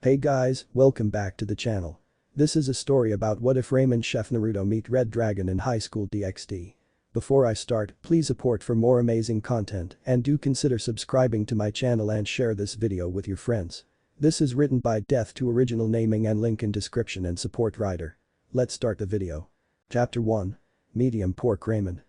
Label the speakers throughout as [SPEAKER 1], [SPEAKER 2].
[SPEAKER 1] Hey guys, welcome back to the channel. This is a story about what if Ramen Chef Naruto meet Red Dragon in high school DxD. Before I start, please support for more amazing content and do consider subscribing to my channel and share this video with your friends. This is written by Death to original naming and link in description and support writer. Let's start the video. Chapter 1. Medium Pork Ramen.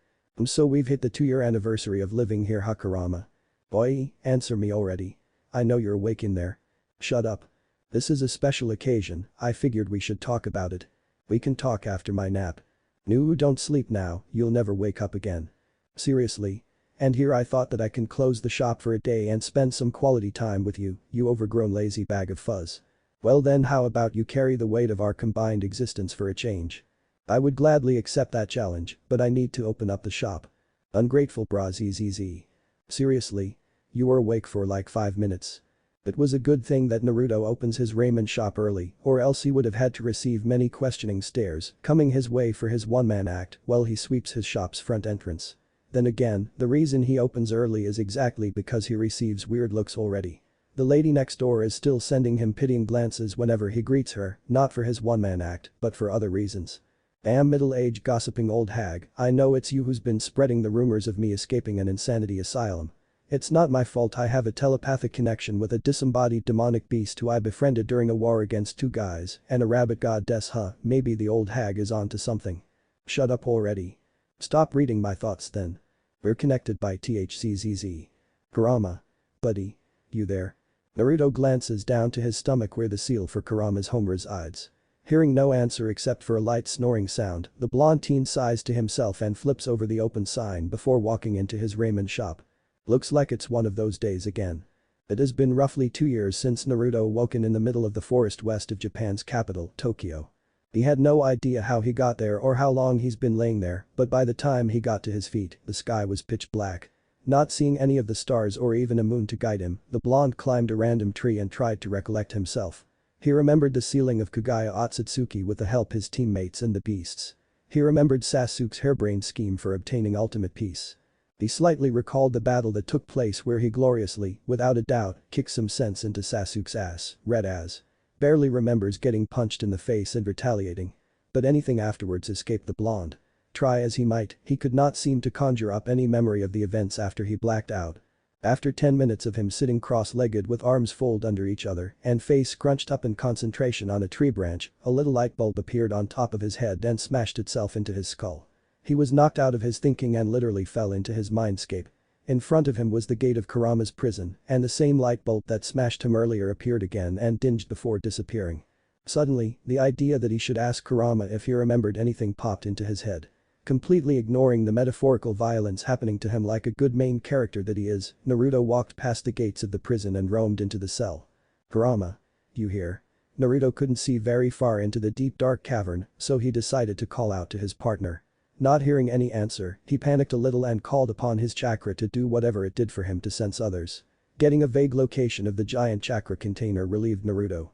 [SPEAKER 1] So we've hit the 2-year anniversary of living here, huh, Kurama? Boy, answer me already. I know you're awake in there. Shut up. This is a special occasion, I figured we should talk about it. We can talk after my nap. No, don't sleep now, you'll never wake up again. Seriously? And here I thought that I can close the shop for a day and spend some quality time with you, you overgrown lazy bag of fuzz. Well then, how about you carry the weight of our combined existence for a change? I would gladly accept that challenge, but I need to open up the shop. Ungrateful bras easy. Seriously? You were awake for like 5 minutes. It was a good thing that Naruto opens his ramen shop early, or else he would have had to receive many questioning stares coming his way for his one-man act while he sweeps his shop's front entrance. Then again, the reason he opens early is exactly because he receives weird looks already. The lady next door is still sending him pitying glances whenever he greets her, not for his one-man act, but for other reasons. Damn middle-aged gossiping old hag, I know it's you who's been spreading the rumors of me escaping an insanity asylum. It's not my fault I have a telepathic connection with a disembodied demonic beast who I befriended during a war against 2 guys and a rabbit goddess, huh? Maybe the old hag is onto something. Shut up already. Stop reading my thoughts then. We're connected by THCZZ. Kurama. Buddy. You there? Naruto glances down to his stomach where the seal for Kurama's home resides. Hearing no answer except for a light snoring sound, the blonde teen sighs to himself and flips over the open sign before walking into his ramen shop. Looks like it's one of those days again. It has been roughly 2 years since Naruto woken in the middle of the forest west of Japan's capital, Tokyo. He had no idea how he got there or how long he's been laying there, but by the time he got to his feet, the sky was pitch black. Not seeing any of the stars or even a moon to guide him, the blonde climbed a random tree and tried to recollect himself. He remembered the sealing of Kagaya Otsutsuki with the help his teammates and the beasts. He remembered Sasuke's harebrained scheme for obtaining ultimate peace. He slightly recalled the battle that took place where he gloriously, without a doubt, kicked some sense into Sasuke's ass, red as. Barely remembers getting punched in the face and retaliating. But anything afterwards escaped the blonde. Try as he might, he could not seem to conjure up any memory of the events after he blacked out. After 10 minutes of him sitting cross-legged with arms folded under each other and face scrunched up in concentration on a tree branch, a little light bulb appeared on top of his head and smashed itself into his skull. He was knocked out of his thinking and literally fell into his mindscape. In front of him was the gate of Kurama's prison, and the same light bulb that smashed him earlier appeared again and dinged before disappearing. Suddenly, the idea that he should ask Kurama if he remembered anything popped into his head. Completely ignoring the metaphorical violence happening to him like a good main character that he is, Naruto walked past the gates of the prison and roamed into the cell. Kurama. You here? Naruto couldn't see very far into the deep dark cavern, so he decided to call out to his partner. Not hearing any answer, he panicked a little and called upon his chakra to do whatever it did for him to sense others. Getting a vague location of the giant chakra container relieved Naruto.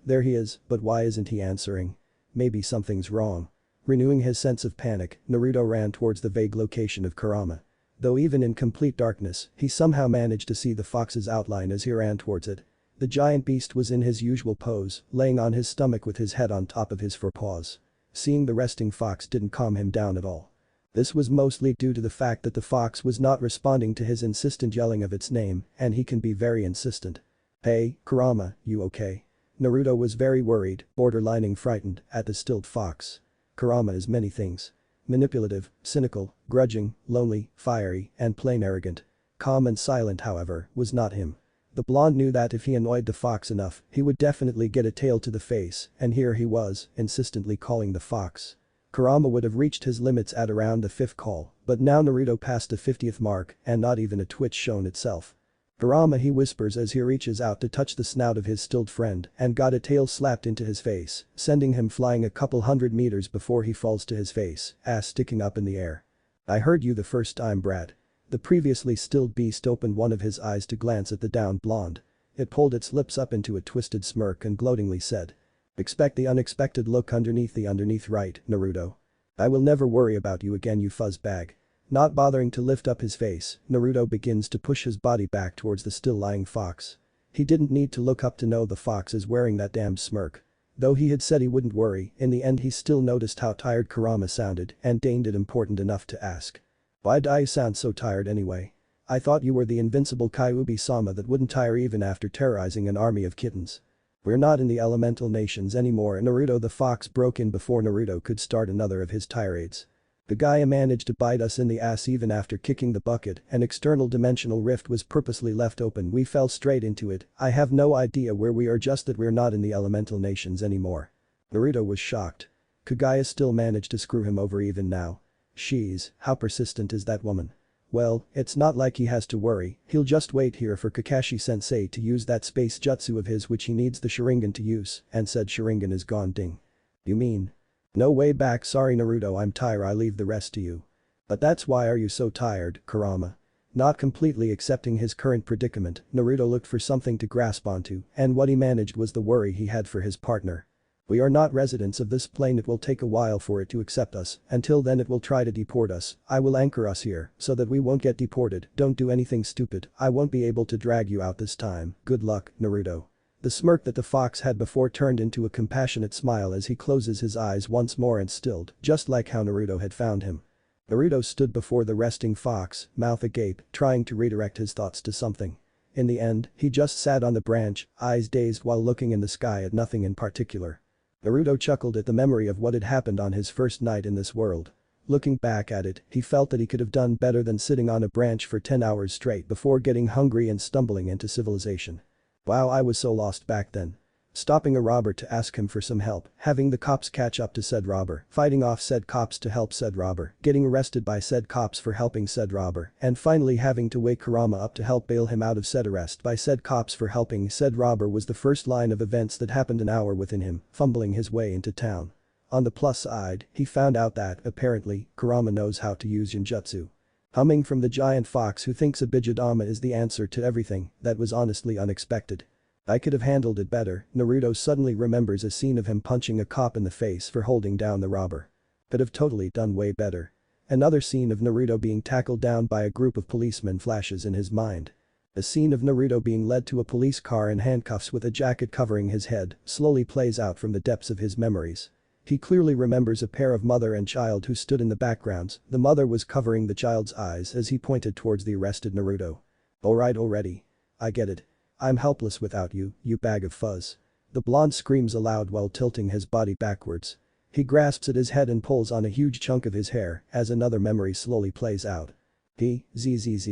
[SPEAKER 1] There he is, but why isn't he answering? Maybe something's wrong. Renewing his sense of panic, Naruto ran towards the vague location of Kurama. Though even in complete darkness, he somehow managed to see the fox's outline as he ran towards it. The giant beast was in his usual pose, laying on his stomach with his head on top of his forepaws. Seeing the resting fox didn't calm him down at all. This was mostly due to the fact that the fox was not responding to his insistent yelling of its name, and he can be very insistent. Hey, Kurama, you okay? Naruto was very worried, borderlining frightened, at the stilled fox. Kurama is many things. Manipulative, cynical, grudging, lonely, fiery, and plain arrogant. Calm and silent, however, was not him. The blonde knew that if he annoyed the fox enough, he would definitely get a tail to the face, and here he was, insistently calling the fox. Kurama would have reached his limits at around the 5th call, but now Naruto passed the 50th mark and not even a twitch shown itself. Kurama, he whispers as he reaches out to touch the snout of his stilled friend and got a tail slapped into his face, sending him flying a couple 100 meters before he falls to his face, ass sticking up in the air. I heard you the first time, brat. The previously stilled beast opened one of his eyes to glance at the downed blonde. It pulled its lips up into a twisted smirk and gloatingly said. Expect the unexpected look underneath right, Naruto. I will never worry about you again, you fuzz bag. Not bothering to lift up his face, Naruto begins to push his body back towards the still lying fox. He didn't need to look up to know the fox is wearing that damned smirk. Though he had said he wouldn't worry, in the end he still noticed how tired Kurama sounded and deemed it important enough to ask. Why do you sound so tired anyway? I thought you were the invincible Kyuubi-sama that wouldn't tire even after terrorizing an army of kittens. We're not in the elemental nations anymore. Naruto the fox broke in before Naruto could start another of his tirades. The Gaia managed to bite us in the ass even after kicking the bucket. An external dimensional rift was purposely left open. We fell straight into it. I have no idea where we are, just that we're not in the elemental nations anymore. Naruto was shocked. Could Gaia still manage to screw him over even now? Sheesh, how persistent is that woman? Well, it's not like he has to worry, he'll just wait here for Kakashi-sensei to use that space jutsu of his which he needs the Sharingan to use, and said Sharingan is gone. Ding. You mean? No way back. Sorry Naruto, I'm tired, I leave the rest to you. But that's why are you so tired, Kurama? Not completely accepting his current predicament, Naruto looked for something to grasp onto, and what he managed was the worry he had for his partner. We are not residents of this plane, it will take a while for it to accept us, until then it will try to deport us. I will anchor us here, so that we won't get deported. Don't do anything stupid, I won't be able to drag you out this time. Good luck, Naruto. The smirk that the fox had before turned into a compassionate smile as he closes his eyes once more and stilled, just like how Naruto had found him. Naruto stood before the resting fox, mouth agape, trying to redirect his thoughts to something. In the end, he just sat on the branch, eyes dazed while looking in the sky at nothing in particular. Naruto chuckled at the memory of what had happened on his first night in this world. Looking back at it, he felt that he could have done better than sitting on a branch for 10 hours straight before getting hungry and stumbling into civilization. Wow, I was so lost back then. Stopping a robber to ask him for some help, having the cops catch up to said robber, fighting off said cops to help said robber, getting arrested by said cops for helping said robber, and finally having to wake Kurama up to help bail him out of said arrest by said cops for helping said robber was the first line of events that happened an hour within him, fumbling his way into town. On the plus side, he found out that, apparently, Kurama knows how to use Genjutsu. Humming from the giant fox who thinks Abijadama is the answer to everything, that was honestly unexpected. I could have handled it better. Naruto suddenly remembers a scene of him punching a cop in the face for holding down the robber. Could have totally done way better. Another scene of Naruto being tackled down by a group of policemen flashes in his mind. A scene of Naruto being led to a police car in handcuffs with a jacket covering his head slowly plays out from the depths of his memories. He clearly remembers a pair of mother and child who stood in the backgrounds. The mother was covering the child's eyes as he pointed towards the arrested Naruto. Alright already. I get it. I'm helpless without you, you bag of fuzz. The blonde screams aloud while tilting his body backwards. He grasps at his head and pulls on a huge chunk of his hair as another memory slowly plays out. Zzz.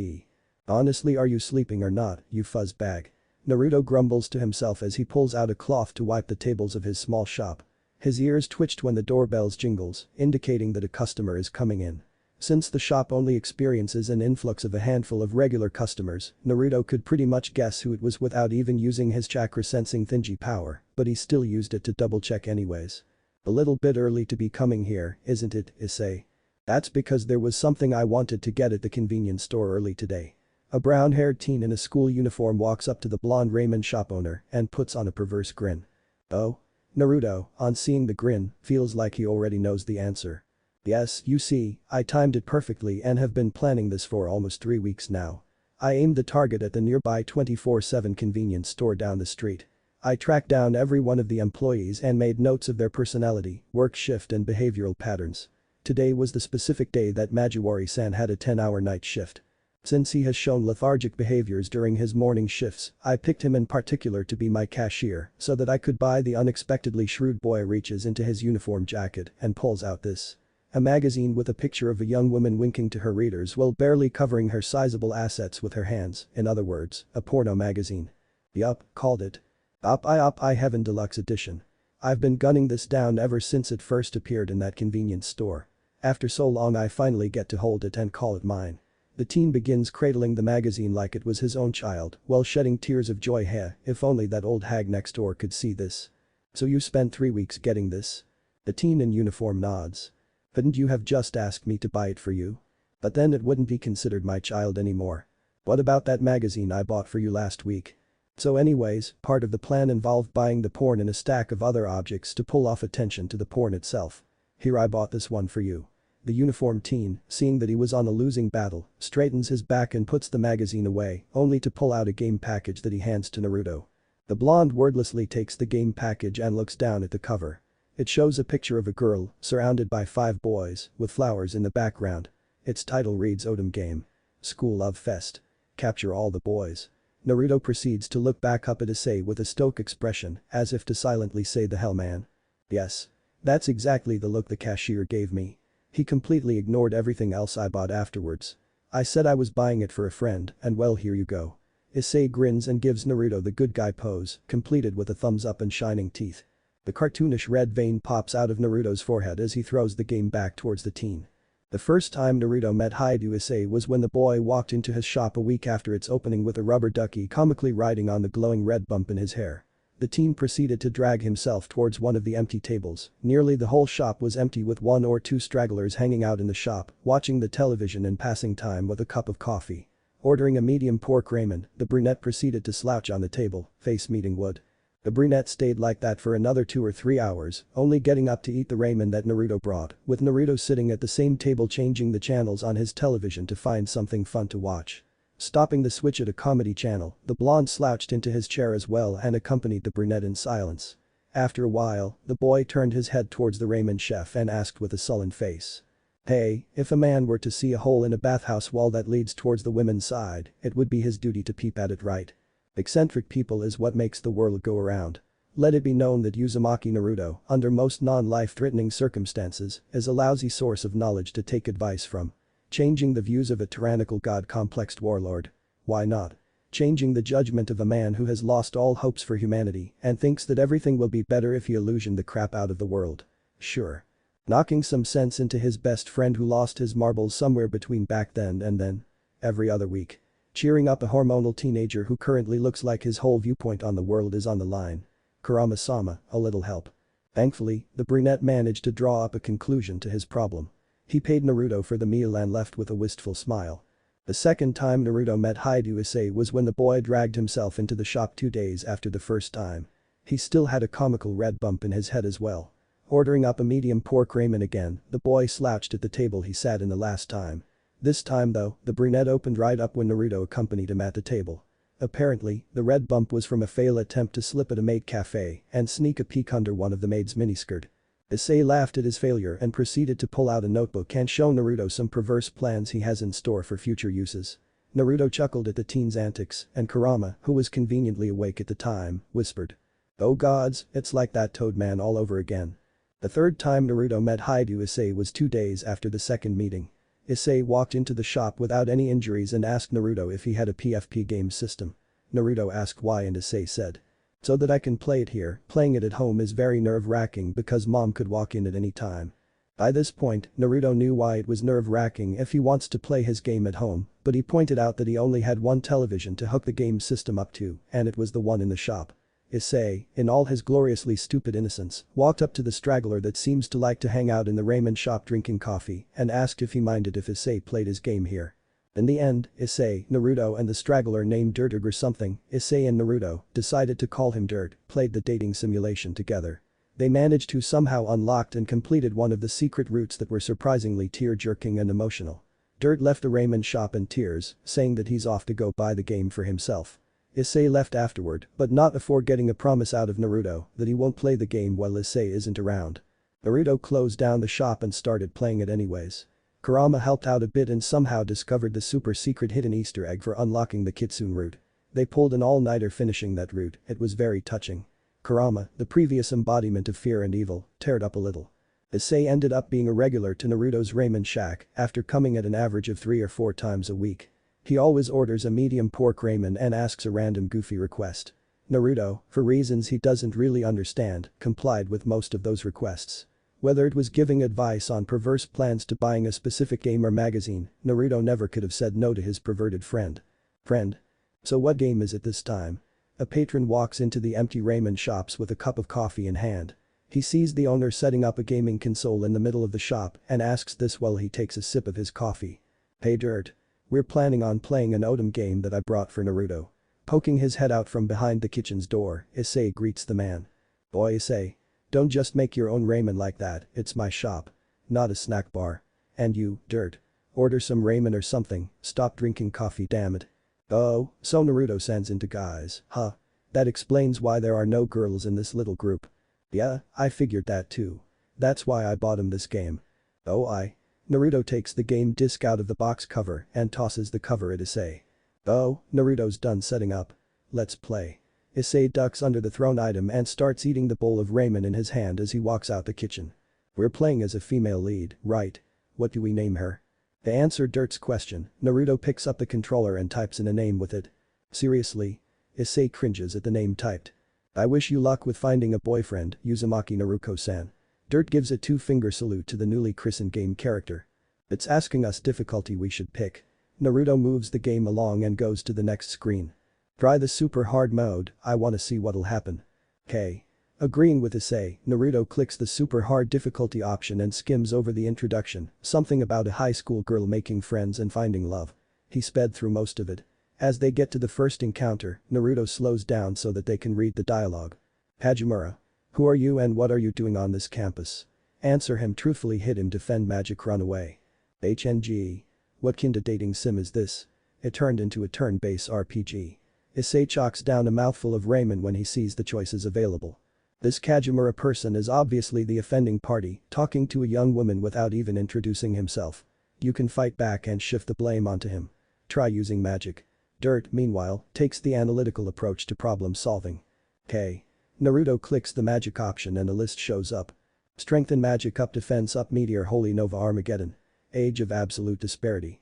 [SPEAKER 1] Honestly, are you sleeping or not, you fuzz bag? Naruto grumbles to himself as he pulls out a cloth to wipe the tables of his small shop. His ears twitched when the doorbells jingles, indicating that a customer is coming in. Since the shop only experiences an influx of a handful of regular customers, Naruto could pretty much guess who it was without even using his chakra sensing Thinji power, but he still used it to double check anyways. A little bit early to be coming here, isn't it, Isay? That's because there was something I wanted to get at the convenience store early today. A brown-haired teen in a school uniform walks up to the blonde ramen shop owner and puts on a perverse grin. Oh? Naruto, on seeing the grin, feels like he already knows the answer. Yes, you see, I timed it perfectly and have been planning this for almost 3 weeks now. I aimed the target at the nearby 24/7 convenience store down the street. I tracked down every one of the employees and made notes of their personality, work shift and behavioral patterns. Today was the specific day that Majiwari-san had a 10-hour night shift. Since he has shown lethargic behaviors during his morning shifts, I picked him in particular to be my cashier so that I could buy the unexpectedly shrewd boy. Reaches into his uniform jacket and pulls out this. A magazine with a picture of a young woman winking to her readers while barely covering her sizable assets with her hands, in other words, a porno magazine. Yup, called it. I Heaven Deluxe Edition. I've been gunning this down ever since it first appeared in that convenience store. After so long I finally get to hold it and call it mine. The teen begins cradling the magazine like it was his own child while shedding tears of joy. If only that old hag next door could see this. So you spent 3 weeks getting this? The teen in uniform nods. Couldn't you have just asked me to buy it for you? But then it wouldn't be considered my child anymore. What about that magazine I bought for you last week? So anyways, part of the plan involved buying the porn and a stack of other objects to pull off attention to the porn itself. Here, I bought this one for you. The uniformed teen, seeing that he was on a losing battle, straightens his back and puts the magazine away, only to pull out a game package that he hands to Naruto. The blonde wordlessly takes the game package and looks down at the cover. It shows a picture of a girl, surrounded by 5 boys, with flowers in the background. Its title reads Odom Game. School Love Fest. Capture all the boys. Naruto proceeds to look back up at Isay with a stoic expression, as if to silently say the hell man. Yes. That's exactly the look the cashier gave me. He completely ignored everything else I bought afterwards. I said I was buying it for a friend, and well here you go. Isay grins and gives Naruto the good guy pose, completed with a thumbs up and shining teeth. The cartoonish red vein pops out of Naruto's forehead as he throws the game back towards the teen. The first time Naruto met Haidu Isay was when the boy walked into his shop a week after its opening with a rubber ducky comically riding on the glowing red bump in his hair. The teen proceeded to drag himself towards one of the empty tables. Nearly the whole shop was empty with 1 or 2 stragglers hanging out in the shop, watching the television and passing time with a cup of coffee. Ordering a medium pork ramen, the brunette proceeded to slouch on the table, face meeting wood. The brunette stayed like that for another 2 or 3 hours, only getting up to eat the ramen that Naruto brought, with Naruto sitting at the same table changing the channels on his television to find something fun to watch. Stopping the switch at a comedy channel, the blonde slouched into his chair as well and accompanied the brunette in silence. After a while, the boy turned his head towards the ramen chef and asked with a sullen face. Hey, if a man were to see a hole in a bathhouse wall that leads towards the women's side, it would be his duty to peep at it, right? Eccentric people is what makes the world go around. Let it be known that Uzumaki Naruto, under most non-life-threatening circumstances, is a lousy source of knowledge to take advice from. Changing the views of a tyrannical god-complexed warlord. Why not? Changing the judgment of a man who has lost all hopes for humanity and thinks that everything will be better if he illusioned the crap out of the world. Sure. Knocking some sense into his best friend who lost his marbles somewhere between back then and then. Every other week. Cheering up a hormonal teenager who currently looks like his whole viewpoint on the world is on the line. Kurama-sama, a little help. Thankfully, the brunette managed to draw up a conclusion to his problem. He paid Naruto for the meal and left with a wistful smile. The second time Naruto met Haidu Isay was when the boy dragged himself into the shop 2 days after the first time. He still had a comical red bump in his head as well. Ordering up a medium pork ramen again, the boy slouched at the table he sat in the last time. This time though, the brunette opened right up when Naruto accompanied him at the table. Apparently, the red bump was from a failed attempt to slip at a maid cafe and sneak a peek under one of the maid's miniskirt. Isay laughed at his failure and proceeded to pull out a notebook and show Naruto some perverse plans he has in store for future uses. Naruto chuckled at the teen's antics and Kurama, who was conveniently awake at the time, whispered. Oh gods, it's like that Toad man all over again. The third time Naruto met Haidu Isay was 2 days after the second meeting. Isay walked into the shop without any injuries and asked Naruto if he had a PFP game system. Naruto asked why and Isay said. So that I can play it here, playing it at home is very nerve-wracking because mom could walk in at any time. By this point, Naruto knew why it was nerve-wracking if he wants to play his game at home, but he pointed out that he only had one television to hook the game system up to, and it was the one in the shop. Isay, in all his gloriously stupid innocence, walked up to the straggler that seems to like to hang out in the ramen shop drinking coffee and asked if he minded if Isay played his game here. In the end, Isay, Naruto and the straggler named Dirtig or something, Isay and Naruto, decided to call him Dirt, played the dating simulation together. They managed to somehow unlocked and completed one of the secret routes that were surprisingly tear-jerking and emotional. Dirt left the ramen shop in tears, saying that he's off to go buy the game for himself. Isay left afterward, but not before getting a promise out of Naruto that he won't play the game while Isay isn't around. Naruto closed down the shop and started playing it anyways. Kurama helped out a bit and somehow discovered the super secret hidden Easter egg for unlocking the Kitsune route. They pulled an all-nighter finishing that route, it was very touching. Kurama, the previous embodiment of fear and evil, teared up a little. Isay ended up being a regular to Naruto's ramen shack after coming at an average of 3 or 4 times a week. He always orders a medium pork ramen and asks a random goofy request. Naruto, for reasons he doesn't really understand, complied with most of those requests. Whether it was giving advice on perverse plans to buying a specific game or magazine, Naruto never could have said no to his perverted friend. Friend? So what game is it this time? A patron walks into the empty ramen shops with a cup of coffee in hand. He sees the owner setting up a gaming console in the middle of the shop and asks this while he takes a sip of his coffee. Hey Dirt. We're planning on playing an Odom game that I brought for Naruto. Poking his head out from behind the kitchen's door, Isay greets the man. Boy Isay. Don't just make your own ramen like that, it's my shop. Not a snack bar. And you, Dirt. Order some ramen or something, stop drinking coffee damn it. Oh, so Naruto sends into guys, huh? That explains why there are no girls in this little group. Yeah, I figured that too. That's why I bought him this game. Oh. Naruto takes the game disc out of the box cover and tosses the cover at Isay. Oh, Naruto's done setting up. Let's play. Isay ducks under the thrown item and starts eating the bowl of ramen in his hand as he walks out the kitchen. We're playing as a female lead, right? What do we name her? To answer Dirt's question, Naruto picks up the controller and types in a name with it. Seriously? Isay cringes at the name typed. I wish you luck with finding a boyfriend, Uzumaki Naruto-san. Dirt gives a two-finger salute to the newly christened game character. It's asking us difficulty we should pick. Naruto moves the game along and goes to the next screen. Try the super hard mode, I wanna see what'll happen. Okay. Agreeing with Isay, Naruto clicks the super hard difficulty option and skims over the introduction, something about a high school girl making friends and finding love. He sped through most of it. As they get to the first encounter, Naruto slows down so that they can read the dialogue. Hajimura. Who are you and what are you doing on this campus? Answer him truthfully, hit him, defend magic, run away. HNG. What kind of dating sim is this? It turned into a turn-based RPG. Isay chalks down a mouthful of ramen when he sees the choices available. This Kajimura person is obviously the offending party, talking to a young woman without even introducing himself. You can fight back and shift the blame onto him. Try using magic. Dirt, meanwhile, takes the analytical approach to problem solving. Okay. Naruto clicks the magic option and a list shows up. Strengthen magic up, defense up, meteor, holy nova, Armageddon. Age of absolute disparity.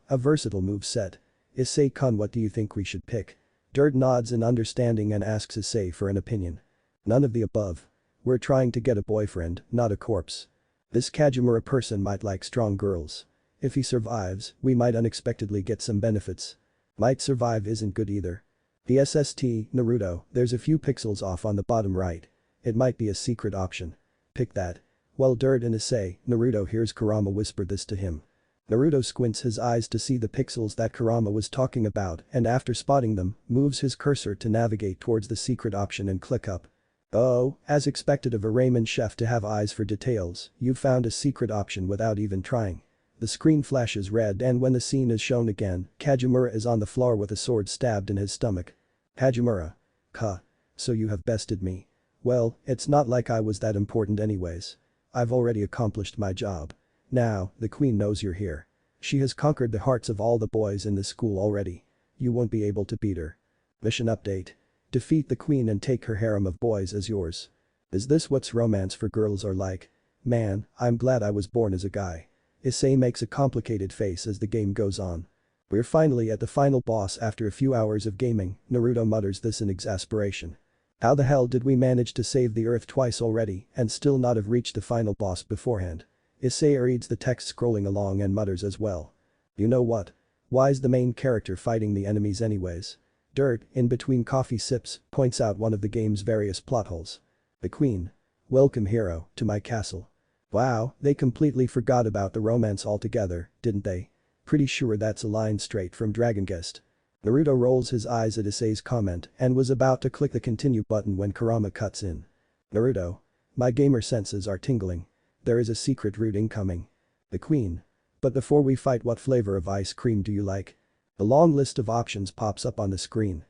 [SPEAKER 1] A versatile move set. Isay-kun, what do you think we should pick? Dirt nods in understanding and asks Isay for an opinion. None of the above. We're trying to get a boyfriend, not a corpse. This Kajimura person might like strong girls. If he survives, we might unexpectedly get some benefits. Might survive isn't good either. The SST, Naruto, there's a few pixels off on the bottom right. It might be a secret option. Pick that. Well, Dirt and Isay, Naruto hears Kurama whisper this to him. Naruto squints his eyes to see the pixels that Kurama was talking about and after spotting them, moves his cursor to navigate towards the secret option and click up. Oh, as expected of a ramen chef to have eyes for details, you found a secret option without even trying. The screen flashes red and when the scene is shown again, Kajimura is on the floor with a sword stabbed in his stomach. Kajimura. So you have bested me. Well, it's not like I was that important anyways. I've already accomplished my job. Now, the queen knows you're here. She has conquered the hearts of all the boys in the school already. You won't be able to beat her. Mission update. Defeat the queen and take her harem of boys as yours. Is this what's romance for girls are like? Man, I'm glad I was born as a guy. Isay makes a complicated face as the game goes on. We're finally at the final boss after a few hours of gaming, Naruto mutters this in exasperation. How the hell did we manage to save the earth twice already and still not have reached the final boss beforehand? Isay reads the text scrolling along and mutters as well. You know what? Why's the main character fighting the enemies anyways? Dirt, in between coffee sips, points out one of the game's various plot holes. The queen. Welcome hero, to my castle. Wow, they completely forgot about the romance altogether, didn't they? Pretty sure that's a line straight from Dragon Guest. Naruto rolls his eyes at Isay's comment and was about to click the continue button when Kurama cuts in. Naruto. My gamer senses are tingling. There is a secret route incoming. The queen. But before we fight, what flavor of ice cream do you like? A long list of options pops up on the screen.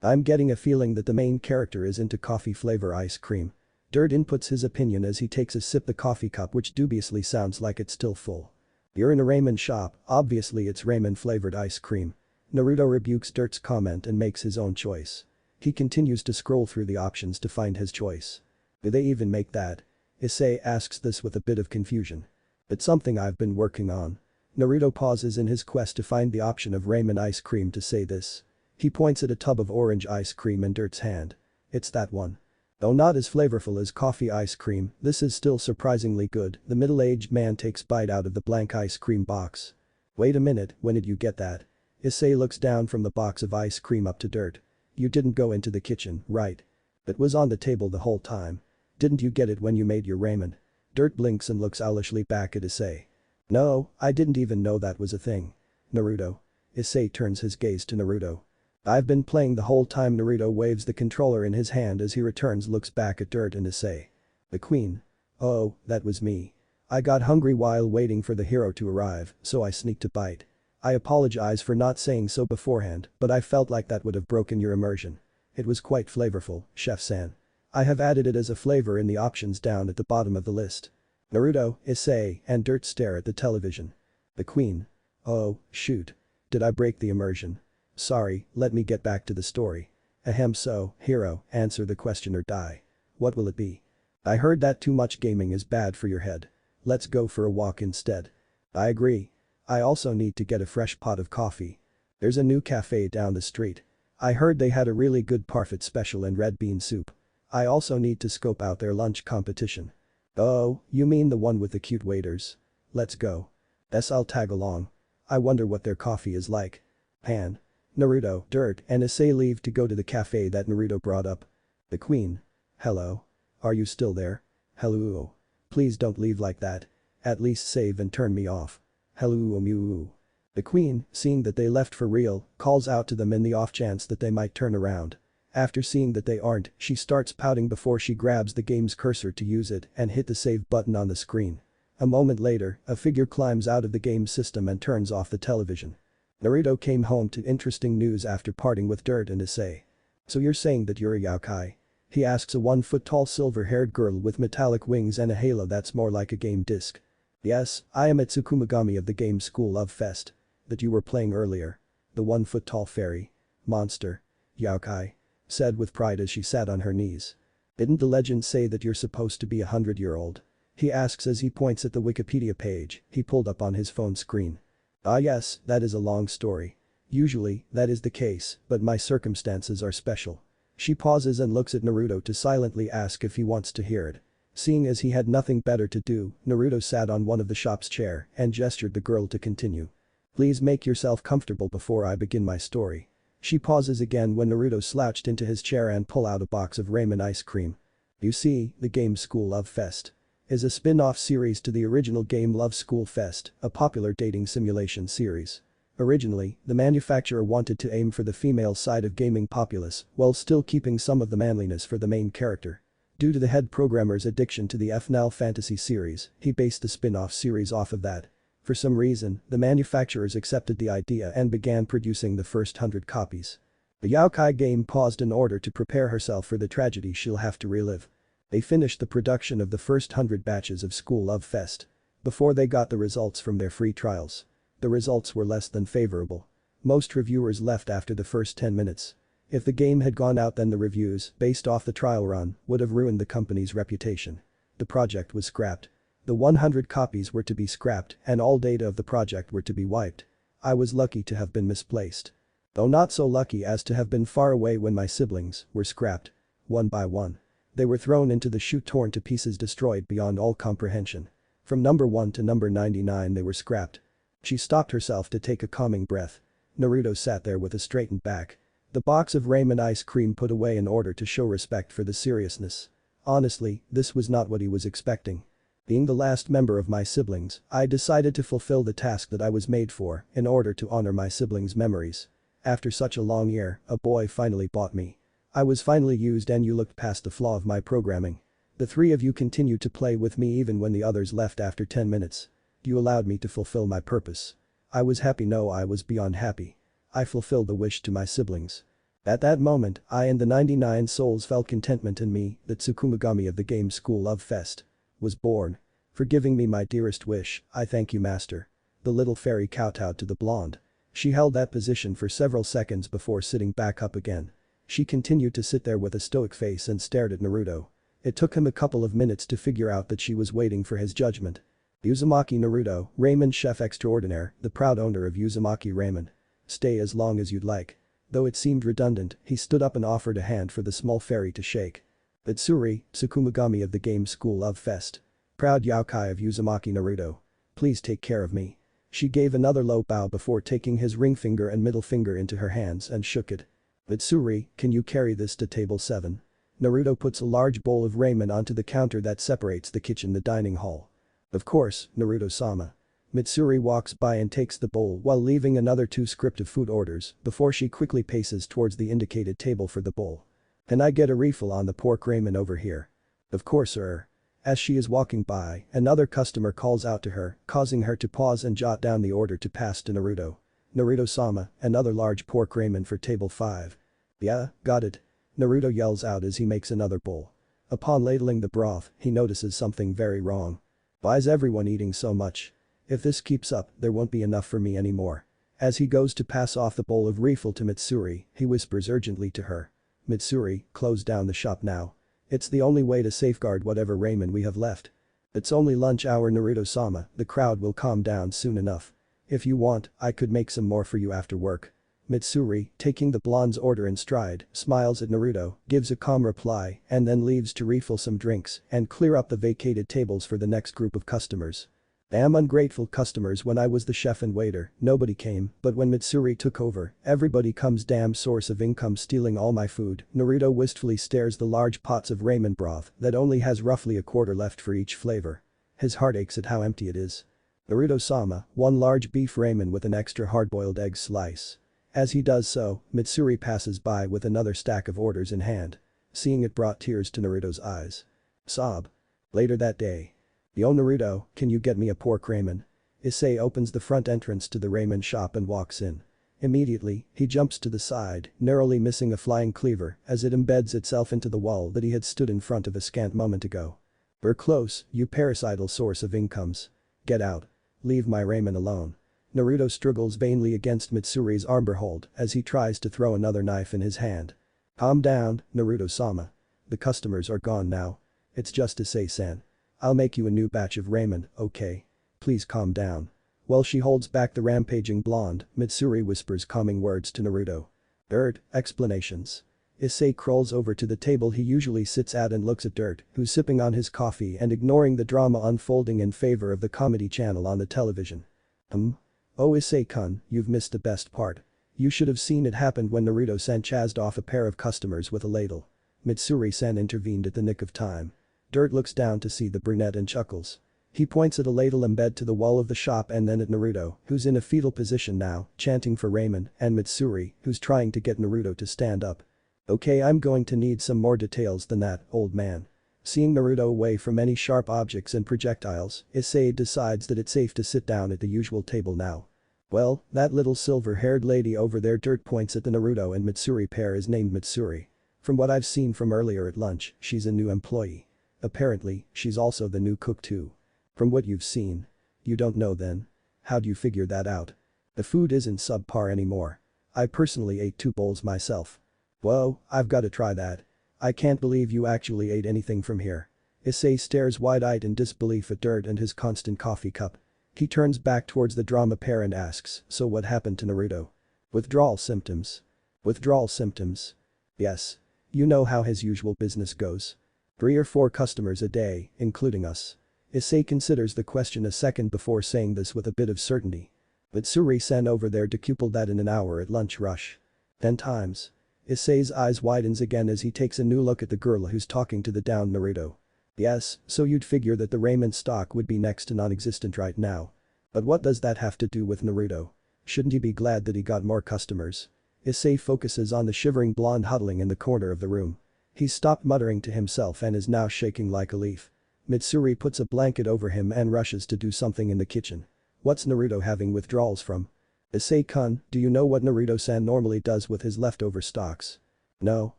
[SPEAKER 1] I'm getting a feeling that the main character is into coffee flavor ice cream. Dirt inputs his opinion as he takes a sip the coffee cup which dubiously sounds like it's still full. You're in a ramen shop, obviously it's ramen flavored ice cream. Naruto rebukes Dirt's comment and makes his own choice. He continues to scroll through the options to find his choice. Do they even make that? Isay asks this with a bit of confusion. It's something I've been working on. Naruto pauses in his quest to find the option of ramen ice cream to say this. He points at a tub of orange ice cream in Dirt's hand. It's that one. Though not as flavorful as coffee ice cream, this is still surprisingly good. The middle-aged man takes bite out of the blank ice cream box. Wait a minute, when did you get that? Isay looks down from the box of ice cream up to Dirt. You didn't go into the kitchen, right? It was on the table the whole time. Didn't you get it when you made your ramen? Dirt blinks and looks owlishly back at Isay. No, I didn't even know that was a thing. Naruto. Isay turns his gaze to Naruto. I've been playing the whole time. Naruto waves the controller in his hand as he returns, looks back at Dirt and Isay. The queen. Oh, that was me. I got hungry while waiting for the hero to arrive, so I sneaked a bite. I apologize for not saying so beforehand, but I felt like that would have broken your immersion. It was quite flavorful, Chef-san. I have added it as a flavor in the options down at the bottom of the list. Naruto, Isay, and Dirt stare at the television. The queen. Oh, shoot. Did I break the immersion? Sorry, let me get back to the story. Ahem, so, hero, answer the question or die. What will it be? I heard that too much gaming is bad for your head. Let's go for a walk instead. I agree. I also need to get a fresh pot of coffee. There's a new cafe down the street. I heard they had a really good parfait special and red bean soup. I also need to scope out their lunch competition. Oh, you mean the one with the cute waiters? Let's go. I'll tag along. I wonder what their coffee is like. Pan. Naruto, Dirt, and Isay leave to go to the cafe that Naruto brought up. The queen. Hello. Are you still there? Hello. Please don't leave like that. At least save and turn me off. Hello Mew. The queen, seeing that they left for real, calls out to them in the off chance that they might turn around. After seeing that they aren't, she starts pouting before she grabs the game's cursor to use it and hit the save button on the screen. A moment later, a figure climbs out of the game system and turns off the television. Naruto came home to interesting news after parting with Dirt and Isay. So you're saying that you're a yakai? He asks a 1-foot-tall silver-haired girl with metallic wings and a halo that's more like a game disc. Yes, I am at Tsukumagami of the game School of Fest. That you were playing earlier. The 1-foot-tall fairy. Monster. Yakai. Said with pride as she sat on her knees. Didn't the legend say that you're supposed to be 100-year-old? He asks as he points at the Wikipedia page he pulled up on his phone screen. Ah yes, that is a long story. Usually, that is the case, but my circumstances are special. She pauses and looks at Naruto to silently ask if he wants to hear it. Seeing as he had nothing better to do, Naruto sat on one of the shop's chair and gestured the girl to continue. Please make yourself comfortable before I begin my story. She pauses again when Naruto slouched into his chair and pull out a box of ramen ice cream. You see, the game School of Fest is a spin-off series to the original game Love School Fest, a popular dating simulation series. Originally, the manufacturer wanted to aim for the female side of gaming populace while still keeping some of the manliness for the main character. Due to the head programmer's addiction to the Final Fantasy series, he based the spin-off series off of that. For some reason, the manufacturers accepted the idea and began producing the first 100 copies. The Yaokai game paused in order to prepare herself for the tragedy she'll have to relive. They finished the production of the first 100 batches of School of Fest before they got the results from their free trials. The results were less than favorable. Most reviewers left after the first 10 minutes. If the game had gone out, then the reviews, based off the trial run, would have ruined the company's reputation. The project was scrapped. The 100 copies were to be scrapped and all data of the project were to be wiped. I was lucky to have been misplaced. Though not so lucky as to have been far away when my siblings were scrapped. One by one. They were thrown into the chute, torn to pieces, destroyed beyond all comprehension. From number 1 to number 99 they were scrapped. She stopped herself to take a calming breath. Naruto sat there with a straightened back. The box of ramen ice cream put away in order to show respect for the seriousness. Honestly, this was not what he was expecting. Being the last member of my siblings, I decided to fulfill the task that I was made for in order to honor my siblings' memories. After such a long year, a boy finally bought me. I was finally used and you looked past the flaw of my programming. The three of you continued to play with me even when the others left after 10 minutes. You allowed me to fulfill my purpose. I was happy, no, I was beyond happy. I fulfilled the wish to my siblings. At that moment, I and the 99 souls felt contentment in me that Tsukumagami of the game School of Fest was born. For giving me my dearest wish, I thank you, master. The little fairy kowtowed to the blonde. She held that position for several seconds before sitting back up again. She continued to sit there with a stoic face and stared at Naruto. It took him a couple of minutes to figure out that she was waiting for his judgment. Uzumaki Naruto, Ramen Chef Extraordinaire, the proud owner of Uzumaki Ramen. Stay as long as you'd like. Though it seemed redundant, he stood up and offered a hand for the small fairy to shake. Mitsuri, Tsukumagami of the game School of Fest. Proud Yaokai of Uzumaki Naruto. Please take care of me. She gave another low bow before taking his ring finger and middle finger into her hands and shook it. Mitsuri, can you carry this to table 7? Naruto puts a large bowl of ramen onto the counter that separates the kitchen and the dining hall. Of course, Naruto-sama. Mitsuri walks by and takes the bowl while leaving another 2 scripted food orders before she quickly paces towards the indicated table for the bowl. Can I get a refill on the pork ramen over here? Of course, sir. As she is walking by, another customer calls out to her, causing her to pause and jot down the order to pass to Naruto. Naruto-sama, another large pork ramen for table 5. Yeah, got it. Naruto yells out as he makes another bowl. Upon ladling the broth, he notices something very wrong. Why's everyone eating so much? If this keeps up, there won't be enough for me anymore. As he goes to pass off the bowl of refill to Mitsuri, he whispers urgently to her. Mitsuri, close down the shop now. It's the only way to safeguard whatever ramen we have left. It's only lunch hour, Naruto-sama, the crowd will calm down soon enough. If you want, I could make some more for you after work. Mitsuri, taking the blonde's order in stride, smiles at Naruto, gives a calm reply, and then leaves to refill some drinks and clear up the vacated tables for the next group of customers. Damn ungrateful customers. When I was the chef and waiter, nobody came, but when Mitsuri took over, everybody comes. Damn source of income stealing all my food. Naruto wistfully stares the large pots of ramen broth that only has roughly a quarter left for each flavor. His heart aches at how empty it is. Naruto-sama, one large beef ramen with an extra hard-boiled egg slice. As he does so, Mitsuri passes by with another stack of orders in hand. Seeing it brought tears to Naruto's eyes. Sob. Later that day. Yo Naruto, can you get me a pork ramen? Isay opens the front entrance to the ramen shop and walks in. Immediately, he jumps to the side, narrowly missing a flying cleaver as it embeds itself into the wall that he had stood in front of a scant moment ago. We're close, you parasital source of incomes. Get out. Leave my ramen alone. Naruto struggles vainly against Mitsuri's armbar hold as he tries to throw another knife in his hand. Calm down, Naruto-sama. The customers are gone now. It's just Isay-san. I'll make you a new batch of ramen, okay? Please calm down. While she holds back the rampaging blonde, Mitsuri whispers calming words to Naruto. Dirt, explanations. Isay crawls over to the table he usually sits at and looks at Dirt, who's sipping on his coffee and ignoring the drama unfolding in favor of the comedy channel on the television. Oh Isay-kun, you've missed the best part. You should have seen it happened when Naruto-san chased off a pair of customers with a ladle. Mitsuri-san intervened at the nick of time. Dirt looks down to see the brunette and chuckles. He points at a ladle embed to the wall of the shop and then at Naruto, who's in a fetal position now, chanting for ramen, and Mitsuri, who's trying to get Naruto to stand up. Okay, I'm going to need some more details than that, old man. Seeing Naruto away from any sharp objects and projectiles, Isay decides that it's safe to sit down at the usual table now. Well, that little silver-haired lady over there. Dirt points at the Naruto and Mitsuri pair is named Mitsuri. From what I've seen from earlier at lunch, she's a new employee. Apparently, she's also the new cook too. From what you've seen. You don't know then? How'd you figure that out? The food isn't subpar anymore. I personally ate 2 bowls myself. Whoa, I've gotta try that. I can't believe you actually ate anything from here. Isay stares wide-eyed in disbelief at Dirt and his constant coffee cup. He turns back towards the drama pair and asks, so what happened to Naruto? Withdrawal symptoms. Withdrawal symptoms. Yes. You know how his usual business goes. 3 or 4 customers a day, including us. Isay considers the question a second before saying this with a bit of certainty. Mitsuri-san over there decupled that in an hour at lunch rush. 10 times. Isay's eyes widens again as he takes a new look at the girl who's talking to the downed Naruto. Yes, so you'd figure that the ramen stock would be next to non-existent right now. But what does that have to do with Naruto? Shouldn't he be glad that he got more customers? Isay focuses on the shivering blonde huddling in the corner of the room. He's stopped muttering to himself and is now shaking like a leaf. Mitsuri puts a blanket over him and rushes to do something in the kitchen. What's Naruto having withdrawals from? Isay-kun, do you know what Naruto-san normally does with his leftover stocks? No.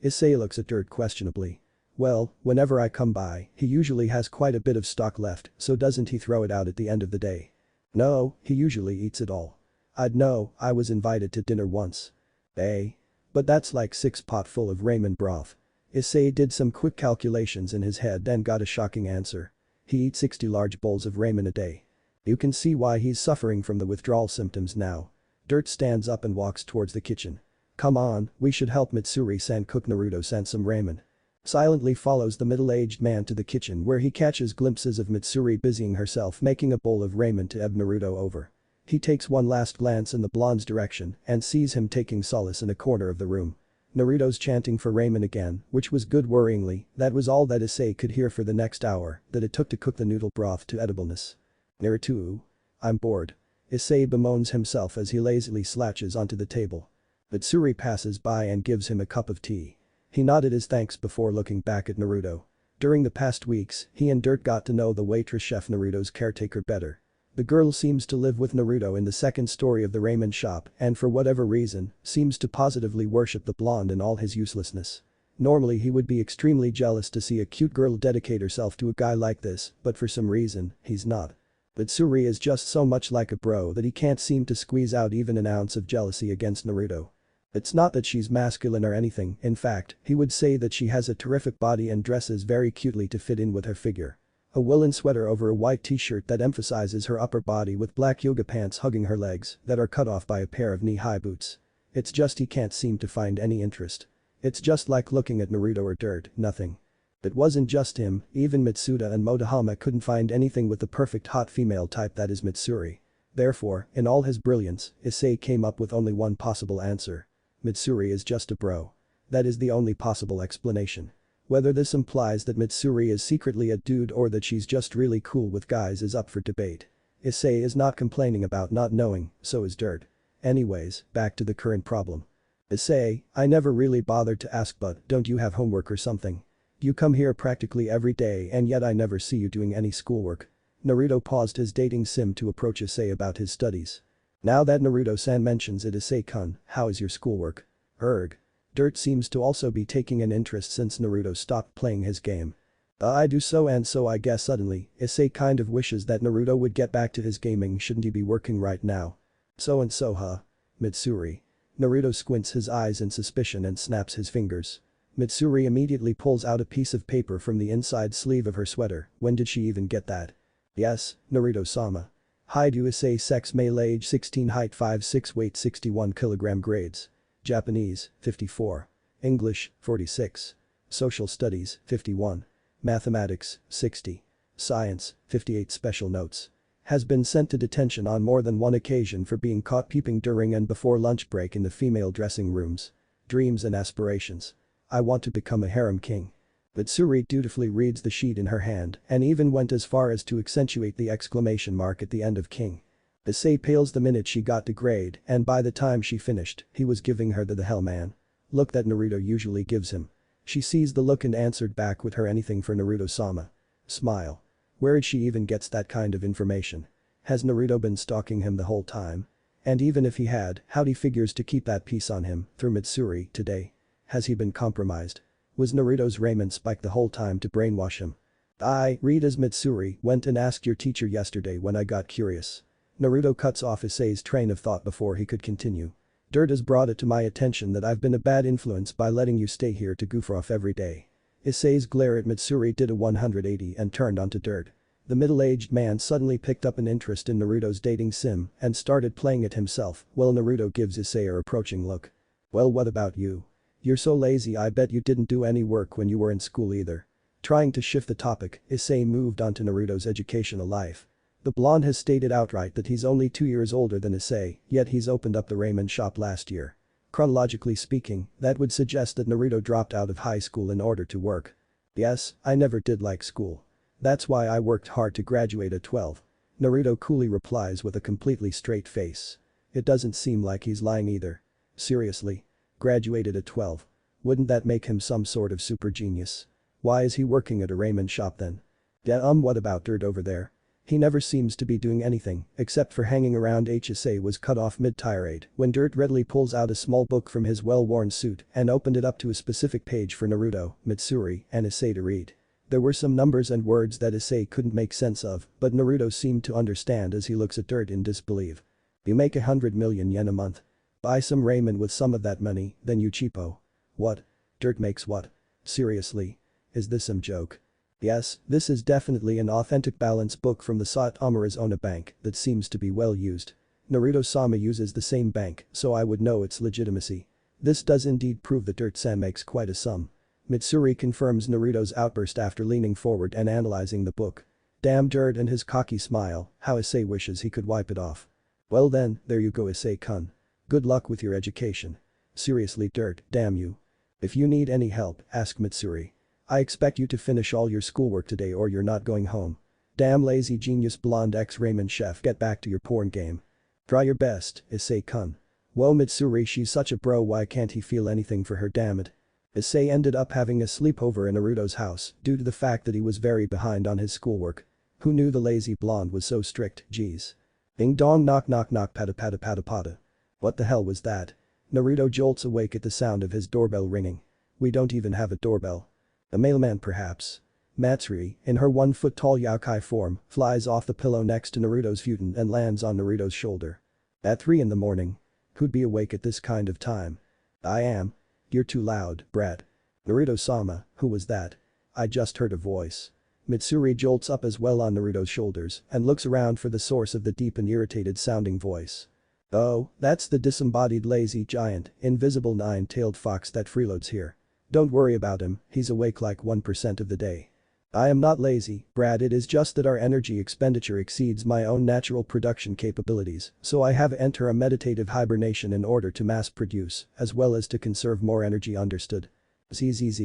[SPEAKER 1] Isay looks at Dirt questionably. Well, whenever I come by, he usually has quite a bit of stock left, so doesn't he throw it out at the end of the day? No, he usually eats it all. I'd know, I was invited to dinner once. But that's like 6 pot full of ramen broth. Isay did some quick calculations in his head and got a shocking answer. He eats 60 large bowls of ramen a day. You can see why he's suffering from the withdrawal symptoms now. Dirt stands up and walks towards the kitchen. Come on, we should help Mitsuri-san cook Naruto-san some ramen. Silently follows the middle-aged man to the kitchen where he catches glimpses of Mitsuri busying herself making a bowl of ramen to ebb Naruto over. He takes one last glance in the blonde's direction and sees him taking solace in a corner of the room. Naruto's chanting for ramen again, which was good. Worryingly, that was all that Isay could hear for the next hour that it took to cook the noodle broth to edibleness. Naruto. I'm bored. Isay bemoans himself as he lazily slouches onto the table. Mitsuri passes by and gives him a cup of tea. He nodded his thanks before looking back at Naruto. During the past weeks, he and Dirt got to know the waitress Chef Naruto's caretaker better. The girl seems to live with Naruto in the second story of the ramen shop and for whatever reason, seems to positively worship the blonde in all his uselessness. Normally he would be extremely jealous to see a cute girl dedicate herself to a guy like this, but for some reason, he's not. Mitsuri is just so much like a bro that he can't seem to squeeze out even an ounce of jealousy against Naruto. It's not that she's masculine or anything, in fact, he would say that she has a terrific body and dresses very cutely to fit in with her figure. A woolen sweater over a white t-shirt that emphasizes her upper body with black yoga pants hugging her legs that are cut off by a pair of knee-high boots. It's just he can't seem to find any interest. It's just like looking at Naruto or Dirt, nothing. It wasn't just him, even Mitsuda and Motohama couldn't find anything with the perfect hot female type that is Mitsuri. Therefore, in all his brilliance, Isay came up with only one possible answer. Mitsuri is just a bro. That is the only possible explanation. Whether this implies that Mitsuri is secretly a dude or that she's just really cool with guys is up for debate. Isay is not complaining about not knowing, so is Dirt. Anyways, back to the current problem. Isay, I never really bothered to ask, but don't you have homework or something? You come here practically every day and yet I never see you doing any schoolwork. Naruto paused his dating sim to approach Isay about his studies. Now that Naruto-san mentions it, Isay-kun, how is your schoolwork? Erg. Dirt seems to also be taking an interest since Naruto stopped playing his game. I do so and so I guess suddenly, Isay kind of wishes that Naruto would get back to his gaming, shouldn't he be working right now? So and so huh? Mitsuri. Naruto squints his eyes in suspicion and snaps his fingers. Mitsuri immediately pulls out a piece of paper from the inside sleeve of her sweater, when did she even get that? Yes, Naruto-sama. Hi do Isay sex male age 16 height 5'6 weight 61 kg grades. Japanese, 54. English, 46. Social Studies, 51. Mathematics, 60. Science, 58. Special notes. Has been sent to detention on more than one occasion for being caught peeping during and before lunch break in the female dressing rooms. Dreams and aspirations. I want to become a harem king. Mitsuri dutifully reads the sheet in her hand and even went as far as to accentuate the exclamation mark at the end of king. Isay pales the minute she got to grade and by the time she finished, he was giving her the hell man look that Naruto usually gives him. She sees the look and answered back with her anything for Naruto-sama. Smile. Where'd she even gets that kind of information? Has Naruto been stalking him the whole time? And even if he had, how'd he figures to keep that piece on him through Mitsuri today? Has he been compromised? Was Naruto's ramen spiked the whole time to brainwash him? I read as Mitsuri went and asked your teacher yesterday when I got curious. Naruto cuts off Isay's train of thought before he could continue. Dirt has brought it to my attention that I've been a bad influence by letting you stay here to goof off every day. Isay's glare at Mitsuri did a 180 and turned onto Dirt. The middle-aged man suddenly picked up an interest in Naruto's dating sim and started playing it himself while Naruto gives Isay a reproaching look. Well what about you? You're so lazy I bet you didn't do any work when you were in school either. Trying to shift the topic, Isay moved on to Naruto's educational life. The blonde has stated outright that he's only 2 years older than Isay, yet he's opened up the ramen shop last year. Chronologically speaking, that would suggest that Naruto dropped out of high school in order to work. Yes, I never did like school. That's why I worked hard to graduate at 12. Naruto coolly replies with a completely straight face. It doesn't seem like he's lying either. Seriously? Graduated at 12. Wouldn't that make him some sort of super genius? Why is he working at a ramen shop then? What about Dirt over there? He never seems to be doing anything, except for hanging around. Isay was cut off mid-tirade when Dirt readily pulls out a small book from his well-worn suit and opened it up to a specific page for Naruto, Mitsuri, and Isay to read. There were some numbers and words that Isay couldn't make sense of, but Naruto seemed to understand as he looks at Dirt in disbelief. You make 100 million yen a month. Buy some ramen with some of that money, then you cheapo. What? Dirt makes what? Seriously? Is this some joke? Yes, this is definitely an authentic balance book from the South Amarazona bank that seems to be well used. Naruto-sama uses the same bank, so I would know its legitimacy. This does indeed prove that Dirt-san makes quite a sum. Mitsuri confirms Naruto's outburst after leaning forward and analyzing the book. Damn Dirt and his cocky smile, how Isay wishes he could wipe it off. Well then, there you go Isay-kun. Good luck with your education. Seriously Dirt, damn you. If you need any help, ask Mitsuri. I expect you to finish all your schoolwork today or you're not going home. Damn lazy genius blonde ex-ramen chef, get back to your porn game. Try your best, Isay-kun. Whoa Mitsuri, she's such a bro, why can't he feel anything for her, damn it. Isay ended up having a sleepover in Naruto's house due to the fact that he was very behind on his schoolwork. Who knew the lazy blonde was so strict, geez. Ding dong knock knock knock pada pada pada pada. What the hell was that? Naruto jolts awake at the sound of his doorbell ringing. We don't even have a doorbell. A mailman perhaps. Mitsuri, in her 1-foot-tall yokai form, flies off the pillow next to Naruto's futon and lands on Naruto's shoulder. At 3 in the morning. Who'd be awake at this kind of time? I am. You're too loud, brat. Naruto-sama, who was that? I just heard a voice. Mitsuri jolts up as well on Naruto's shoulders and looks around for the source of the deep and irritated sounding voice. Oh, that's the disembodied lazy giant, invisible 9-tailed fox that freeloads here. Don't worry about him, he's awake like 1% of the day. I am not lazy, Brad, it is just that our energy expenditure exceeds my own natural production capabilities, so I have to enter a meditative hibernation in order to mass produce, as well as to conserve more energy, understood? Zzz.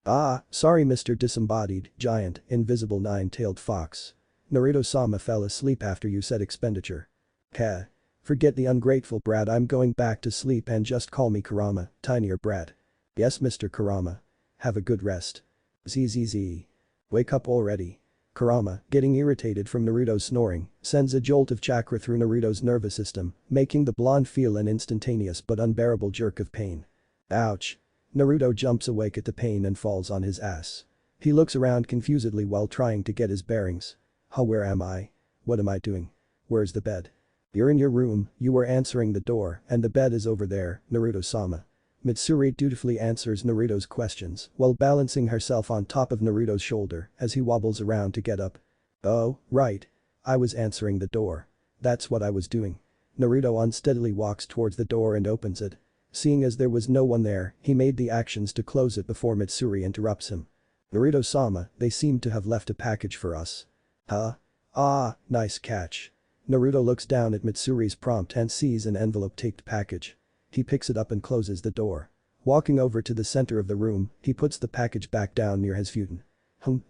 [SPEAKER 1] Ah, sorry Mr. Disembodied, Giant, Invisible 9-tailed Fox. Naruto-sama fell asleep after you said expenditure. Heh. Forget the ungrateful brat, I'm going back to sleep and just call me Kurama, tinier brat. Yes Mr. Kurama. Have a good rest. Zzz. Wake up already. Kurama, getting irritated from Naruto's snoring, sends a jolt of chakra through Naruto's nervous system, making the blonde feel an instantaneous but unbearable jerk of pain. Ouch. Naruto jumps awake at the pain and falls on his ass. He looks around confusedly while trying to get his bearings. Huh, where am I? What am I doing? Where's the bed? You're in your room, you were answering the door, and the bed is over there, Naruto-sama. Mitsuri dutifully answers Naruto's questions while balancing herself on top of Naruto's shoulder as he wobbles around to get up. Oh, right. I was answering the door. That's what I was doing. Naruto unsteadily walks towards the door and opens it. Seeing as there was no one there, he made the actions to close it before Mitsuri interrupts him. Naruto-sama, they seem to have left a package for us. Huh? Ah, nice catch. Naruto looks down at Mitsuri's prompt and sees an envelope-taped package. He picks it up and closes the door. Walking over to the center of the room, he puts the package back down near his futon.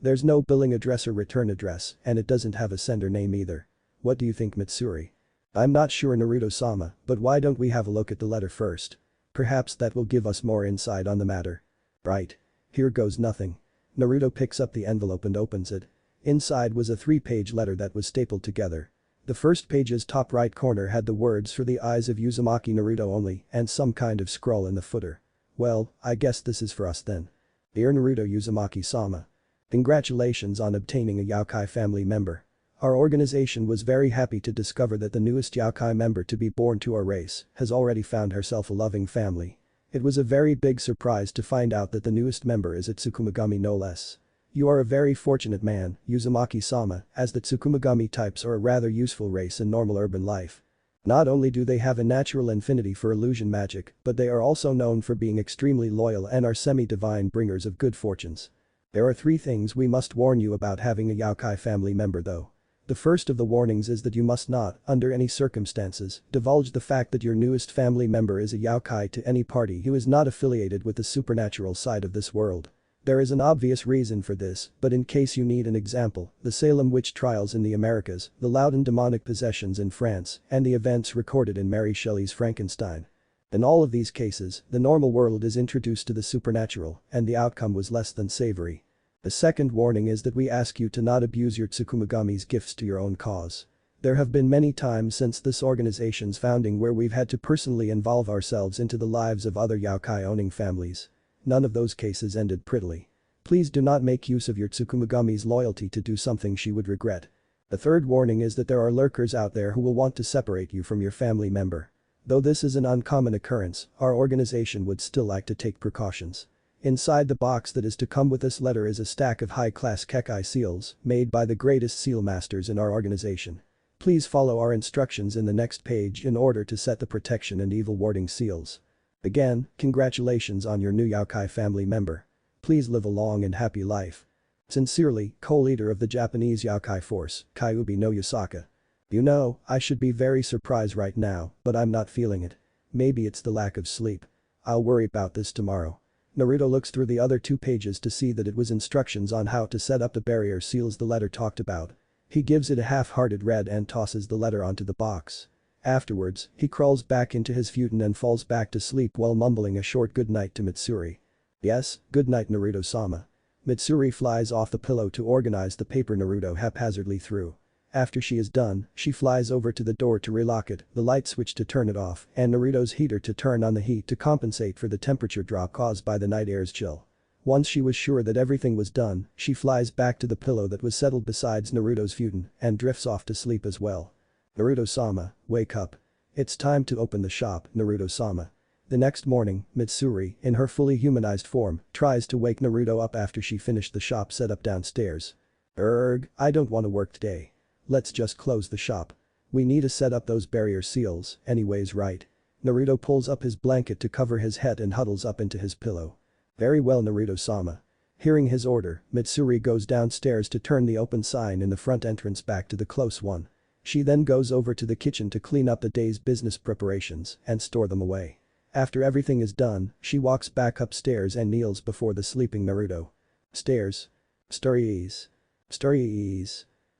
[SPEAKER 1] There's no billing address or return address, and it doesn't have a sender name either. What do you think, Mitsuri? I'm not sure, Naruto-sama, but why don't we have a look at the letter first? Perhaps that will give us more insight on the matter. Right. Here goes nothing. Naruto picks up the envelope and opens it. Inside was a 3-page letter that was stapled together. The first page's top right corner had the words "For the eyes of Uzumaki Naruto only" and some kind of scroll in the footer. Well, I guess this is for us then. Dear Naruto Uzumaki-sama. Congratulations on obtaining a Yokai family member. Our organization was very happy to discover that the newest Yokai member to be born to our race has already found herself a loving family. It was a very big surprise to find out that the newest member is a Tsukumogami no less. You are a very fortunate man, Uzumaki-sama, as the Tsukumogami types are a rather useful race in normal urban life. Not only do they have a natural affinity for illusion magic, but they are also known for being extremely loyal and are semi-divine bringers of good fortunes. There are 3 things we must warn you about having a Yokai family member though. The first of the warnings is that you must not, under any circumstances, divulge the fact that your newest family member is a Yokai to any party who is not affiliated with the supernatural side of this world. There is an obvious reason for this, but in case you need an example, the Salem witch trials in the Americas, the Loudon demonic possessions in France, and the events recorded in Mary Shelley's Frankenstein. In all of these cases, the normal world is introduced to the supernatural, and the outcome was less than savory. The second warning is that we ask you to not abuse your Tsukumogami's gifts to your own cause. There have been many times since this organization's founding where we've had to personally involve ourselves into the lives of other Yokai-owning families. None of those cases ended prettily. Please do not make use of your Tsukumogami's loyalty to do something she would regret. The third warning is that there are lurkers out there who will want to separate you from your family member. Though this is an uncommon occurrence, our organization would still like to take precautions. Inside the box that is to come with this letter is a stack of high-class Kekai seals made by the greatest seal masters in our organization. Please follow our instructions in the next page in order to set the protection and evil warding seals. Again, congratulations on your new Yokai family member. Please live a long and happy life. Sincerely, co-leader of the Japanese Yokai force, Kyubi no Yusaka. You know, I should be very surprised right now, but I'm not feeling it. Maybe it's the lack of sleep. I'll worry about this tomorrow. Naruto looks through the other 2 pages to see that it was instructions on how to set up the barrier seals the letter talked about. He gives it a half-hearted read and tosses the letter onto the box. Afterwards, he crawls back into his futon and falls back to sleep while mumbling a short goodnight to Mitsuri. Yes, good night Naruto-sama. Mitsuri flies off the pillow to organize the paper Naruto haphazardly threw. After she is done, she flies over to the door to relock it, the light switch to turn it off, and Naruto's heater to turn on the heat to compensate for the temperature drop caused by the night air's chill. Once she was sure that everything was done, she flies back to the pillow that was settled beside Naruto's futon and drifts off to sleep as well. Naruto-sama, wake up. It's time to open the shop, Naruto-sama. The next morning, Mitsuri, in her fully humanized form, tries to wake Naruto up after she finished the shop setup downstairs. I don't want to work today. Let's just close the shop. We need to set up those barrier seals, anyways, right? Naruto pulls up his blanket to cover his head and huddles up into his pillow. Very well Naruto-sama. Hearing his order, Mitsuri goes downstairs to turn the open sign in the front entrance back to the close one. She then goes over to the kitchen to clean up the day's business preparations and store them away. After everything is done, she walks back upstairs and kneels before the sleeping Naruto. Stairs. Stories.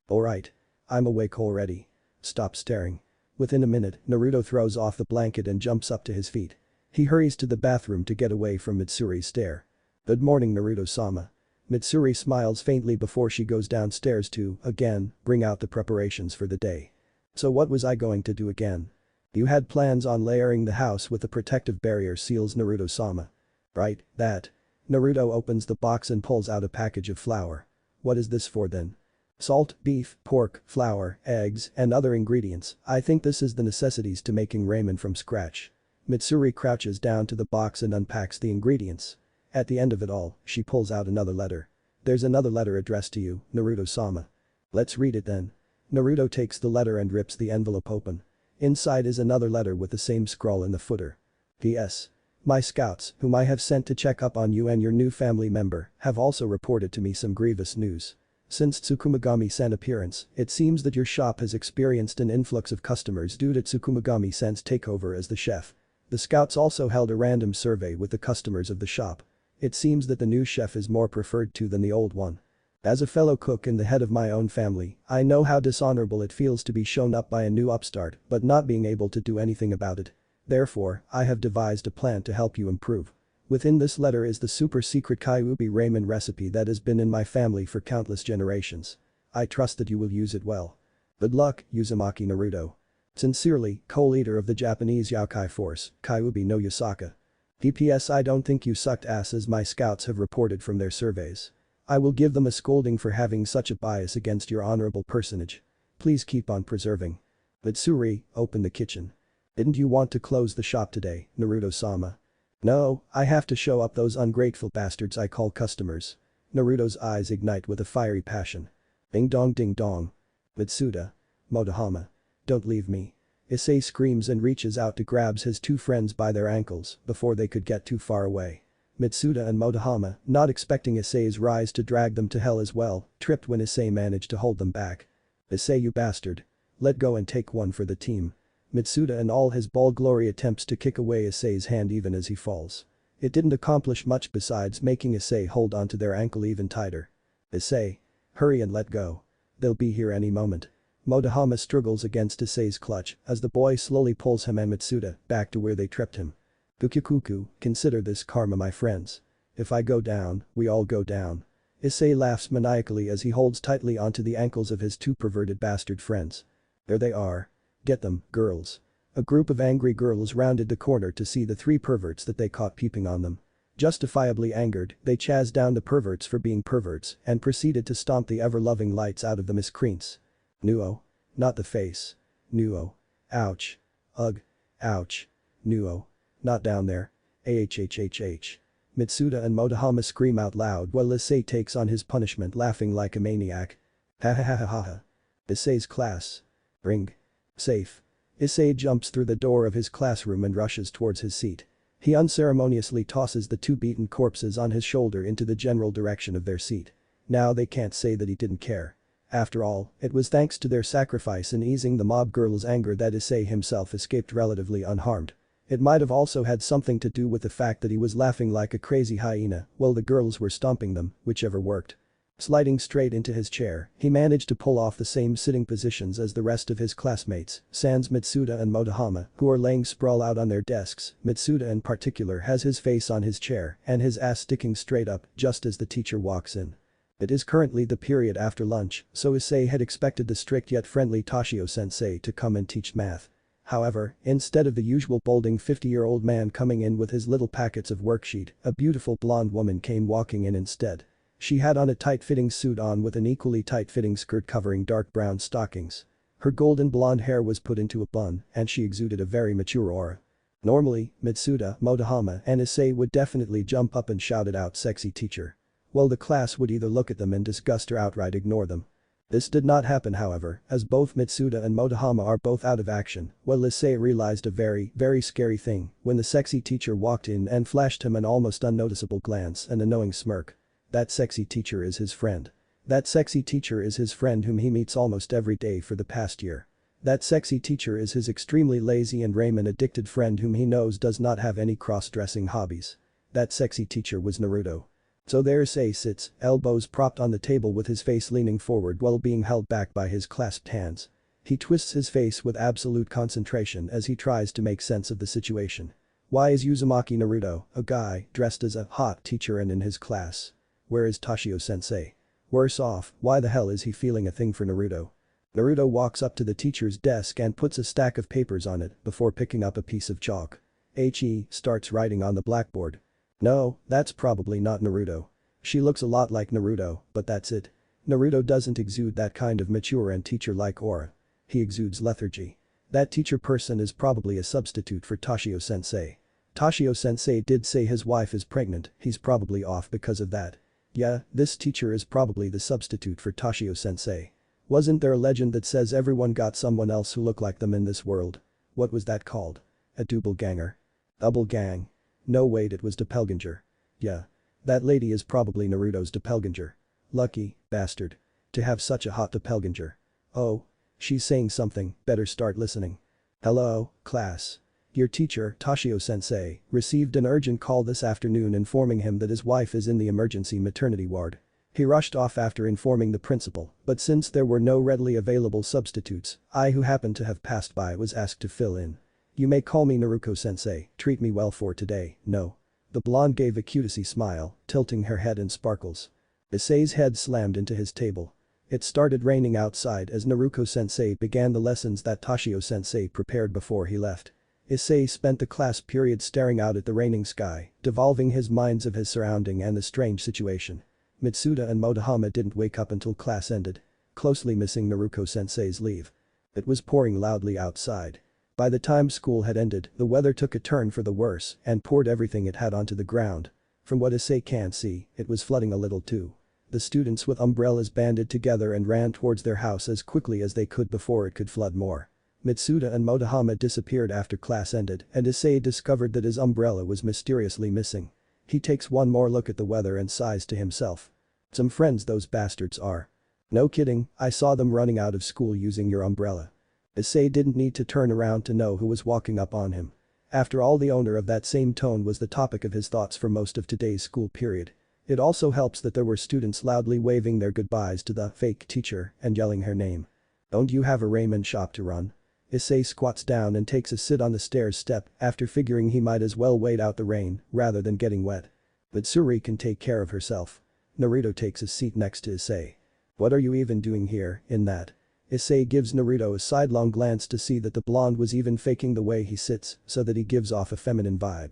[SPEAKER 1] Alright. I'm awake already. Stop staring. Within a minute, Naruto throws off the blanket and jumps up to his feet. He hurries to the bathroom to get away from Mitsuri's stare. Good morning Naruto-sama. Mitsuri smiles faintly before she goes downstairs to, again, bring out the preparations for the day. So what was I going to do again? You had plans on layering the house with the protective barrier seals Naruto-sama. Right, that. Naruto opens the box and pulls out a package of flour. What is this for then? Salt, beef, pork, flour, eggs, and other ingredients. I think this is the necessities to making ramen from scratch. Mitsuri crouches down to the box and unpacks the ingredients. At the end of it all, she pulls out another letter. There's another letter addressed to you, Naruto-sama. Let's read it then. Naruto takes the letter and rips the envelope open. Inside is another letter with the same scrawl in the footer. P.S. My scouts, whom I have sent to check up on you and your new family member, have also reported to me some grievous news. Since Tsukumagami-san appearance, it seems that your shop has experienced an influx of customers due to Tsukumagami-san's takeover as the chef. The scouts also held a random survey with the customers of the shop. It seems that the new chef is more preferred to than the old one. As a fellow cook and the head of my own family, I know how dishonorable it feels to be shown up by a new upstart but not being able to do anything about it. Therefore, I have devised a plan to help you improve. Within this letter is the super secret Kyuubi ramen recipe that has been in my family for countless generations. I trust that you will use it well. Good luck, Uzumaki Naruto. Sincerely, co-leader of the Japanese Yokai Force, Kyuubi no Yusaka. DPS I don't think you sucked ass as my scouts have reported from their surveys. I will give them a scolding for having such a bias against your honorable personage. Please keep on preserving. Mitsuri, open the kitchen. Didn't you want to close the shop today, Naruto-sama? No, I have to show up those ungrateful bastards I call customers. Naruto's eyes ignite with a fiery passion. Ding dong ding dong. Mitsuda. Motohama. Don't leave me. Isay screams and reaches out to grab his two friends by their ankles before they could get too far away. Mitsuda and Motohama, not expecting Isay's rise to drag them to hell as well, tripped when Isay managed to hold them back. Isay you bastard. Let go and take one for the team. Mitsuda in all his ball glory attempts to kick away Isay's hand even as he falls. It didn't accomplish much besides making Isay hold onto their ankle even tighter. Isay. Hurry and let go. They'll be here any moment. Motohama struggles against Isay's clutch as the boy slowly pulls him and Mitsuda back to where they tripped him. Bukyukuku, consider this karma my friends. If I go down, we all go down. Isay laughs maniacally as he holds tightly onto the ankles of his two perverted bastard friends. There they are. Get them, girls. A group of angry girls rounded the corner to see the three perverts that they caught peeping on them. Justifiably angered, they chased down the perverts for being perverts and proceeded to stomp the ever-loving lights out of the miscreants. Nuo. Not the face. Nuo. Ouch. Ugh. Ouch. Nuo. Not down there. Ahhhh. Mitsuda and Motohama scream out loud while Isay takes on his punishment laughing like a maniac. Ha ha ha ha ha ha. Isay's class. Ring. Safe. Isay jumps through the door of his classroom and rushes towards his seat. He unceremoniously tosses the two beaten corpses on his shoulder into the general direction of their seat. Now they can't say that he didn't care. After all, it was thanks to their sacrifice in easing the mob girl's anger that Isay himself escaped relatively unharmed. It might have also had something to do with the fact that he was laughing like a crazy hyena while the girls were stomping them, whichever worked. Sliding straight into his chair, he managed to pull off the same sitting positions as the rest of his classmates, sans Mitsuda and Motohama, who are laying sprawl out on their desks. Mitsuda in particular has his face on his chair and his ass sticking straight up just as the teacher walks in. It is currently the period after lunch, so Isay had expected the strict yet friendly Toshio-sensei to come and teach math. However, instead of the usual balding 50-year-old man coming in with his little packets of worksheet, a beautiful blonde woman came walking in instead. She had on a tight-fitting suit on with an equally tight-fitting skirt covering dark brown stockings. Her golden blonde hair was put into a bun and she exuded a very mature aura. Normally, Mitsuda, Motohama and Isay would definitely jump up and shout it out, "Sexy teacher." Well, the class would either look at them in disgust or outright ignore them. This did not happen however, as both Mitsuda and Motohama are both out of action. Well, Isay realized a very, very scary thing when the sexy teacher walked in and flashed him an almost unnoticeable glance and a knowing smirk. That sexy teacher is his friend. That sexy teacher is his friend whom he meets almost every day for the past year. That sexy teacher is his extremely lazy and ramen-addicted friend whom he knows does not have any cross-dressing hobbies. That sexy teacher was Naruto. So there Isay sits, elbows propped on the table with his face leaning forward while being held back by his clasped hands. He twists his face with absolute concentration as he tries to make sense of the situation. Why is Uzumaki Naruto, a guy, dressed as a hot teacher and in his class? Where is Toshio-sensei? Worse off, why the hell is he feeling a thing for Naruto? Naruto walks up to the teacher's desk and puts a stack of papers on it before picking up a piece of chalk. He starts writing on the blackboard. No, that's probably not Naruto. She looks a lot like Naruto, but that's it. Naruto doesn't exude that kind of mature and teacher-like aura. He exudes lethargy. That teacher person is probably a substitute for Toshio-sensei. Toshio-sensei did say his wife is pregnant, he's probably off because of that. Yeah, this teacher is probably the substitute for Toshio-sensei. Wasn't there a legend that says everyone got someone else who looked like them in this world? What was that called? A doppelganger? Double gang? No, wait, it was doppelganger. Yeah. That lady is probably Naruto's doppelganger. Lucky bastard. To have such a hot doppelganger. Oh. She's saying something, better start listening. Hello, class. Your teacher, Toshio-sensei, received an urgent call this afternoon informing him that his wife is in the emergency maternity ward. He rushed off after informing the principal, but since there were no readily available substitutes, I who happened to have passed by was asked to fill in. You may call me Naruto-sensei, treat me well for today, no. The blonde gave a cutesy smile, tilting her head in sparkles. Isay's head slammed into his table. It started raining outside as Naruto-sensei began the lessons that Toshio-sensei prepared before he left. Isay spent the class period staring out at the raining sky, devolving his minds of his surrounding and the strange situation. Mitsuda and Motohama didn't wake up until class ended, closely missing Naruto-sensei's leave. It was pouring loudly outside. By the time school had ended, the weather took a turn for the worse and poured everything it had onto the ground. From what Isay can see, it was flooding a little too. The students with umbrellas banded together and ran towards their house as quickly as they could before it could flood more. Mitsuda and Motohama disappeared after class ended and Isay discovered that his umbrella was mysteriously missing. He takes one more look at the weather and sighs to himself. Some friends those bastards are. No kidding, I saw them running out of school using your umbrella. Isay didn't need to turn around to know who was walking up on him. After all, the owner of that same tone was the topic of his thoughts for most of today's school period. It also helps that there were students loudly waving their goodbyes to the fake teacher and yelling her name. Don't you have a ramen shop to run? Isay squats down and takes a sit on the stairs step after figuring he might as well wait out the rain rather than getting wet. Mitsuri can take care of herself. Naruto takes a seat next to Isay. What are you even doing here, in that? Isay gives Naruto a sidelong glance to see that the blonde was even faking the way he sits so that he gives off a feminine vibe.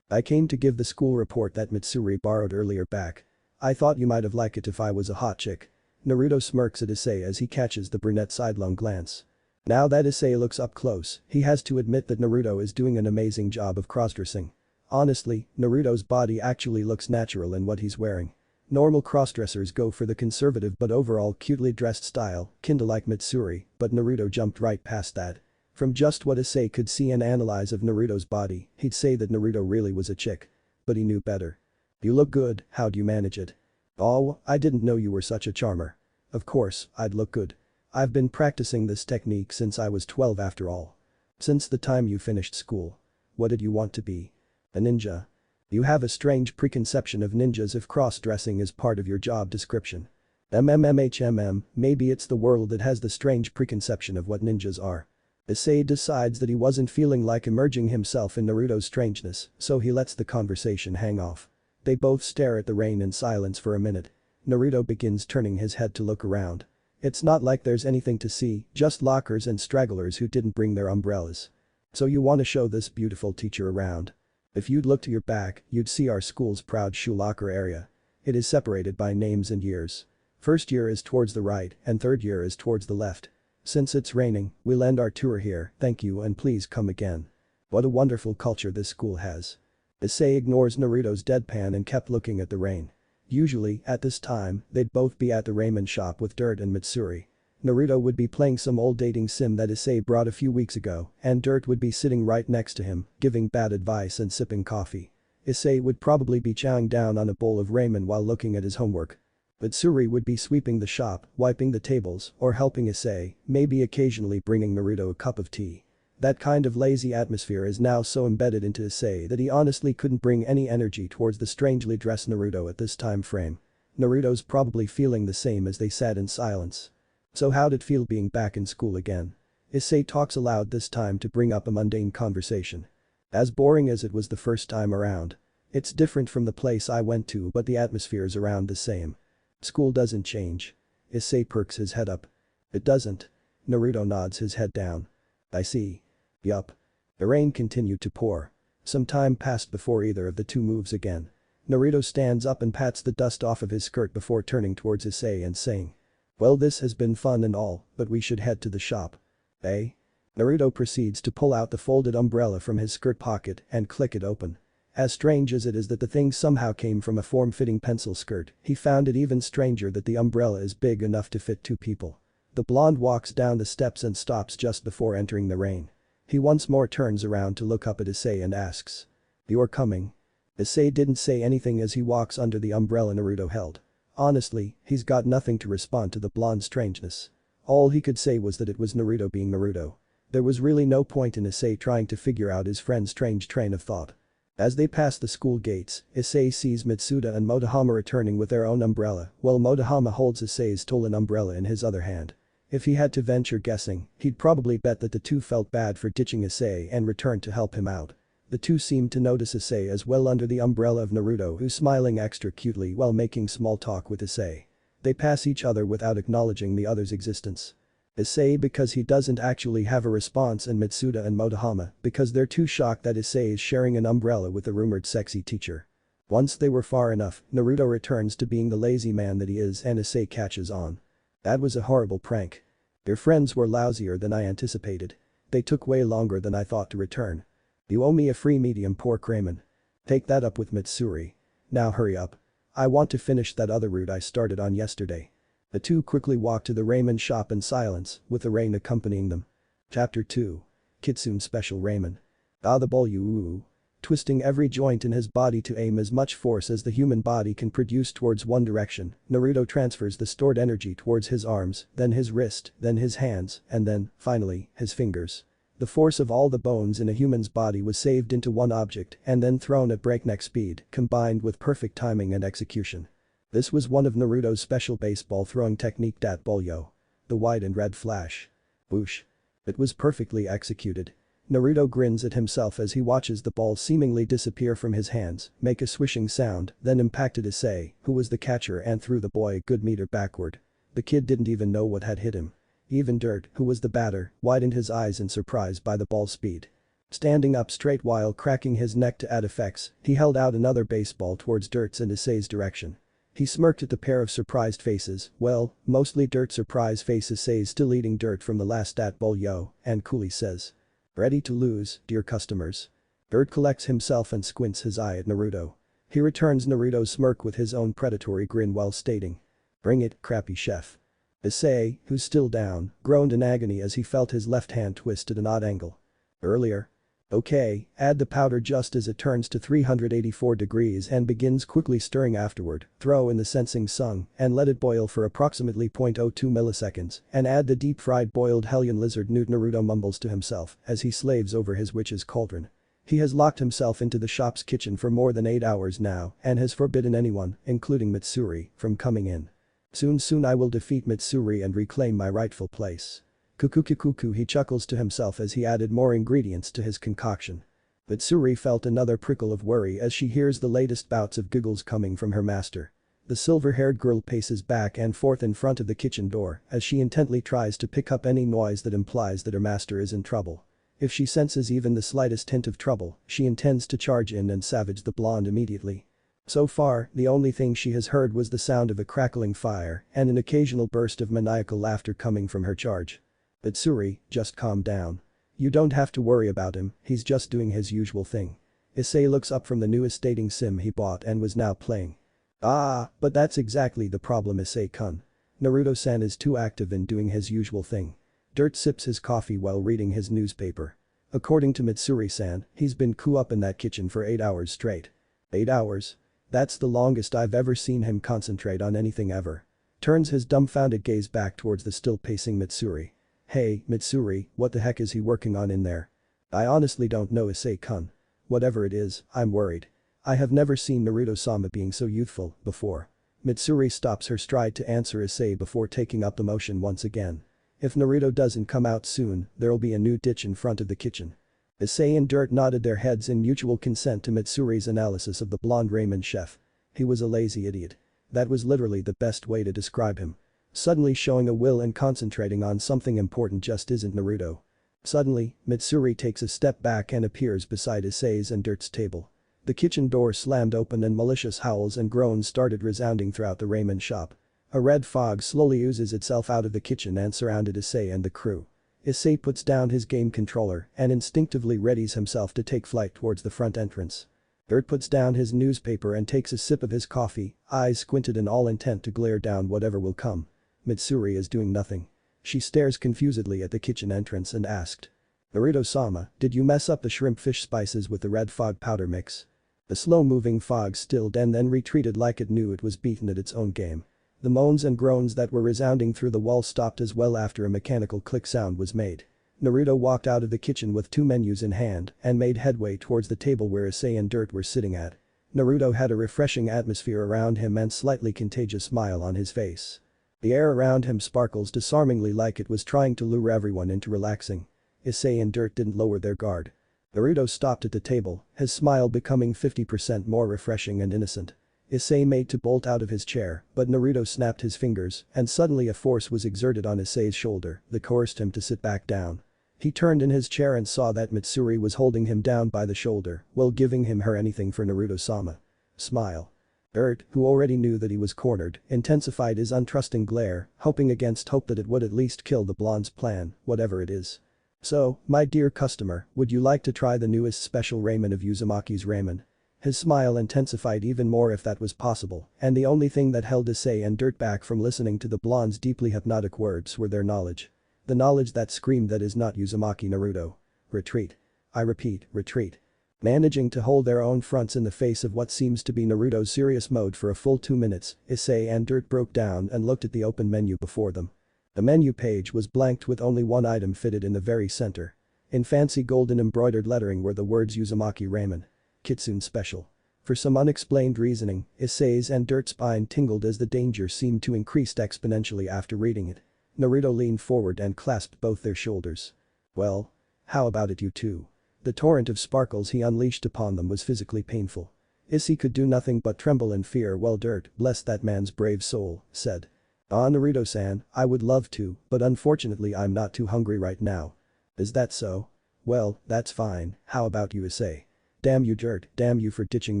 [SPEAKER 1] I came to give the school report that Mitsuri borrowed earlier back. I thought you might have liked it if I was a hot chick. Naruto smirks at Isay as he catches the brunette's sidelong glance. Now that Isay looks up close, he has to admit that Naruto is doing an amazing job of crossdressing. Honestly, Naruto's body actually looks natural in what he's wearing. Normal crossdressers go for the conservative but overall cutely dressed style, kinda like Mitsuri, but Naruto jumped right past that. From just what Isay could see and analyze of Naruto's body, he'd say that Naruto really was a chick. But he knew better. You look good, how'd you manage it? Oh, I didn't know you were such a charmer. Of course, I'd look good. I've been practicing this technique since I was 12 after all. Since the time you finished school. What did you want to be? A ninja? You have a strange preconception of ninjas if cross-dressing is part of your job description. Maybe it's the world that has the strange preconception of what ninjas are. Isay decides that he wasn't feeling like immersing himself in Naruto's strangeness, so he lets the conversation hang off. They both stare at the rain in silence for a minute. Naruto begins turning his head to look around. It's not like there's anything to see, just lockers and stragglers who didn't bring their umbrellas. So you want to show this beautiful teacher around? If you'd look to your back, you'd see our school's proud shoe locker area. It is separated by names and years. First year is towards the right and third year is towards the left. Since it's raining, we'll end our tour here, thank you and please come again. What a wonderful culture this school has. Isay ignores Naruto's deadpan and kept looking at the rain. Usually, at this time, they'd both be at the ramen shop with Dirt and Mitsuri. Naruto would be playing some old dating sim that Isay brought a few weeks ago, and Dirt would be sitting right next to him, giving bad advice and sipping coffee. Isay would probably be chowing down on a bowl of ramen while looking at his homework. Mitsuri would be sweeping the shop, wiping the tables, or helping Isay, maybe occasionally bringing Naruto a cup of tea. That kind of lazy atmosphere is now so embedded into Isay that he honestly couldn't bring any energy towards the strangely dressed Naruto at this time frame. Naruto's probably feeling the same as they sat in silence. So how'd it feel being back in school again? Isay talks aloud this time to bring up a mundane conversation. As boring as it was the first time around. It's different from the place I went to but the atmosphere's around the same. School doesn't change. Isay perks his head up. It doesn't. Naruto nods his head down. I see. Yup. The rain continued to pour. Some time passed before either of the two moves again. Naruto stands up and pats the dust off of his skirt before turning towards Isay and saying. Well, this has been fun and all, but we should head to the shop. Eh? Naruto proceeds to pull out the folded umbrella from his skirt pocket and click it open. As strange as it is that the thing somehow came from a form-fitting pencil skirt, he found it even stranger that the umbrella is big enough to fit two people. The blonde walks down the steps and stops just before entering the rain. He once more turns around to look up at Isay and asks. You're coming? Isay didn't say anything as he walks under the umbrella Naruto held. Honestly, he's got nothing to respond to the blonde's strangeness. All he could say was that it was Naruto being Naruto. There was really no point in Isay trying to figure out his friend's strange train of thought. As they pass the school gates, Isay sees Mitsuda and Motohama returning with their own umbrella, while Motohama holds Isay's stolen umbrella in his other hand. If he had to venture guessing, he'd probably bet that the two felt bad for ditching Isay and returned to help him out. The two seemed to notice Isay as well under the umbrella of Naruto, who's smiling extra cutely while making small talk with Isay. They pass each other without acknowledging the other's existence. Isay because he doesn't actually have a response, and Mitsuda and Motohama because they're too shocked that Isay is sharing an umbrella with the rumored sexy teacher. Once they were far enough, Naruto returns to being the lazy man that he is and Isay catches on. That was a horrible prank. Your friends were lousier than I anticipated. They took way longer than I thought to return. You owe me a free medium pork ramen. Take that up with Mitsuri. Now hurry up. I want to finish that other route I started on yesterday. The two quickly walk to the ramen shop in silence, with the rain accompanying them. Chapter 2. Kitsune Special Ramen. Ah, the bowl you. Twisting every joint in his body to aim as much force as the human body can produce towards one direction, Naruto transfers the stored energy towards his arms, then his wrist, then his hands, and then, finally, his fingers. The force of all the bones in a human's body was saved into one object and then thrown at breakneck speed, combined with perfect timing and execution. This was one of Naruto's special baseball throwing technique, dat bolyo. The white and red flash. Whoosh. It was perfectly executed. Naruto grins at himself as he watches the ball seemingly disappear from his hands, make a swishing sound, then impacted Isay, who was the catcher, and threw the boy a good meter backward. The kid didn't even know what had hit him. Even Dirt, who was the batter, widened his eyes in surprise by the ball's speed. Standing up straight while cracking his neck to add effects, he held out another baseball towards Dirt's and Isay's direction. He smirked at the pair of surprised faces, well, mostly Dirt's surprised face. Isay's still eating dirt from the last dat bowl yo, and coolly says. Ready to lose, dear customers. Dirt collects himself and squints his eye at Naruto. He returns Naruto's smirk with his own predatory grin while stating. Bring it, crappy chef. Isay, who's still down, groaned in agony as he felt his left hand twist at an odd angle. Earlier. Okay, add the powder just as it turns to 384 degrees and begins quickly stirring afterward, throw in the sensing sung and let it boil for approximately 0.02 milliseconds and add the deep-fried boiled hellion lizard newt. Naruto mumbles to himself as he slaves over his witch's cauldron. He has locked himself into the shop's kitchen for more than 8 hours now and has forbidden anyone, including Mitsuri, from coming in. Soon I will defeat Mitsuri and reclaim my rightful place. Kuku, he chuckles to himself as he added more ingredients to his concoction. Mitsuri felt another prickle of worry as she hears the latest bouts of giggles coming from her master. The silver-haired girl paces back and forth in front of the kitchen door as she intently tries to pick up any noise that implies that her master is in trouble. If she senses even the slightest hint of trouble, she intends to charge in and savage the blonde immediately. So far, the only thing she has heard was the sound of a crackling fire and an occasional burst of maniacal laughter coming from her charge. Mitsuri, just calm down. You don't have to worry about him, he's just doing his usual thing. Isay looks up from the newest dating sim he bought and was now playing. Ah, but that's exactly the problem, Isay-kun. Naruto-san is too active in doing his usual thing. Dirt sips his coffee while reading his newspaper. According to Mitsuri-san, he's been cooped up in that kitchen for 8 hours straight. 8 hours? That's the longest I've ever seen him concentrate on anything ever. Turns his dumbfounded gaze back towards the still pacing Mitsuri. Hey, Mitsuri, what the heck is he working on in there? I honestly don't know, Isay-kun. Whatever it is, I'm worried. I have never seen Naruto-sama being so youthful before. Mitsuri stops her stride to answer Isay before taking up the motion once again. If Naruto doesn't come out soon, there'll be a new ditch in front of the kitchen. Isay and Dirt nodded their heads in mutual consent to Mitsuri's analysis of the blonde ramen chef. He was a lazy idiot. That was literally the best way to describe him. Suddenly showing a will and concentrating on something important just isn't Naruto. Suddenly, Mitsuri takes a step back and appears beside Isay's and Dirt's table. The kitchen door slammed open and malicious howls and groans started resounding throughout the ramen shop. A red fog slowly oozes itself out of the kitchen and surrounded Isay and the crew. Isay puts down his game controller and instinctively readies himself to take flight towards the front entrance. Dirt puts down his newspaper and takes a sip of his coffee, eyes squinted and all intent to glare down whatever will come. Mitsuri is doing nothing. She stares confusedly at the kitchen entrance and asked. Naruto-sama, did you mess up the shrimp fish spices with the red fog powder mix? The slow-moving fog stilled and then retreated like it knew it was beaten at its own game. The moans and groans that were resounding through the wall stopped as well after a mechanical click sound was made. Naruto walked out of the kitchen with 2 menus in hand and made headway towards the table where Isay and Dirt were sitting at. Naruto had a refreshing atmosphere around him and slightly contagious smile on his face. The air around him sparkles disarmingly like it was trying to lure everyone into relaxing. Isay and Dirt didn't lower their guard. Naruto stopped at the table, his smile becoming 50% more refreshing and innocent. Isay made to bolt out of his chair, but Naruto snapped his fingers and suddenly a force was exerted on Isay's shoulder that coerced him to sit back down. He turned in his chair and saw that Mitsuri was holding him down by the shoulder while giving him her anything for Naruto-sama. Smile. Dirt, who already knew that he was cornered, intensified his untrusting glare, hoping against hope that it would at least kill the blonde's plan, whatever it is. So, my dear customer, would you like to try the newest special ramen of Uzumaki's ramen? His smile intensified even more if that was possible, and the only thing that held Isay and Dirt back from listening to the blonde's deeply hypnotic words were their knowledge. The knowledge that screamed that is not Uzumaki Naruto. Retreat. I repeat, retreat. Managing to hold their own fronts in the face of what seems to be Naruto's serious mode for a full 2 minutes, Isay and Dirt broke down and looked at the open menu before them. The menu page was blanked with only one item fitted in the very center. In fancy golden embroidered lettering were the words Uzumaki Ramen. Kitsune Special. For some unexplained reasoning, Isay's and Dirt's spine tingled as the danger seemed to increase exponentially after reading it. Naruto leaned forward and clasped both their shoulders. Well? How about it you two? The torrent of sparkles he unleashed upon them was physically painful. Isay could do nothing but tremble in fear while Dirt, bless that man's brave soul, said. Ah Naruto-san, I would love to, but unfortunately I'm not too hungry right now. Is that so? Well, that's fine, how about you Isay? Damn you Dirt, damn you for ditching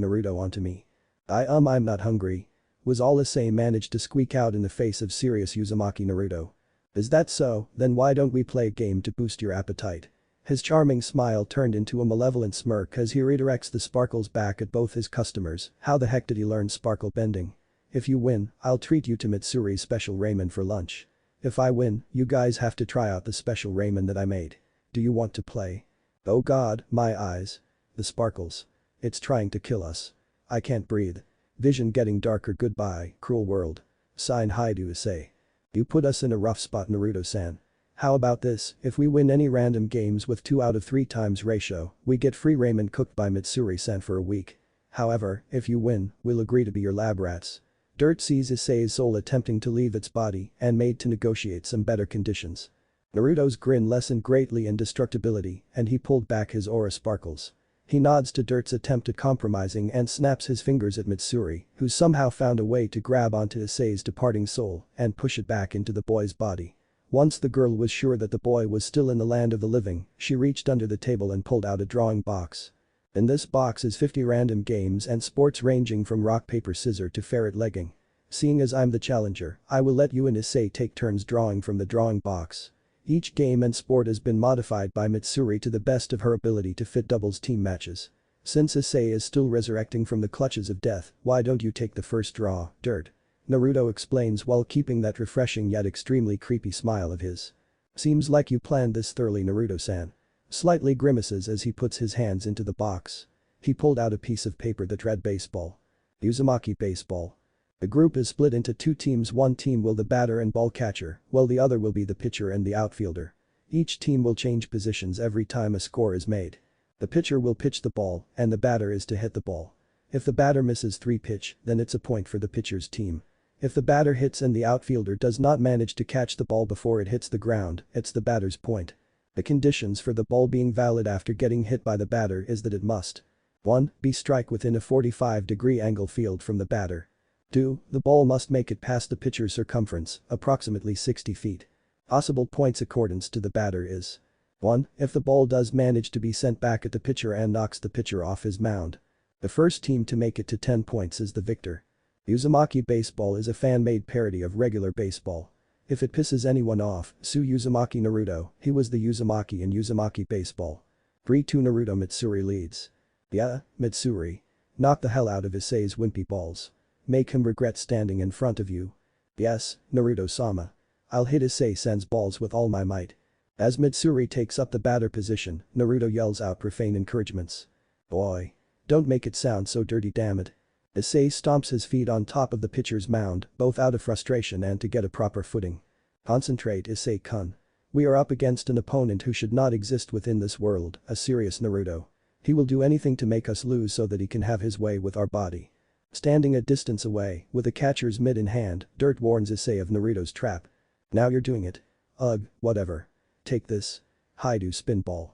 [SPEAKER 1] Naruto onto me. I'm not hungry. Was all Isay managed to squeak out in the face of serious Uzumaki Naruto. Is that so, then why don't we play a game to boost your appetite? His charming smile turned into a malevolent smirk as he redirects the sparkles back at both his customers. How the heck did he learn sparkle bending? If you win, I'll treat you to Mitsuri's special ramen for lunch. If I win, you guys have to try out the special ramen that I made. Do you want to play? Oh god, my eyes. The sparkles. It's trying to kill us. I can't breathe. Vision getting darker, goodbye, cruel world. Sign hi to Isay. You put us in a rough spot Naruto-san. How about this, if we win any random games with 2 out of 3 times ratio, we get free ramen cooked by Mitsuri-san for a week. However, if you win, we'll agree to be your lab rats. Dirt sees Isay's soul attempting to leave its body and made to negotiate some better conditions. Naruto's grin lessened greatly in destructibility and he pulled back his aura sparkles. He nods to Dirt's attempt at compromising and snaps his fingers at Mitsuri, who somehow found a way to grab onto Isay's departing soul and push it back into the boy's body. Once the girl was sure that the boy was still in the land of the living, she reached under the table and pulled out a drawing box. In this box is 50 random games and sports ranging from rock paper scissors to ferret legging. Seeing as I'm the challenger, I will let you and Isay take turns drawing from the drawing box. Each game and sport has been modified by Mitsuri to the best of her ability to fit doubles team matches. Since Isay is still resurrecting from the clutches of death, why don't you take the first draw, Dirt? Naruto explains while keeping that refreshing yet extremely creepy smile of his. Seems like you planned this thoroughly, Naruto-san. Slightly grimaces as he puts his hands into the box. He pulled out a piece of paper that read baseball. Uzumaki baseball. The group is split into two teams. One team will the batter and ball catcher, while the other will be the pitcher and the outfielder. Each team will change positions every time a score is made. The pitcher will pitch the ball and the batter is to hit the ball. If the batter misses 3 pitch, then it's a point for the pitcher's team. If the batter hits and the outfielder does not manage to catch the ball before it hits the ground, it's the batter's point. The conditions for the ball being valid after getting hit by the batter is that it must 1. Be strike within a 45-degree angle field from the batter. 2. The ball must make it past the pitcher's circumference, approximately 60 feet. Possible points accordance to the batter is 1. If the ball does manage to be sent back at the pitcher and knocks the pitcher off his mound. The first team to make it to 10 points is the victor. Uzumaki baseball is a fan-made parody of regular baseball. If it pisses anyone off, sue Uzumaki Naruto, he was the Uzumaki in Uzumaki baseball. 3-2 Naruto. Mitsuri leads. Yeah, Mitsuri. Knock the hell out of Isay's wimpy balls. Make him regret standing in front of you. Yes, Naruto-sama. I'll hit Isay-san's balls with all my might. As Mitsuri takes up the batter position, Naruto yells out profane encouragements. Boy. Don't make it sound so dirty, damn it. Isay stomps his feet on top of the pitcher's mound, both out of frustration and to get a proper footing. Concentrate, Isay-kun. We are up against an opponent who should not exist within this world, a serious Naruto. He will do anything to make us lose so that he can have his way with our body. Standing a distance away, with the catcher's mitt in hand, Dirt warns Isay of Naruto's trap. Now you're doing it. Ugh, whatever. Take this. Haidu spinball.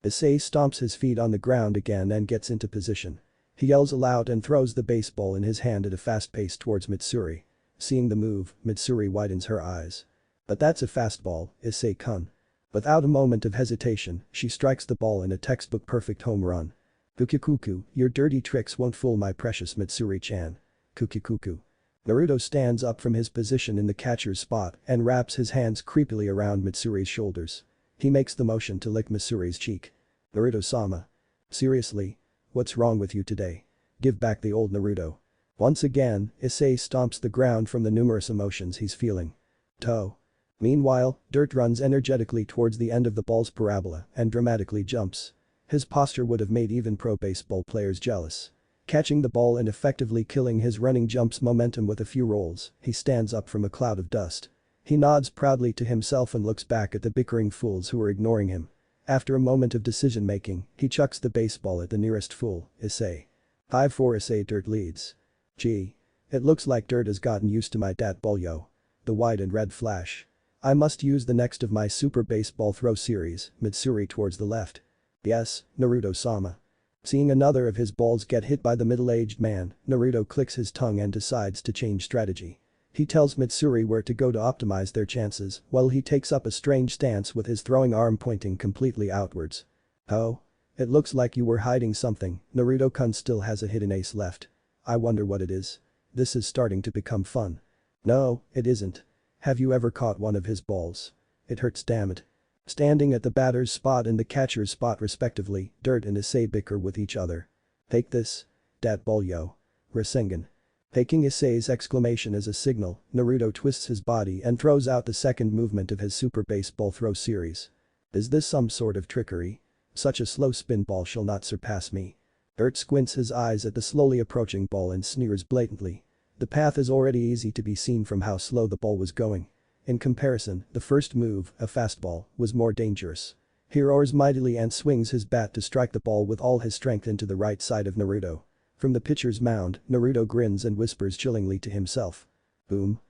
[SPEAKER 1] Isay stomps his feet on the ground again and gets into position. He yells aloud and throws the baseball in his hand at a fast pace towards Mitsuri. Seeing the move, Mitsuri widens her eyes. But that's a fastball, Isay-kun. Without a moment of hesitation, she strikes the ball in a textbook perfect home run. Kukikuku, your dirty tricks won't fool my precious Mitsuri-chan. Kukikuku. Naruto stands up from his position in the catcher's spot and wraps his hands creepily around Mitsuri's shoulders. He makes the motion to lick Mitsuri's cheek. Naruto-sama. Seriously? What's wrong with you today? Give back the old Naruto. Once again, Isay stomps the ground from the numerous emotions he's feeling. Toe. Meanwhile, Dirt runs energetically towards the end of the ball's parabola and dramatically jumps. His posture would have made even pro baseball players jealous. Catching the ball and effectively killing his running jump's momentum with a few rolls, he stands up from a cloud of dust. He nods proudly to himself and looks back at the bickering fools who are ignoring him. After a moment of decision-making, he chucks the baseball at the nearest fool, Isay. 5-4 Isay. Dirt leads. Gee. It looks like Dirt has gotten used to my dat ball, yo. The white and red flash. I must use the next of my super baseball throw series, Mitsuri towards the left. Yes, Naruto-sama. Seeing another of his balls get hit by the middle-aged man, Naruto clicks his tongue and decides to change strategy. He tells Mitsuri where to go to optimize their chances while he takes up a strange stance with his throwing arm pointing completely outwards. Oh? It looks like you were hiding something. Naruto-kun still has a hidden ace left. I wonder what it is. This is starting to become fun. No, it isn't. Have you ever caught one of his balls? It hurts, damn it. Standing at the batter's spot and the catcher's spot respectively, Dirt and Isay bicker with each other. Take this. Dat ball, yo. Rasengan. Taking Isay's exclamation as a signal, Naruto twists his body and throws out the second movement of his super baseball throw series. Is this some sort of trickery? Such a slow spin ball shall not surpass me. Dirt squints his eyes at the slowly approaching ball and sneers blatantly. The path is already easy to be seen from how slow the ball was going. In comparison, the first move, a fastball, was more dangerous. He roars mightily and swings his bat to strike the ball with all his strength into the right side of Naruto. From the pitcher's mound, Naruto grins and whispers chillingly to himself. Boom.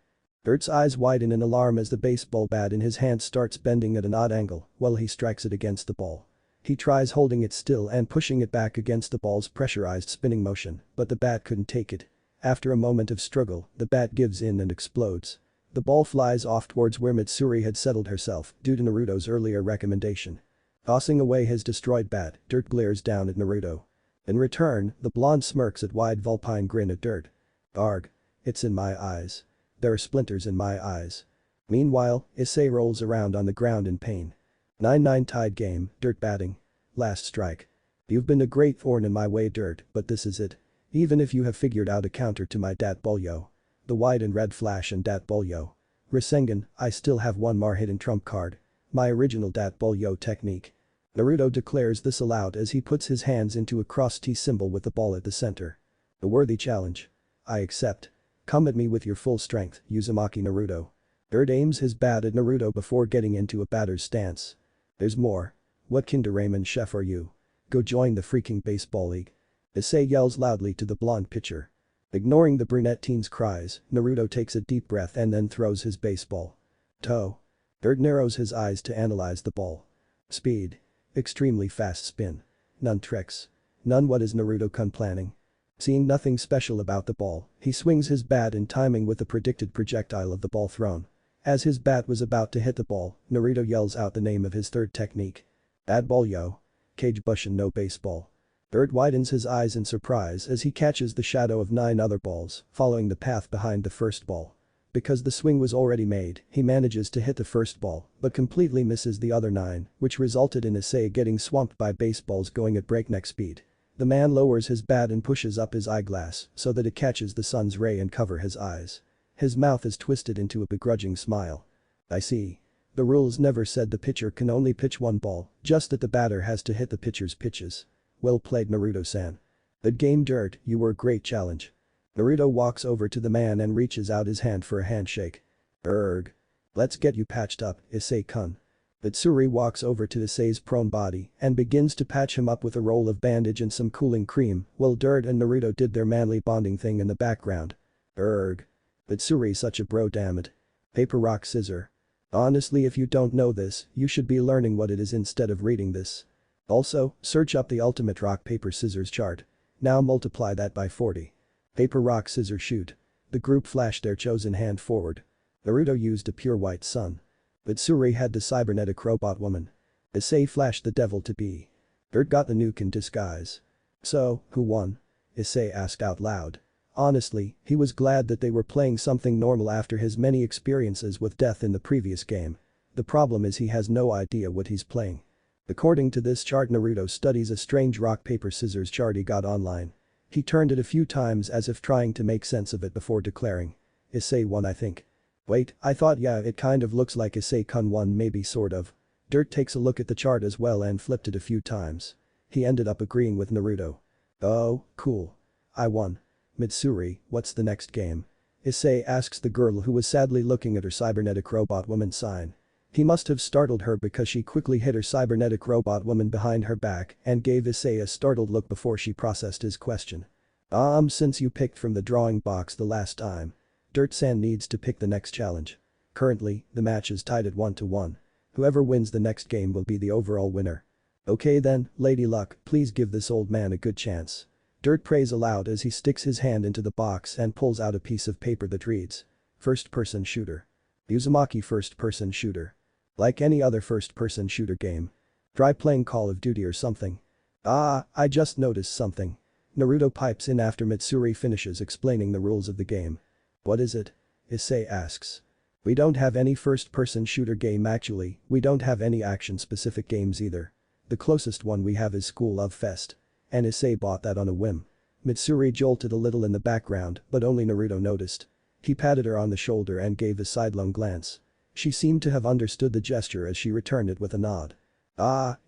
[SPEAKER 1] Dirt's eyes widen in alarm as the baseball bat in his hand starts bending at an odd angle while he strikes it against the ball. He tries holding it still and pushing it back against the ball's pressurized spinning motion, but the bat couldn't take it. After a moment of struggle, the bat gives in and explodes. The ball flies off towards where Mitsuri had settled herself due to Naruto's earlier recommendation. Tossing away his destroyed bat, Dirt glares down at Naruto. In return, the blonde smirks a wide vulpine grin at Dirt. Arg. It's in my eyes. There are splinters in my eyes. Meanwhile, Isay rolls around on the ground in pain. 9-9 tied game, Dirt batting. Last strike. You've been a great thorn in my way, Dirt, but this is it. Even if you have figured out a counter to my Dat Bolyo. The white and red flash and Dat Bolyo. Rasengan, I still have one more hidden trump card. My original Dat Bolyo technique. Naruto declares this aloud as he puts his hands into a cross T symbol with the ball at the center. A worthy challenge. I accept. Come at me with your full strength, Uzumaki Naruto. Dirt aims his bat at Naruto before getting into a batter's stance. There's more. What kind of Ramen chef are you? Go join the freaking baseball league. Isay yells loudly to the blonde pitcher. Ignoring the brunette teen's cries, Naruto takes a deep breath and then throws his baseball. Toe. Dirt narrows his eyes to analyze the ball. Speed. Extremely fast spin. None tricks. None. What is Naruto-kun planning? Seeing nothing special about the ball, he swings his bat in timing with the predicted projectile of the ball thrown. As his bat was about to hit the ball, Naruto yells out the name of his third technique. Dat Bolyo. Cage Bushin no baseball. Dirt widens his eyes in surprise as he catches the shadow of 9 other balls, following the path behind the first ball. Because the swing was already made, he manages to hit the first ball, but completely misses the other 9, which resulted in Isay getting swamped by baseballs going at breakneck speed. The man lowers his bat and pushes up his eyeglass so that it catches the sun's ray and cover his eyes. His mouth is twisted into a begrudging smile. I see. The rules never said the pitcher can only pitch one ball, just that the batter has to hit the pitcher's pitches. Well played, Naruto-san. That game, Dirt, you were a great challenge. Naruto walks over to the man and reaches out his hand for a handshake. Erg. Let's get you patched up, Isay-kun. Mitsuri walks over to Isay's prone body and begins to patch him up with a roll of bandage and some cooling cream while Dirt and Naruto did their manly bonding thing in the background. Erg. Mitsuri, such a bro, damn it. Paper rock scissor. Honestly, if you don't know this, you should be learning what it is instead of reading this. Also, search up the ultimate rock paper scissors chart. Now multiply that by 40. Paper rock scissors shoot. The group flashed their chosen hand forward. Naruto used a pure white sun. Mitsuri had the cybernetic robot woman. Isay flashed the devil to be. Dirt got the nuke in disguise. So, who won? Isay asked out loud. Honestly, he was glad that they were playing something normal after his many experiences with death in the previous game. The problem is he has no idea what he's playing. According to this chart, Naruto studies a strange rock paper scissors chart he got online. He turned it a few times as if trying to make sense of it before declaring. Isay won, I think. Wait, I thought, yeah, it kind of looks like Isay-kun won, maybe sort of. Dirt takes a look at the chart as well and flipped it a few times. He ended up agreeing with Naruto. Oh, cool. I won. Mitsuri, what's the next game? Isay asks the girl who was sadly looking at her cybernetic robot woman sign. He must have startled her because she quickly hit her cybernetic robot woman behind her back and gave Isay a startled look before she processed his question. Since you picked from the drawing box the last time. Dirt-san needs to pick the next challenge. Currently, the match is tied at 1-1. Whoever wins the next game will be the overall winner. Okay then, Lady Luck, please give this old man a good chance. Dirt prays aloud as he sticks his hand into the box and pulls out a piece of paper that reads. First-person shooter. Uzumaki first-person shooter. Like any other first-person shooter game. Try playing Call of Duty or something. I just noticed something. Naruto pipes in after Mitsuri finishes explaining the rules of the game. What is it? Isay asks. We don't have any first-person shooter game actually, we don't have any action-specific games either. The closest one we have is School of Fest. And Isay bought that on a whim. Mitsuri jolted a little in the background, but only Naruto noticed. He patted her on the shoulder and gave a sidelong glance. She seemed to have understood the gesture as she returned it with a nod.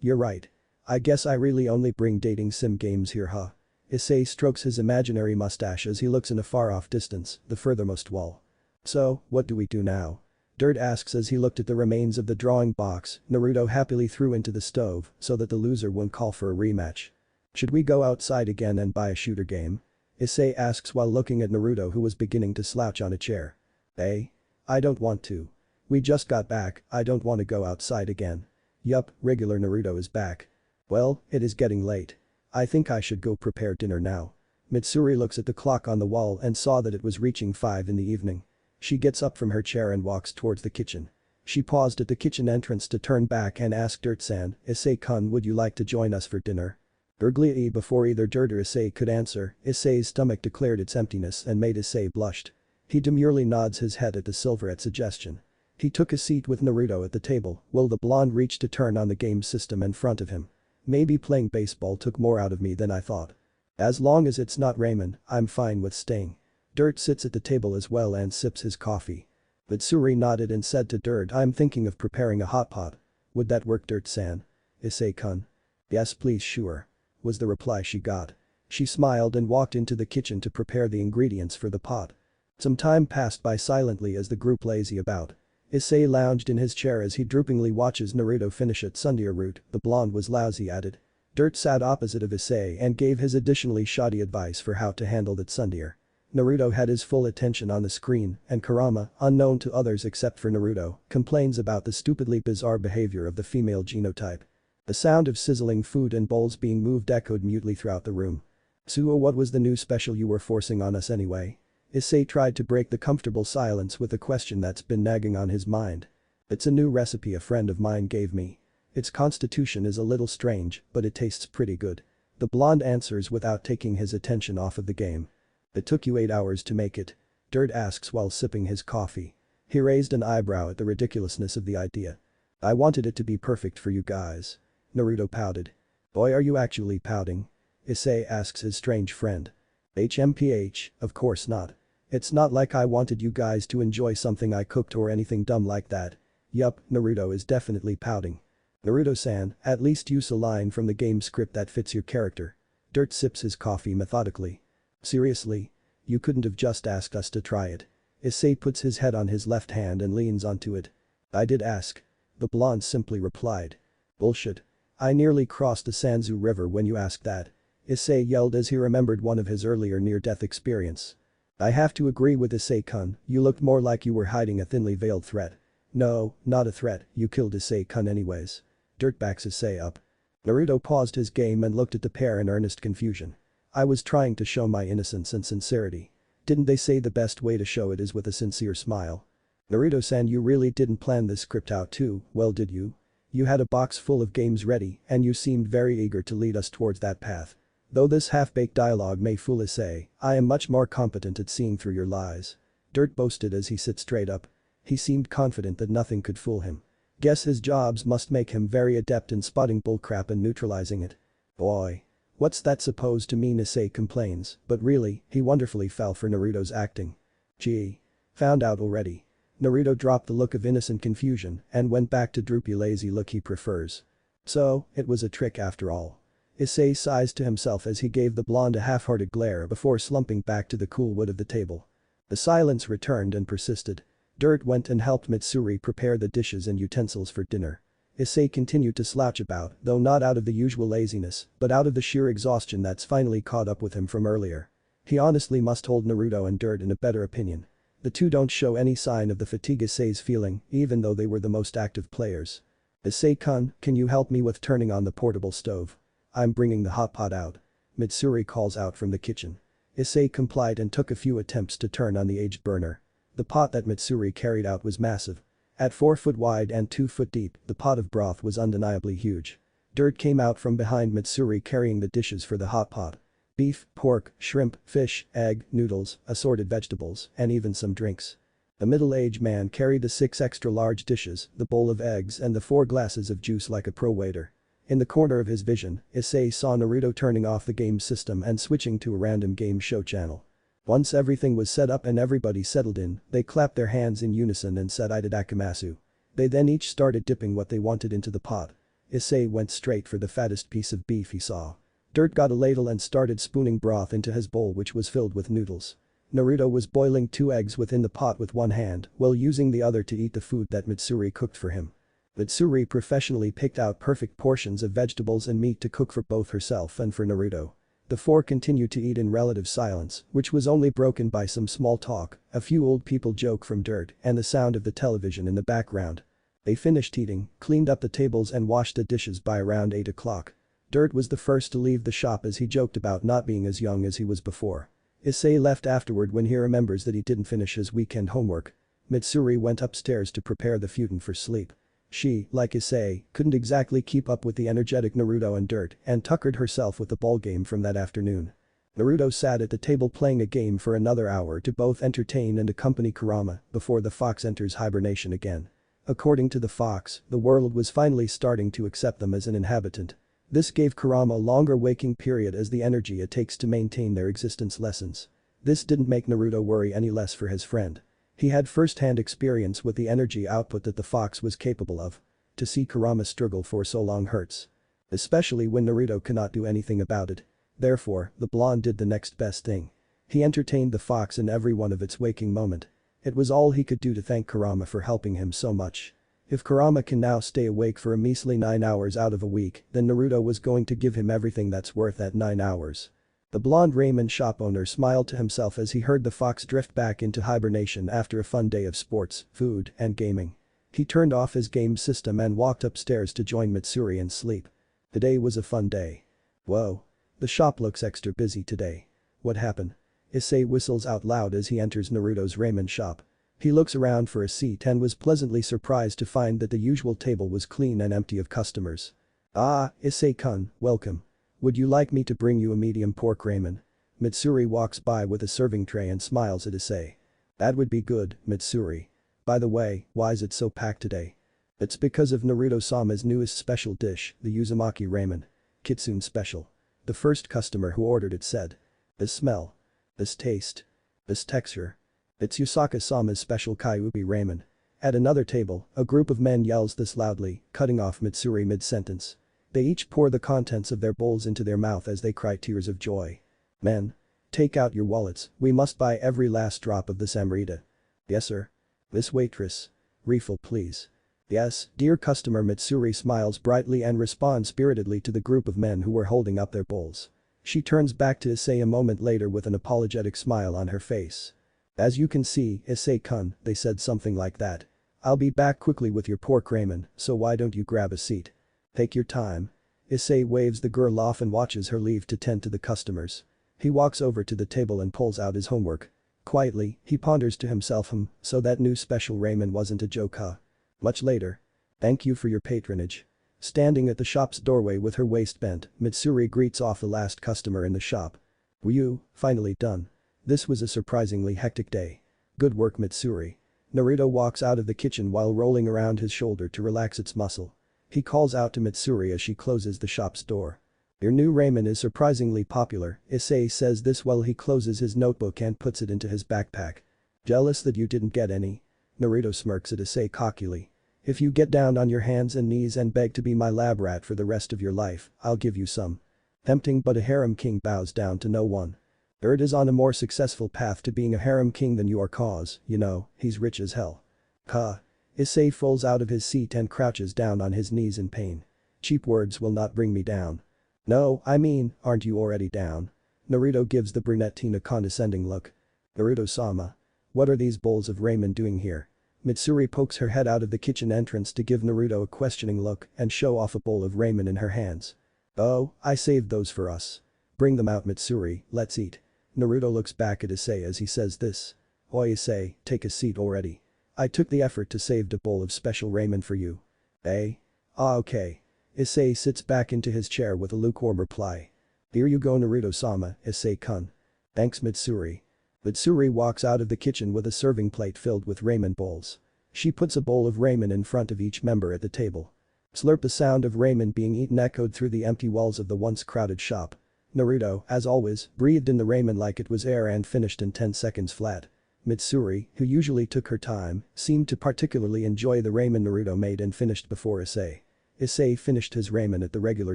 [SPEAKER 1] You're right. I guess I really only bring dating sim games here, huh? Isay strokes his imaginary mustache as he looks in a far-off distance, the furthermost wall. So, what do we do now? Dirt asks as he looked at the remains of the drawing box Naruto happily threw into the stove so that the loser wouldn't call for a rematch. Should we go outside again and buy a shooter game? Isay asks while looking at Naruto, who was beginning to slouch on a chair. "Hey? I don't want to. We just got back, I don't want to go outside again." "Yup, regular Naruto is back." "Well, it is getting late. I think I should go prepare dinner now." Mitsuri looks at the clock on the wall and saw that it was reaching 5 in the evening. She gets up from her chair and walks towards the kitchen. She paused at the kitchen entrance to turn back and ask Dirt-san, "Isay-kun, would you like to join us for dinner?" Urgly before either Dirt or Isay could answer, Isay's stomach declared its emptiness and made Isay blushed. He demurely nods his head at the silverette suggestion. He took a seat with Naruto at the table while the blonde reached to turn on the game system in front of him. "Maybe playing baseball took more out of me than I thought. As long as it's not ramen, I'm fine with staying." Dirt sits at the table as well and sips his coffee. Mitsuri nodded and said to Dirt, "I'm thinking of preparing a hot pot. Would that work, Dirt-san?" "Isay-kun." "Yes please, sure," was the reply she got. She smiled and walked into the kitchen to prepare the ingredients for the pot. Some time passed by silently as the group lazy about. Isay lounged in his chair as he droopingly watches Naruto finish at sundeer root. The blonde was lousy at it. Dirt sat opposite of Isay and gave his additionally shoddy advice for how to handle that sundeer. Naruto had his full attention on the screen, and Kurama, unknown to others except for Naruto, complains about the stupidly bizarre behavior of the female genotype. The sound of sizzling food and bowls being moved echoed mutely throughout the room. "Suo, what was the new special you were forcing on us anyway?" Isay tried to break the comfortable silence with a question that's been nagging on his mind. "It's a new recipe a friend of mine gave me. Its constitution is a little strange, but it tastes pretty good." The blonde answers without taking his attention off of the game. "It took you 8 hours to make it?" Dirt asks while sipping his coffee. He raised an eyebrow at the ridiculousness of the idea. "I wanted it to be perfect for you guys." Naruto pouted. "Boy, are you actually pouting?" Isay asks his strange friend. "HMPH, of course not. It's not like I wanted you guys to enjoy something I cooked or anything dumb like that." "Yup, Naruto is definitely pouting." "Naruto-san, at least use a line from the game script that fits your character." Dirt sips his coffee methodically. "Seriously? You couldn't have just asked us to try it?" Isay puts his head on his left hand and leans onto it. "I did ask." The blonde simply replied. "Bullshit. I nearly crossed the Sanzu River when you asked that." Isay yelled as he remembered one of his earlier near-death experience. "I have to agree with Isay-kun, you looked more like you were hiding a thinly veiled threat." "No, not a threat, you killed Isay-kun anyways." Dirt backs Isay up. Naruto paused his game and looked at the pair in earnest confusion. "I was trying to show my innocence and sincerity. Didn't they say the best way to show it is with a sincere smile?" "Naruto-san, you really didn't plan this script out too, well did you? You had a box full of games ready and you seemed very eager to lead us towards that path. Though this half-baked dialogue may fool Isay, I am much more competent at seeing through your lies." Dirt boasted as he sat straight up. He seemed confident that nothing could fool him. Guess his jobs must make him very adept in spotting bullcrap and neutralizing it. "Boy. What's that supposed to mean?" Isay complains, but really, he wonderfully fell for Naruto's acting. "Gee. Found out already." Naruto dropped the look of innocent confusion and went back to droopy lazy look he prefers. "So, it was a trick after all." Isay sighs to himself as he gave the blonde a half-hearted glare before slumping back to the cool wood of the table. The silence returned and persisted. Dirt went and helped Mitsuri prepare the dishes and utensils for dinner. Isay continued to slouch about, though not out of the usual laziness, but out of the sheer exhaustion that's finally caught up with him from earlier. He honestly must hold Naruto and Dirt in a better opinion. The two don't show any sign of the fatigue Isay's feeling, even though they were the most active players. "Isay-kun, can you help me with turning on the portable stove? I'm bringing the hot pot out." Mitsuri calls out from the kitchen. Isay complied and took a few attempts to turn on the aged burner. The pot that Mitsuri carried out was massive. At 4 foot wide and 2 foot deep, the pot of broth was undeniably huge. Dirt came out from behind Mitsuri carrying the dishes for the hot pot. Beef, pork, shrimp, fish, egg, noodles, assorted vegetables, and even some drinks. A middle-aged man carried the 6 extra large dishes, the bowl of eggs and the 4 glasses of juice like a pro waiter. In the corner of his vision, Isay saw Naruto turning off the game system and switching to a random game show channel. Once everything was set up and everybody settled in, they clapped their hands in unison and said "Itadakimasu." They then each started dipping what they wanted into the pot. Isay went straight for the fattest piece of beef he saw. Dirt got a ladle and started spooning broth into his bowl, which was filled with noodles. Naruto was boiling 2 eggs within the pot with one hand while using the other to eat the food that Mitsuri cooked for him. Mitsuri professionally picked out perfect portions of vegetables and meat to cook for both herself and for Naruto. The four continued to eat in relative silence, which was only broken by some small talk, a few old people joke from dirt, and the sound of the television in the background. They finished eating, cleaned up the tables and washed the dishes by around 8 o'clock. Dirt was the first to leave the shop as he joked about not being as young as he was before. Isay left afterward when he remembers that he didn't finish his weekend homework. Mitsuri went upstairs to prepare the futon for sleep. She, like Isay, couldn't exactly keep up with the energetic Naruto and Dirt and tuckered herself with the ball game from that afternoon. Naruto sat at the table playing a game for another hour to both entertain and accompany Kurama before the fox enters hibernation again. According to the fox, the world was finally starting to accept them as an inhabitant. This gave Kurama a longer waking period as the energy it takes to maintain their existence lessens. This didn't make Naruto worry any less for his friend. He had first-hand experience with the energy output that the fox was capable of. To see Kurama struggle for so long hurts. Especially when Naruto cannot do anything about it. Therefore, the blonde did the next best thing. He entertained the fox in every one of its waking moment. It was all he could do to thank Kurama for helping him so much. If Kurama can now stay awake for a measly 9 hours out of a week, then Naruto was going to give him everything that's worth that 9 hours. The blonde ramen shop owner smiled to himself as he heard the fox drift back into hibernation after a fun day of sports, food, and gaming. He turned off his game system and walked upstairs to join Mitsuri and sleep. The day was a fun day. Whoa. The shop looks extra busy today. What happened? Isay whistles out loud as he enters Naruto's ramen shop. He looks around for a seat and was pleasantly surprised to find that the usual table was clean and empty of customers. Ah, Isay-kun, welcome. Would you like me to bring you a medium pork ramen? Mitsuri walks by with a serving tray and smiles at Isay. That would be good, Mitsuri. By the way, why is it so packed today? It's because of Naruto-sama's newest special dish, the Uzumaki ramen. Kitsune special. The first customer who ordered it said. This smell. This taste. This texture. It's Yusaka-sama's special Kyuubi ramen. At another table, a group of men yells this loudly, cutting off Mitsuri mid-sentence. They each pour the contents of their bowls into their mouth as they cry tears of joy. Men. Take out your wallets, we must buy every last drop of this amrita. Yes sir. This waitress. Refill please. Yes, dear customer. Mitsuri smiles brightly and responds spiritedly to the group of men who were holding up their bowls. She turns back to Isay a moment later with an apologetic smile on her face. As you can see, Isay-kun, they said something like that. I'll be back quickly with your pork ramen, so why don't you grab a seat? Take your time. Isay waves the girl off and watches her leave to tend to the customers. He walks over to the table and pulls out his homework. Quietly, he ponders to himself, so that new special ramen wasn't a joke, huh? Much later. Thank you for your patronage. Standing at the shop's doorway with her waist bent, Mitsuri greets off the last customer in the shop. Whew, finally done. This was a surprisingly hectic day. Good work, Mitsuri. Naruto walks out of the kitchen while rolling around his shoulder to relax its muscle. He calls out to Mitsuri as she closes the shop's door. Your new ramen is surprisingly popular, Isay says this while he closes his notebook and puts it into his backpack. Jealous that you didn't get any? Naruto smirks at Isay cockily. If you get down on your hands and knees and beg to be my lab rat for the rest of your life, I'll give you some. Tempting, but a harem king bows down to no one. Erd is on a more successful path to being a harem king than you are cause, you know, he's rich as hell. Huh. Isay falls out of his seat and crouches down on his knees in pain. Cheap words will not bring me down. No, I mean, aren't you already down? Naruto gives the brunette teen a condescending look. Naruto-sama. What are these bowls of ramen doing here? Mitsuri pokes her head out of the kitchen entrance to give Naruto a questioning look and show off a bowl of ramen in her hands. Oh, I saved those for us. Bring them out, Mitsuri, let's eat. Naruto looks back at Isay as he says this. Oi Isay, take a seat already. I took the effort to save a bowl of special ramen for you. Eh? Ah okay. Isay sits back into his chair with a lukewarm reply. Here you go Naruto-sama, Isay-kun. Thanks Mitsuri. Mitsuri walks out of the kitchen with a serving plate filled with ramen bowls. She puts a bowl of ramen in front of each member at the table. Slurp, the sound of ramen being eaten echoed through the empty walls of the once crowded shop. Naruto, as always, breathed in the ramen like it was air and finished in 10 seconds flat. Mitsuri, who usually took her time, seemed to particularly enjoy the ramen Naruto made and finished before Isay. Isay finished his ramen at the regular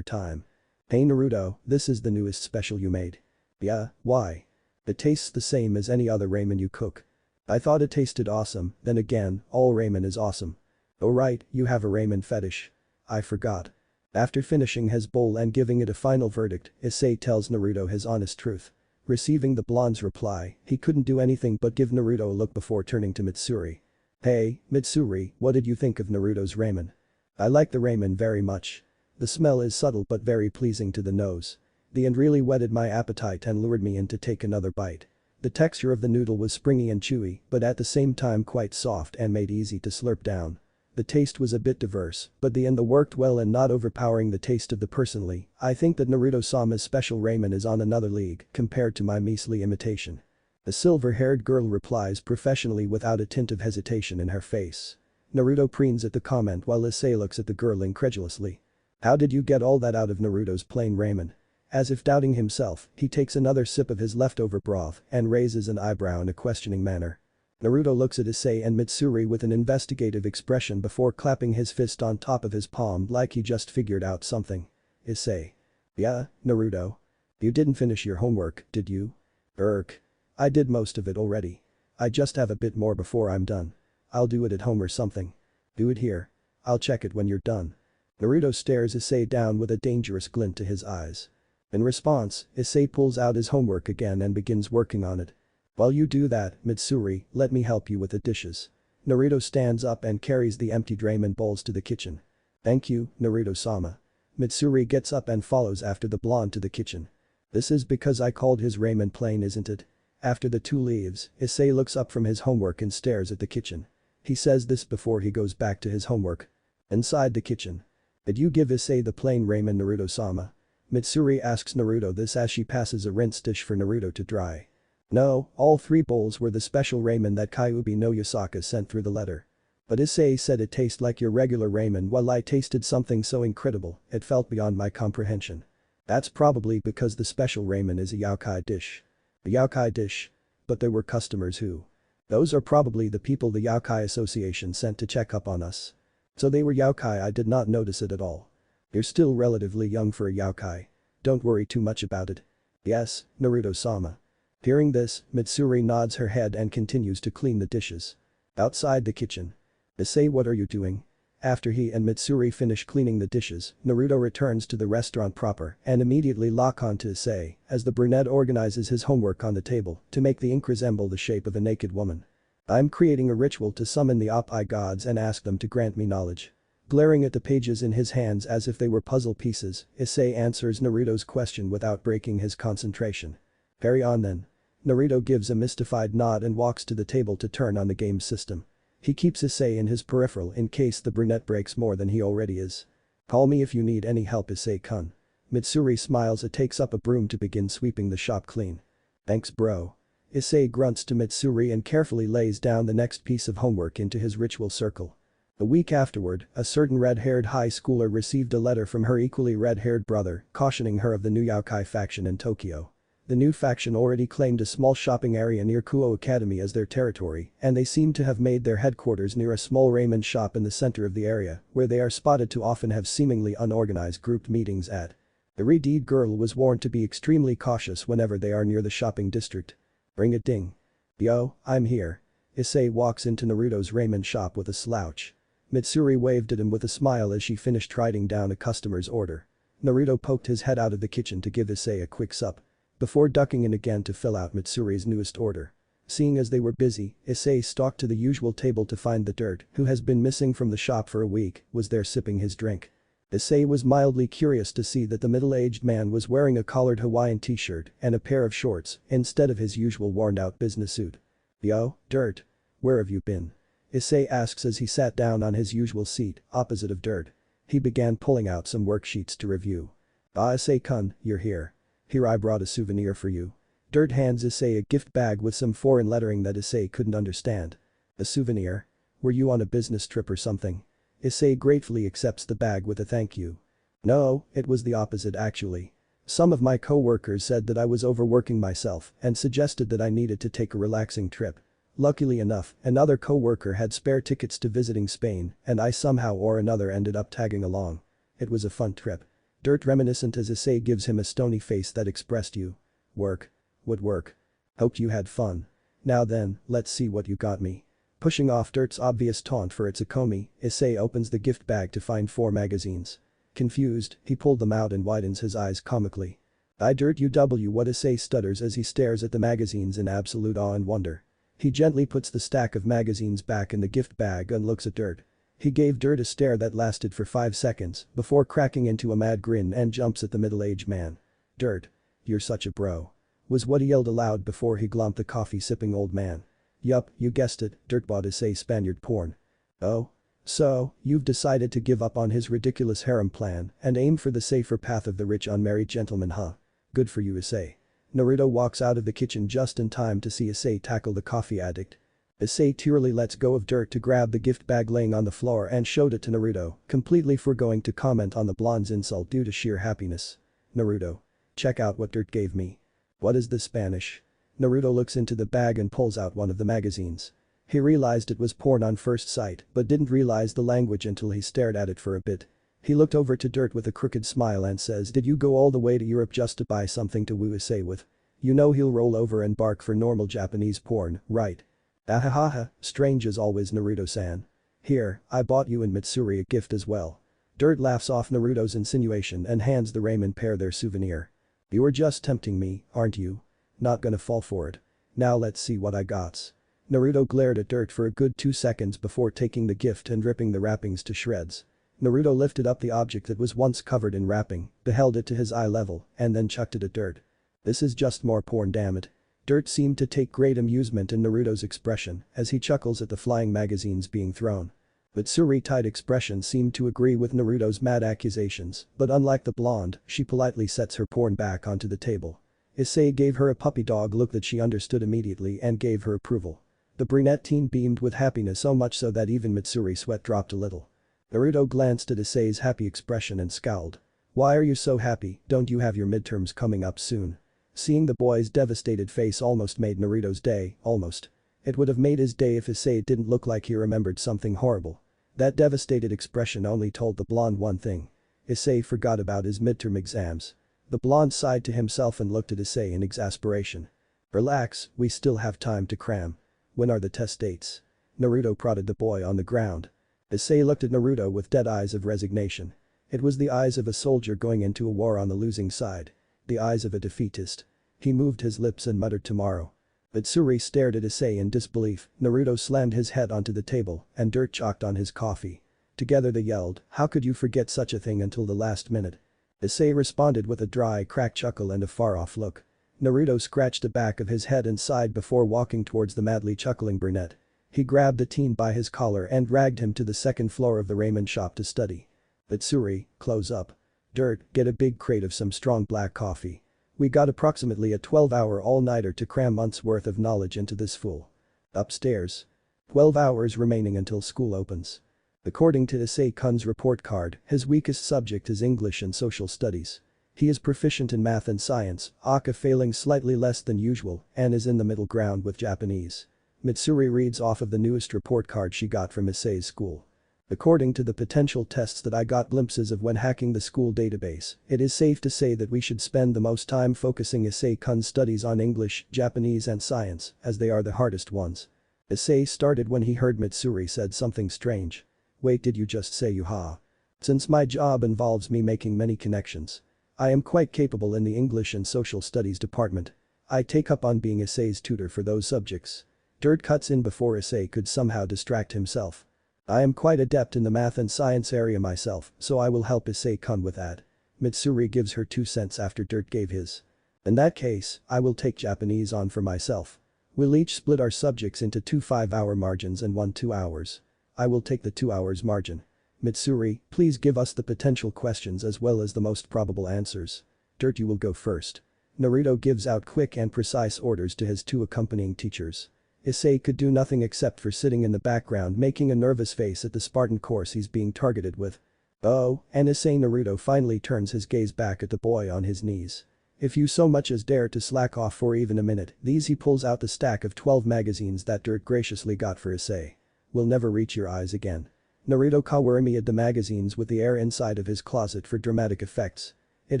[SPEAKER 1] time. Hey Naruto, this is the newest special you made. Yeah, why? It tastes the same as any other ramen you cook. I thought it tasted awesome, then again, all ramen is awesome. Oh right, you have a ramen fetish. I forgot. After finishing his bowl and giving it a final verdict, Isay tells Naruto his honest truth. Receiving the blonde's reply, he couldn't do anything but give Naruto a look before turning to Mitsuri. Hey, Mitsuri, what did you think of Naruto's ramen? I like the ramen very much. The smell is subtle but very pleasing to the nose. The end really whetted my appetite and lured me in to take another bite. The texture of the noodle was springy and chewy, but at the same time quite soft and made easy to slurp down. The taste was a bit diverse, but the end worked well and not overpowering the taste of the personally. I think that Naruto-sama's special ramen is on another league compared to my measly imitation. The silver-haired girl replies professionally without a tint of hesitation in her face. Naruto preens at the comment while Isay looks at the girl incredulously. How did you get all that out of Naruto's plain ramen? As if doubting himself, he takes another sip of his leftover broth and raises an eyebrow in a questioning manner. Naruto looks at Isay and Mitsuri with an investigative expression before clapping his fist on top of his palm like he just figured out something. Isay. Yeah, Naruto. You didn't finish your homework, did you? I did most of it already. I just have a bit more before I'm done. I'll do it at home or something. Do it here. I'll check it when you're done. Naruto stares Isay down with a dangerous glint to his eyes. In response, Isay pulls out his homework again and begins working on it. While you do that, Mitsuri, let me help you with the dishes. Naruto stands up and carries the emptied ramen bowls to the kitchen. Thank you, Naruto-sama. Mitsuri gets up and follows after the blonde to the kitchen. This is because I called his ramen plain, isn't it? After the two leaves, Isay looks up from his homework and stares at the kitchen. He says this before he goes back to his homework. Inside the kitchen. Did you give Isay the plain ramen, Naruto-sama? Mitsuri asks Naruto this as she passes a rinse dish for Naruto to dry. No, all 3 bowls were the special ramen that Kyuubi no Yasaka sent through the letter. But Isay said it tastes like your regular ramen while I tasted something so incredible, it felt beyond my comprehension. That's probably because the special ramen is a yokai dish. A yokai dish? But there were customers who. Those are probably the people the Yokai Association sent to check up on us. So they were yokai. I did not notice it at all. You're still relatively young for a yokai. Don't worry too much about it. Yes, Naruto-sama. Hearing this, Mitsuri nods her head and continues to clean the dishes. Outside the kitchen. Isay, what are you doing? After he and Mitsuri finish cleaning the dishes, Naruto returns to the restaurant proper and immediately lock on to Isay as the brunette organizes his homework on the table to make the ink resemble the shape of a naked woman. I'm creating a ritual to summon the Oppi gods and ask them to grant me knowledge. Glaring at the pages in his hands as if they were puzzle pieces, Isay answers Naruto's question without breaking his concentration. Carry on then. Naruto gives a mystified nod and walks to the table to turn on the game system. He keeps Isay in his peripheral in case the brunette breaks more than he already is. Call me if you need any help, Isay-kun. Mitsuri smiles and takes up a broom to begin sweeping the shop clean. Thanks bro. Isay grunts to Mitsuri and carefully lays down the next piece of homework into his ritual circle. A week afterward, a certain red-haired high schooler received a letter from her equally red-haired brother cautioning her of the new Yokai faction in Tokyo. The new faction already claimed a small shopping area near Kuo Academy as their territory, and they seem to have made their headquarters near a small ramen shop in the center of the area, where they are spotted to often have seemingly unorganized grouped meetings at. The red-haired girl was warned to be extremely cautious whenever they are near the shopping district. Ring a ding. Yo, I'm here. Isay walks into Naruto's ramen shop with a slouch. Mitsuri waved at him with a smile as she finished writing down a customer's order. Naruto poked his head out of the kitchen to give Isay a quick sup. Before ducking in again to fill out Mitsuri's newest order. Seeing as they were busy, Isay stalked to the usual table to find the dirt, who has been missing from the shop for a week, was there sipping his drink. Isay was mildly curious to see that the middle-aged man was wearing a collared Hawaiian t-shirt and a pair of shorts instead of his usual worn-out business suit. Yo, Dirt. Where have you been? Isay asks as he sat down on his usual seat, opposite of Dirt. He began pulling out some worksheets to review. Ah, Isay-kun, you're here. Here, I brought a souvenir for you. Dirt hands Isay a gift bag with some foreign lettering that Isay couldn't understand. A souvenir? Were you on a business trip or something? Isay gratefully accepts the bag with a thank you. No, it was the opposite actually. Some of my co-workers said that I was overworking myself and suggested that I needed to take a relaxing trip. Luckily enough, another co-worker had spare tickets to visiting Spain and I somehow or another ended up tagging along. It was a fun trip. Dirt reminiscent as Isay gives him a stony face that expressed you. Work. What work? Hoped you had fun. Now then, let's see what you got me. Pushing off Dirt's obvious taunt for its Akomi, Isay opens the gift bag to find 4 magazines. Confused, he pulled them out and widens his eyes comically. "IDRTUW what Isay stutters as he stares at the magazines in absolute awe and wonder. He gently puts the stack of magazines back in the gift bag and looks at Dirt. He gave Dirt a stare that lasted for 5 seconds before cracking into a mad grin and jumps at the middle-aged man. "Dirt. You're such a bro," was what he yelled aloud before he glomped the coffee-sipping old man. "Yup, you guessed it, Dirt bought Isay Spaniard porn." "Oh? So, you've decided to give up on his ridiculous harem plan and aim for the safer path of the rich unmarried gentleman, huh? Good for you, Isay." Naruto walks out of the kitchen just in time to see Isay tackle the coffee addict. Isay tearily lets go of Dirt to grab the gift bag laying on the floor and showed it to Naruto, completely forgoing to comment on the blonde's insult due to sheer happiness. "Naruto. Check out what Dirt gave me." "What is this Spanish?" Naruto looks into the bag and pulls out one of the magazines. He realized it was porn on first sight but didn't realize the language until he stared at it for a bit. He looked over to Dirt with a crooked smile and says, "Did you go all the way to Europe just to buy something to woo Isay with? You know he'll roll over and bark for normal Japanese porn, right?" "Ahahaha, strange as always, Naruto-san. Here, I bought you and Mitsuri a gift as well." Dirt laughs off Naruto's insinuation and hands the Ramen pair their souvenir. "You were just tempting me, aren't you? Not gonna fall for it. Now let's see what I got." Naruto glared at Dirt for a good 2 seconds before taking the gift and ripping the wrappings to shreds. Naruto lifted up the object that was once covered in wrapping, beheld it to his eye level, and then chucked it at Dirt. "This is just more porn, damn it." Dirt seemed to take great amusement in Naruto's expression as he chuckles at the flying magazines being thrown. Mitsuri's tight expression seemed to agree with Naruto's mad accusations, but unlike the blonde, she politely sets her porn back onto the table. Isay gave her a puppy dog look that she understood immediately and gave her approval. The brunette teen beamed with happiness, so much so that even Mitsuri's sweat dropped a little. Naruto glanced at Isay's happy expression and scowled. "Why are you so happy, don't you have your midterms coming up soon?" Seeing the boy's devastated face almost made Naruto's day, almost. It would have made his day if Isay didn't look like he remembered something horrible. That devastated expression only told the blonde one thing. Isay forgot about his midterm exams. The blonde sighed to himself and looked at Isay in exasperation. "Relax, we still have time to cram. When are the test dates?" Naruto prodded the boy on the ground. Isay looked at Naruto with dead eyes of resignation. It was the eyes of a soldier going into a war on the losing side. The eyes of a defeatist. He moved his lips and muttered tomorrow. Mitsuri stared at Isay in disbelief. Naruto slammed his head onto the table and Dirt chalked on his coffee. Together they yelled, "How could you forget such a thing until the last minute?" Isay responded with a dry cracked chuckle and a far-off look. Naruto scratched the back of his head and sighed before walking towards the madly chuckling brunette. He grabbed the teen by his collar and dragged him to the second floor of the ramen shop to study. "Mitsuri, close up. Dirt, get a big crate of some strong black coffee. We got approximately a 12-hour all-nighter to cram months worth of knowledge into this fool." Upstairs. 12 hours remaining until school opens. According to Isay-kun's report card, his weakest subject is English and social studies. He is proficient in math and science, Aka failing slightly less than usual, and is in the middle ground with Japanese. Mitsuri reads off of the newest report card she got from Isay's school. "According to the potential tests that I got glimpses of when hacking the school database, it is safe to say that we should spend the most time focusing Isay-kun's studies on English, Japanese and science, as they are the hardest ones." Isay started when he heard Mitsuri said something strange. "Wait, did you just say you-ha?" "Since my job involves me making many connections. I am quite capable in the English and social studies department. I take up on being Isay's tutor for those subjects." Dirt cuts in before Isay could somehow distract himself. "I am quite adept in the math and science area myself, so I will help Isay-kun with that." Mitsuri gives her 2 cents after Dirt gave his. "In that case, I will take Japanese on for myself. We'll each split our subjects into 2 5-hour margins and 1 2 hours. I will take the 2 hours margin. Mitsuri, please give us the potential questions as well as the most probable answers. Dirt, you will go first." Naruto gives out quick and precise orders to his 2 accompanying teachers. Isay could do nothing except for sitting in the background making a nervous face at the Spartan course he's being targeted with. "Oh," and Isay Naruto finally turns his gaze back at the boy on his knees. "If you so much as dare to slack off for even a minute, these," he pulls out the stack of 12 magazines that Dirt graciously got for Isay, "will never reach your eyes again." Naruto kawarimied the magazines with the air inside of his closet for dramatic effects. It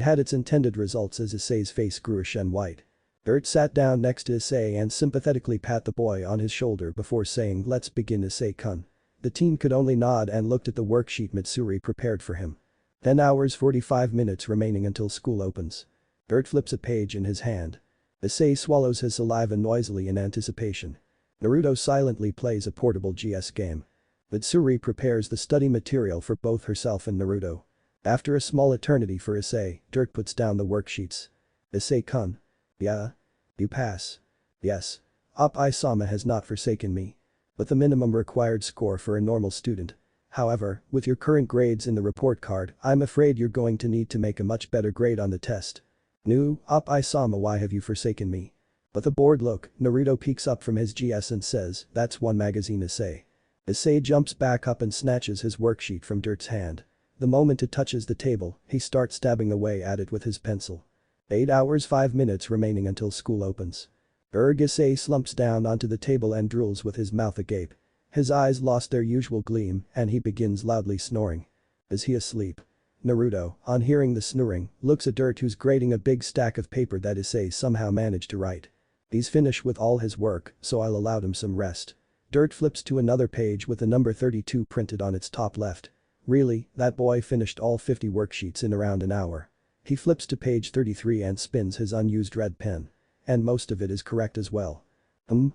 [SPEAKER 1] had its intended results as Isay's face grew ashen white. Dirt sat down next to Isay and sympathetically pat the boy on his shoulder before saying, "Let's begin, Isay-kun." The teen could only nod and looked at the worksheet Mitsuri prepared for him. 10 hours 45 minutes remaining until school opens. Dirt flips a page in his hand. Isay swallows his saliva noisily in anticipation. Naruto silently plays a portable GS game. Mitsuri prepares the study material for both herself and Naruto. After a small eternity for Isay, Dirt puts down the worksheets. Isay-kun. Yeah? You pass. Yes. Isama has not forsaken me. But the minimum required score for a normal student. However, with your current grades in the report card, I'm afraid you're going to need to make a much better grade on the test. Nu, Isama, why have you forsaken me? But the bored look, Naruto peeks up from his GS and says, that's one magazine Isay. Isay jumps back up and snatches his worksheet from Dirt's hand. The moment it touches the table, he starts stabbing away at it with his pencil. 8 hours 5 minutes remaining until school opens. Isay slumps down onto the table and drools with his mouth agape. His eyes lost their usual gleam and he begins loudly snoring. Is he asleep? Naruto, on hearing the snoring, looks at Dirt who's grading a big stack of paper that Isay somehow managed to write. He's finished with all his work, so I'll allow him some rest. Dirt flips to another page with the number 32 printed on its top left. Really, that boy finished all 50 worksheets in around an hour. He flips to page 33 and spins his unused red pen. And most of it is correct as well.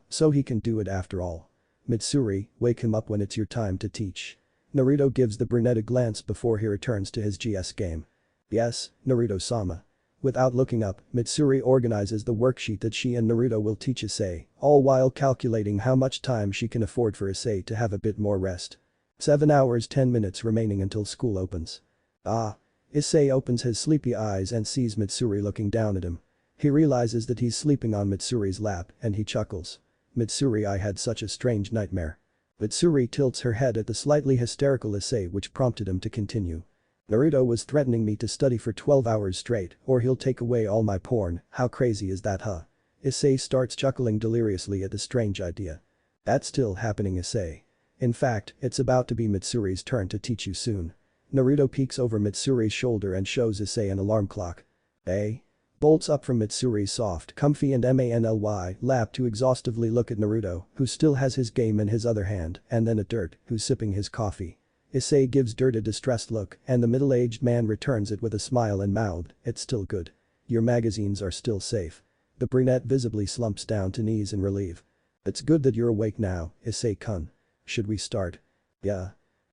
[SPEAKER 1] So he can do it after all. Mitsuri, wake him up when it's your time to teach. Naruto gives the brunette a glance before he returns to his GS game. Yes, Naruto-sama. Without looking up, Mitsuri organizes the worksheet that she and Naruto will teach Isay, all while calculating how much time she can afford for Isay to have a bit more rest. 7 hours 10 minutes remaining until school opens. Isay opens his sleepy eyes and sees Mitsuri looking down at him. He realizes that he's sleeping on Mitsuri's lap and he chuckles. Mitsuri, I had such a strange nightmare. Mitsuri tilts her head at the slightly hysterical Isay, which prompted him to continue. Naruto was threatening me to study for 12 hours straight or he'll take away all my porn, how crazy is that, huh? Isay starts chuckling deliriously at the strange idea. That's still happening, Isay. In fact, it's about to be Mitsuri's turn to teach you soon. Naruto peeks over Mitsuri's shoulder and shows Isay an alarm clock. Bolts up from Mitsuri's soft, comfy and manly lap to exhaustively look at Naruto, who still has his game in his other hand, and then at Dirt, who's sipping his coffee. Isay gives Dirt a distressed look and the middle-aged man returns it with a smile and mouthed, it's still good. Your magazines are still safe. The brunette visibly slumps down to knees in relief. It's good that you're awake now, Isay-kun. Should we start? Yeah.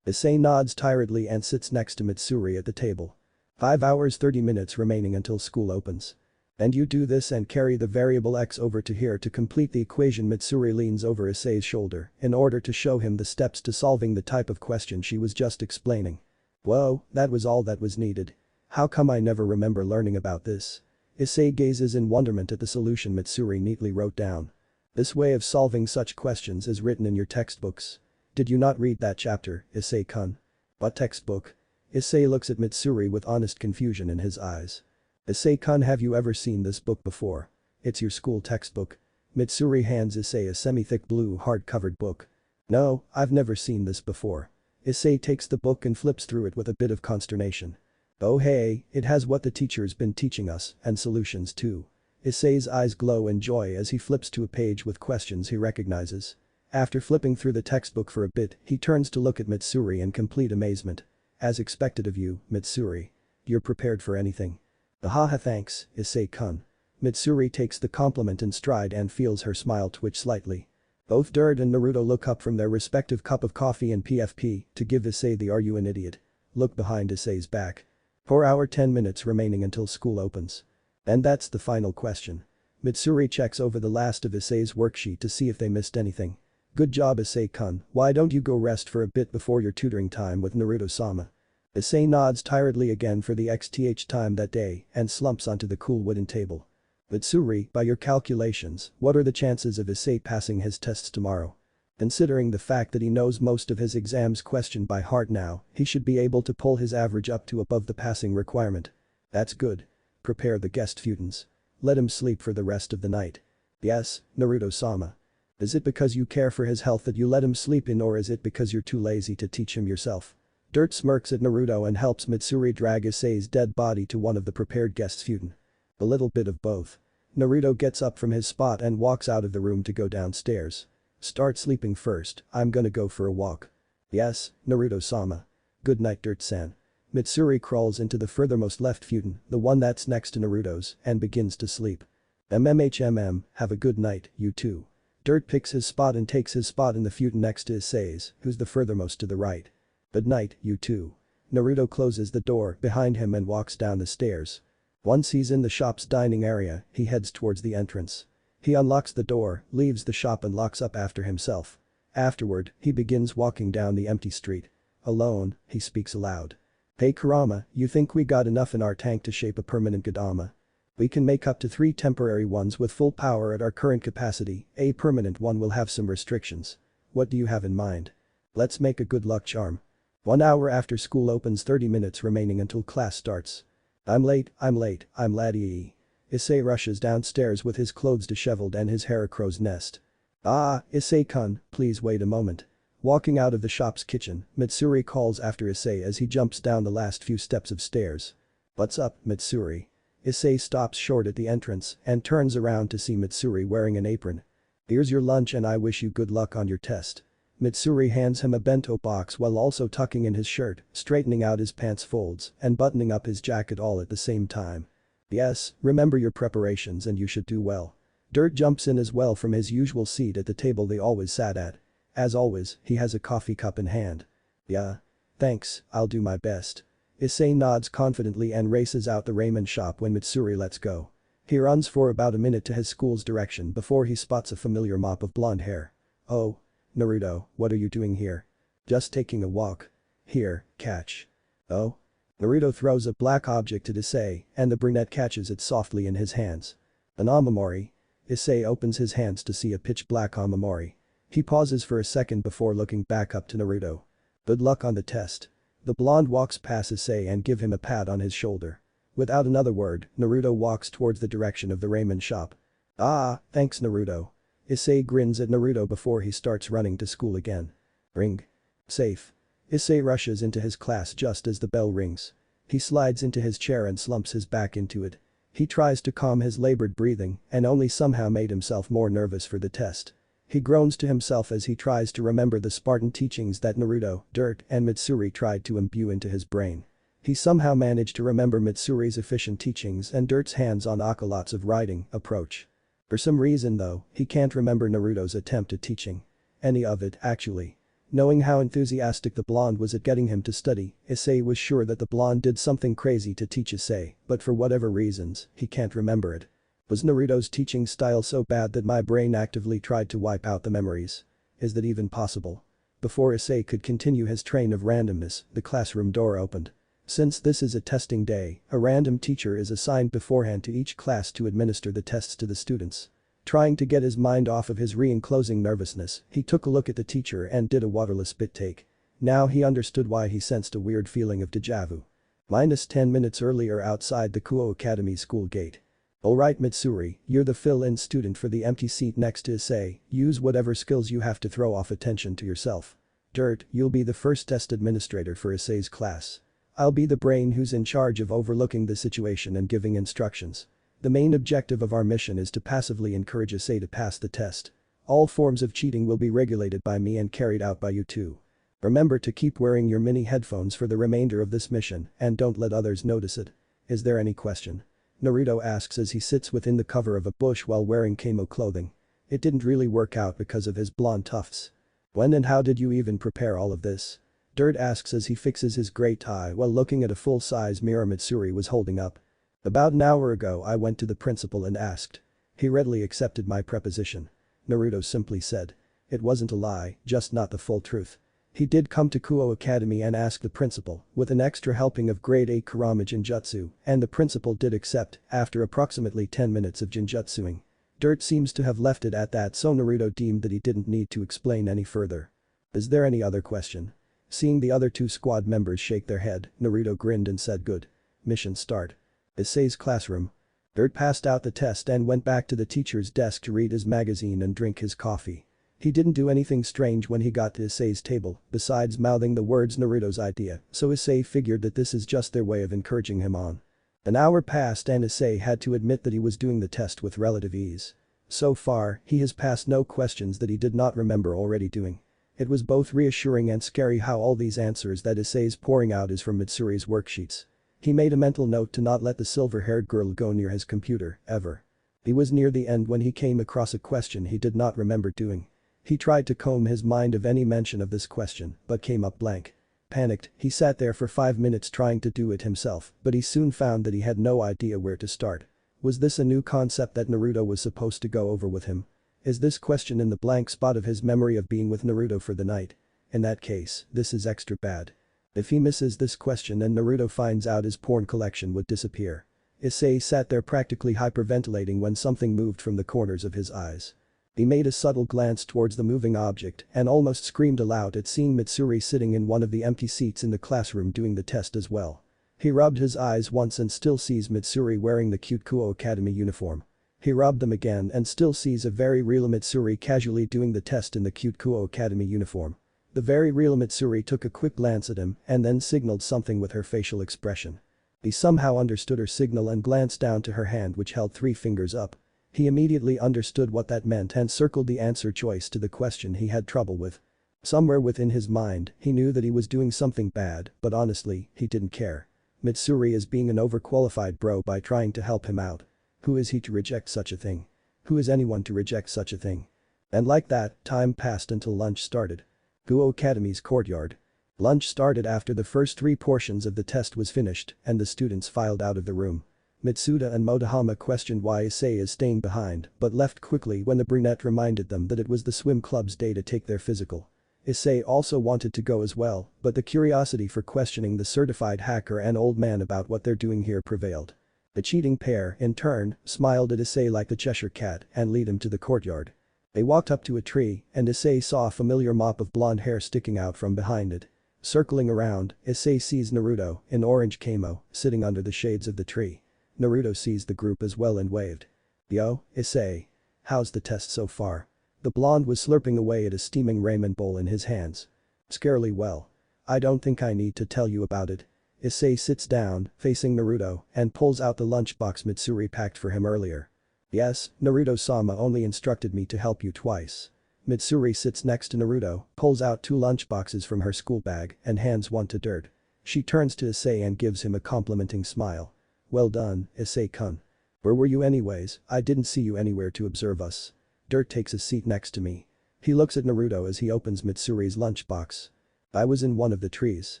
[SPEAKER 1] Isay nods tiredly and sits next to Mitsuri at the table. 5 hours 30 minutes remaining until school opens. And you do this and carry the variable x over to here to complete the equation. Mitsuri leans over Isay's shoulder in order to show him the steps to solving the type of question she was just explaining. Whoa, that was all that was needed. How come I never remember learning about this? Isay gazes in wonderment at the solution Mitsuri neatly wrote down. This way of solving such questions is written in your textbooks. Did you not read that chapter, Isay-kun? What textbook? Isay looks at Mitsuri with honest confusion in his eyes. Isay-kun, have you ever seen this book before? It's your school textbook. Mitsuri hands Isay a semi-thick blue hard-covered book. No, I've never seen this before. Isay takes the book and flips through it with a bit of consternation. Oh hey, it has what the teacher's been teaching us, and solutions too. Isay's eyes glow in joy as he flips to a page with questions he recognizes. After flipping through the textbook for a bit, he turns to look at Mitsuri in complete amazement. As expected of you, Mitsuri. You're prepared for anything. Haha, thanks, Isay-kun. Mitsuri takes the compliment in stride and feels her smile twitch slightly. Both Dirt and Naruto look up from their respective cup of coffee and PFP to give Isay the "Are you an idiot?" look behind Isay's back. 4 hours 10 minutes remaining until school opens. And that's the final question. Mitsuri checks over the last of Isay's worksheet to see if they missed anything. Good job, Isay-kun, why don't you go rest for a bit before your tutoring time with Naruto-sama? Isay nods tiredly again for the xth time that day and slumps onto the cool wooden table. Mitsuri, by your calculations, what are the chances of Isay passing his tests tomorrow? Considering the fact that he knows most of his exams question by heart now, he should be able to pull his average up to above the passing requirement. That's good. Prepare the guest students. Let him sleep for the rest of the night. Yes, Naruto-sama. Is it because you care for his health that you let him sleep in, or is it because you're too lazy to teach him yourself? Dirt smirks at Naruto and helps Mitsuri drag Isay's dead body to one of the prepared guest students. A little bit of both. Naruto gets up from his spot and walks out of the room to go downstairs. Start sleeping first, I'm gonna go for a walk. Yes, Naruto-sama. Good night, Dirt-san. Mitsuri crawls into the furthermost left futon, the one that's next to Naruto's, and begins to sleep. Have a good night, you two. Dirt picks his spot and takes his spot in the futon next to Isay's, who's the furthermost to the right. Good night, you two. Naruto closes the door behind him and walks down the stairs. Once he's in the shop's dining area, he heads towards the entrance. He unlocks the door, leaves the shop and locks up after himself. Afterward, he begins walking down the empty street. Alone, he speaks aloud. Hey Kurama, you think we got enough in our tank to shape a permanent Godama? We can make up to 3 temporary ones with full power at our current capacity, a permanent one will have some restrictions. What do you have in mind? Let's make a good luck charm. 1 hour after school opens, 30 minutes remaining until class starts. I'm late, I'm laddie. Isay rushes downstairs with his clothes disheveled and his hair a crow's nest. Ah, Isay-kun, please wait a moment. Walking out of the shop's kitchen, Mitsuri calls after Isay as he jumps down the last few steps of stairs. What's up, Mitsuri? Isay stops short at the entrance and turns around to see Mitsuri wearing an apron. Here's your lunch and I wish you good luck on your test. Mitsuri hands him a bento box while also tucking in his shirt, straightening out his pants folds, and buttoning up his jacket all at the same time. Yes, remember your preparations and you should do well. Dirt jumps in as well from his usual seat at the table they always sat at. As always, he has a coffee cup in hand. Yeah. Thanks, I'll do my best. Isay nods confidently and races out the ramen shop when Mitsuri lets go. He runs for about a minute to his school's direction before he spots a familiar mop of blonde hair. Oh. Naruto, what are you doing here? Just taking a walk. Here, catch. Oh? Naruto throws a black object at Isay, and the brunette catches it softly in his hands. An omamori. Isay opens his hands to see a pitch black omamori. He pauses for a second before looking back up to Naruto. Good luck on the test. The blonde walks past Isay and give him a pat on his shoulder. Without another word, Naruto walks towards the direction of the ramen shop. Ah, thanks Naruto. Isay grins at Naruto before he starts running to school again. Ring. Safe. Isay rushes into his class just as the bell rings. He slides into his chair and slumps his back into it. He tries to calm his labored breathing and only somehow made himself more nervous for the test. He groans to himself as he tries to remember the Spartan teachings that Naruto, Dirt, and Mitsuri tried to imbue into his brain. He somehow managed to remember Mitsuri's efficient teachings and Dirt's hands-on lots of riding approach. For some reason though, he can't remember Naruto's attempt at teaching. Any of it, actually. Knowing how enthusiastic the blonde was at getting him to study, Isay was sure that the blonde did something crazy to teach Isay, but for whatever reasons, he can't remember it. Was Naruto's teaching style so bad that my brain actively tried to wipe out the memories? Is that even possible? Before Isay could continue his train of randomness, the classroom door opened. Since this is a testing day, a random teacher is assigned beforehand to each class to administer the tests to the students. Trying to get his mind off of his re-enclosing nervousness, he took a look at the teacher and did a waterless spit take. Now he understood why he sensed a weird feeling of déjà vu. -10 minutes earlier outside the Kuo Academy school gate. Alright Mitsuri, you're the fill-in student for the empty seat next to Isay, use whatever skills you have to throw off attention to yourself. Dirt, you'll be the first test administrator for Isay's class. I'll be the brain who's in charge of overlooking the situation and giving instructions. The main objective of our mission is to passively encourage Isay to pass the test. All forms of cheating will be regulated by me and carried out by you too. Remember to keep wearing your mini headphones for the remainder of this mission and don't let others notice it. Is there any question? Naruto asks as he sits within the cover of a bush while wearing camo clothing. It didn't really work out because of his blonde tufts. When and how did you even prepare all of this? Dirt asks as he fixes his gray tie while looking at a full-size mirror Mitsuri was holding up. About an hour ago I went to the principal and asked. He readily accepted my proposition. Naruto simply said. It wasn't a lie, just not the full truth. He did come to Kuo Academy and ask the principal, with an extra helping of grade 8 Kurama Jinjutsu, and the principal did accept after approximately 10 minutes of Jinjutsuing. Dirt seems to have left it at that, so Naruto deemed that he didn't need to explain any further. Is there any other question? Seeing the other 2 squad members shake their head, Naruto grinned and said good. Mission start. Isay's classroom. Dirt passed out the test and went back to the teacher's desk to read his magazine and drink his coffee. He didn't do anything strange when he got to Isay's table, besides mouthing the words Naruto's idea, so Isay figured that this is just their way of encouraging him on. An hour passed and Isay had to admit that he was doing the test with relative ease. So far, he has passed no questions that he did not remember already doing. It was both reassuring and scary how all these answers that Isay's pouring out is from Mitsuri's worksheets. He made a mental note to not let the silver-haired girl go near his computer, ever. He was near the end when he came across a question he did not remember doing. He tried to comb his mind of any mention of this question, but came up blank. Panicked, he sat there for 5 minutes trying to do it himself, but he soon found that he had no idea where to start. Was this a new concept that Naruto was supposed to go over with him? Is this question in the blank spot of his memory of being with Naruto for the night? In that case, this is extra bad. If he misses this question and Naruto finds out, his porn collection would disappear. Isay sat there practically hyperventilating when something moved from the corners of his eyes. He made a subtle glance towards the moving object and almost screamed aloud at seeing Mitsuri sitting in one of the empty seats in the classroom doing the test as well. He rubbed his eyes once and still sees Mitsuri wearing the cute Kuo Academy uniform. He rubbed them again and still sees a very real Mitsuri casually doing the test in the cute Kuo Academy uniform. The very real Mitsuri took a quick glance at him and then signaled something with her facial expression. He somehow understood her signal and glanced down to her hand, which held 3 fingers up. He immediately understood what that meant and circled the answer choice to the question he had trouble with. Somewhere within his mind, he knew that he was doing something bad, but honestly, he didn't care. Mitsuri is being an overqualified bro by trying to help him out. Who is he to reject such a thing? Who is anyone to reject such a thing? And like that, time passed until lunch started. Kuo Academy's courtyard. Lunch started after the first 3 portions of the test was finished and the students filed out of the room. Mitsuda and Motohama questioned why Isay is staying behind but left quickly when the brunette reminded them that it was the swim club's day to take their physical. Isay also wanted to go as well, but the curiosity for questioning the certified hacker and old man about what they're doing here prevailed. The cheating pair, in turn, smiled at Isay like the Cheshire Cat and led him to the courtyard. They walked up to a tree and Isay saw a familiar mop of blonde hair sticking out from behind it. Circling around, Isay sees Naruto, in orange camo, sitting under the shades of the tree. Naruto sees the group as well and waved. "Yo, Isay. How's the test so far?" The blonde was slurping away at a steaming ramen bowl in his hands. "Scarily well. I don't think I need to tell you about it." Isay sits down, facing Naruto, and pulls out the lunchbox Mitsuri packed for him earlier. "Yes, Naruto-sama only instructed me to help you twice." Mitsuri sits next to Naruto, pulls out 2 lunchboxes from her school bag and hands one to Dirt. She turns to Isay and gives him a complimenting smile. "Well done, Isay-kun. Where were you anyways? I didn't see you anywhere to observe us." Dirt takes a seat next to me. He looks at Naruto as he opens Mitsuri's lunchbox. "I was in one of the trees."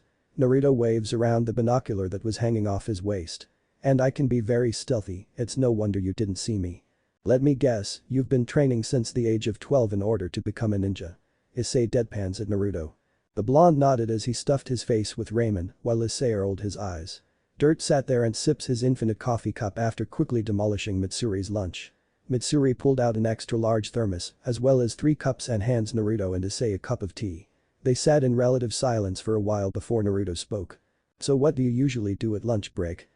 [SPEAKER 1] Naruto waves around the binocular that was hanging off his waist. "And I can be very stealthy, it's no wonder you didn't see me." "Let me guess, you've been training since the age of 12 in order to become a ninja." Isay deadpans at Naruto. The blonde nodded as he stuffed his face with ramen while Isay rolled his eyes. Dirt sat there and sips his infinite coffee cup after quickly demolishing Mitsuri's lunch. Mitsuri pulled out an extra large thermos as well as 3 cups and hands Naruto and Isay a cup of tea. They sat in relative silence for a while before Naruto spoke. "So what do you usually do at lunch break?"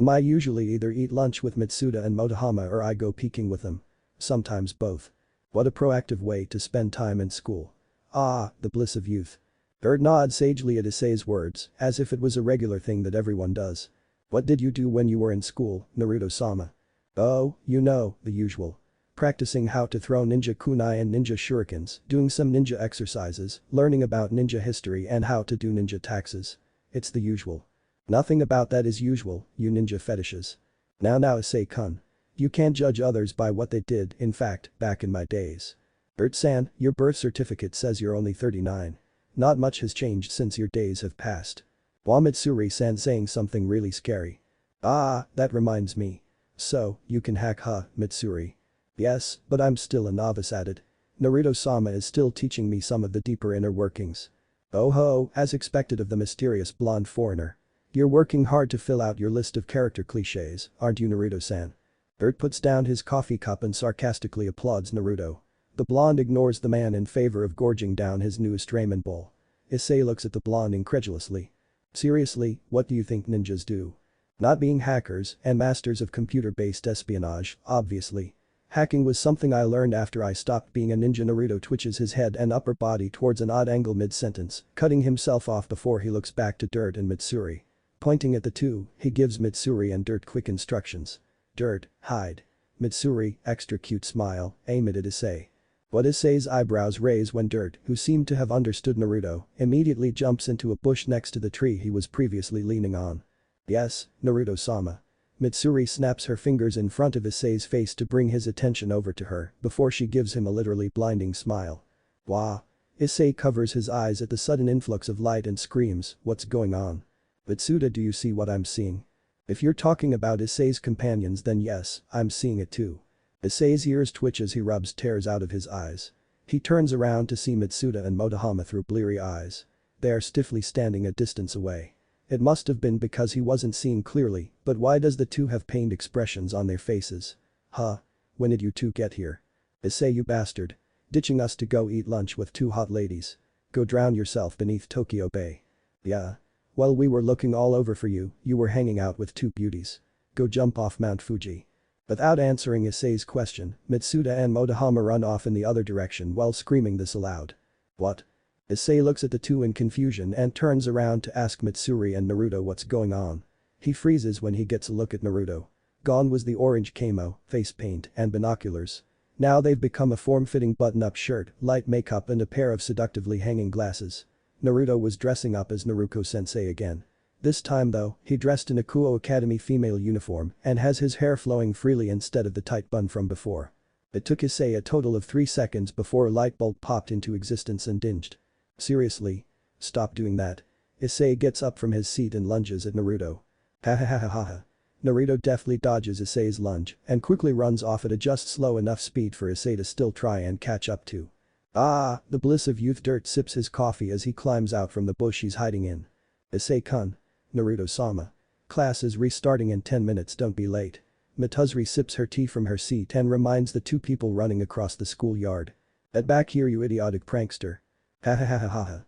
[SPEAKER 1] "I usually either eat lunch with Mitsuda and Motohama or I go peeking with them. Sometimes both." What a proactive way to spend time in school. Ah, the bliss of youth. Dirt nods sagely at Isay's words, as if it was a regular thing that everyone does. "What did you do when you were in school, Naruto-sama?" "Oh, you know, the usual. Practicing how to throw ninja kunai and ninja shurikens, doing some ninja exercises, learning about ninja history and how to do ninja taxes. It's the usual." "Nothing about that is usual, you ninja fetishes." Now Isay-kun. You can't judge others by what they did, in fact, back in my days." "Dirt-san, your birth certificate says you're only 39. Not much has changed since your days have passed." Mitsuri-san saying something really scary. "Ah, that reminds me. So, you can hack, huh, Mitsuri?" "Yes, but I'm still a novice at it. Naruto-sama is still teaching me some of the deeper inner workings." "Oh ho, as expected of the mysterious blonde foreigner. You're working hard to fill out your list of character cliches, aren't you, Naruto-san?" Dirt puts down his coffee cup and sarcastically applauds Naruto. The blonde ignores the man in favor of gorging down his newest ramen bowl. Isay looks at the blonde incredulously. "Seriously, what do you think ninjas do?" "Not being hackers and masters of computer-based espionage, obviously. Hacking was something I learned after I stopped being a ninja." Naruto twitches his head and upper body towards an odd angle mid-sentence, cutting himself off before he looks back to Dirt and Mitsuri. Pointing at the two, he gives Mitsuri and Dirt quick instructions. "Dirt, hide. Mitsuri, extra cute smile, aim it at Isay." What Isay's eyebrows raise when Dirt, who seemed to have understood Naruto, immediately jumps into a bush next to the tree he was previously leaning on. Yes, Naruto-sama. Mitsuri snaps her fingers in front of Isay's face to bring his attention over to her before she gives him a literally blinding smile. Wah. Isay covers his eyes at the sudden influx of light and screams, "What's going on? Mitsuda, do you see what I'm seeing?" If you're talking about Isay's companions then yes, I'm seeing it too. Isay's ears twitch as he rubs tears out of his eyes. He turns around to see Mitsuda and Motohama through bleary eyes. They are stiffly standing a distance away. It must have been because he wasn't seeing clearly, but why does the two have pained expressions on their faces? Huh? When did you two get here? Isay, you bastard. Ditching us to go eat lunch with two hot ladies. Go drown yourself beneath Tokyo Bay. Yeah. While we were looking all over for you, you were hanging out with two beauties. Go jump off Mount Fuji. Without answering Isay's question, Mitsuda and Motohama run off in the other direction while screaming this aloud. What? Isay looks at the two in confusion and turns around to ask Mitsuri and Naruto what's going on. He freezes when he gets a look at Naruto. Gone was the orange camo, face paint, and binoculars. Now they've become a form-fitting button-up shirt, light makeup and a pair of seductively hanging glasses. Naruto was dressing up as Naruto-sensei again. This time though, he dressed in a Kuo Academy female uniform and has his hair flowing freely instead of the tight bun from before. It took Isay a total of 3 seconds before a light bulb popped into existence and dinged. Seriously? Stop doing that. Isay gets up from his seat and lunges at Naruto. Ha ha ha ha ha ha. Naruto deftly dodges Isay's lunge and quickly runs off at a just slow enough speed for Isay to still try and catch up to. Ah, the bliss of youth. Dirt sips his coffee as he climbs out from the bush he's hiding in. Isay-kun. Naruto-sama. Class is restarting in 10 minutes, don't be late. Mitsuri sips her tea from her seat and reminds the two people running across the schoolyard. Get back here, you idiotic prankster. Ha ha ha ha ha ha.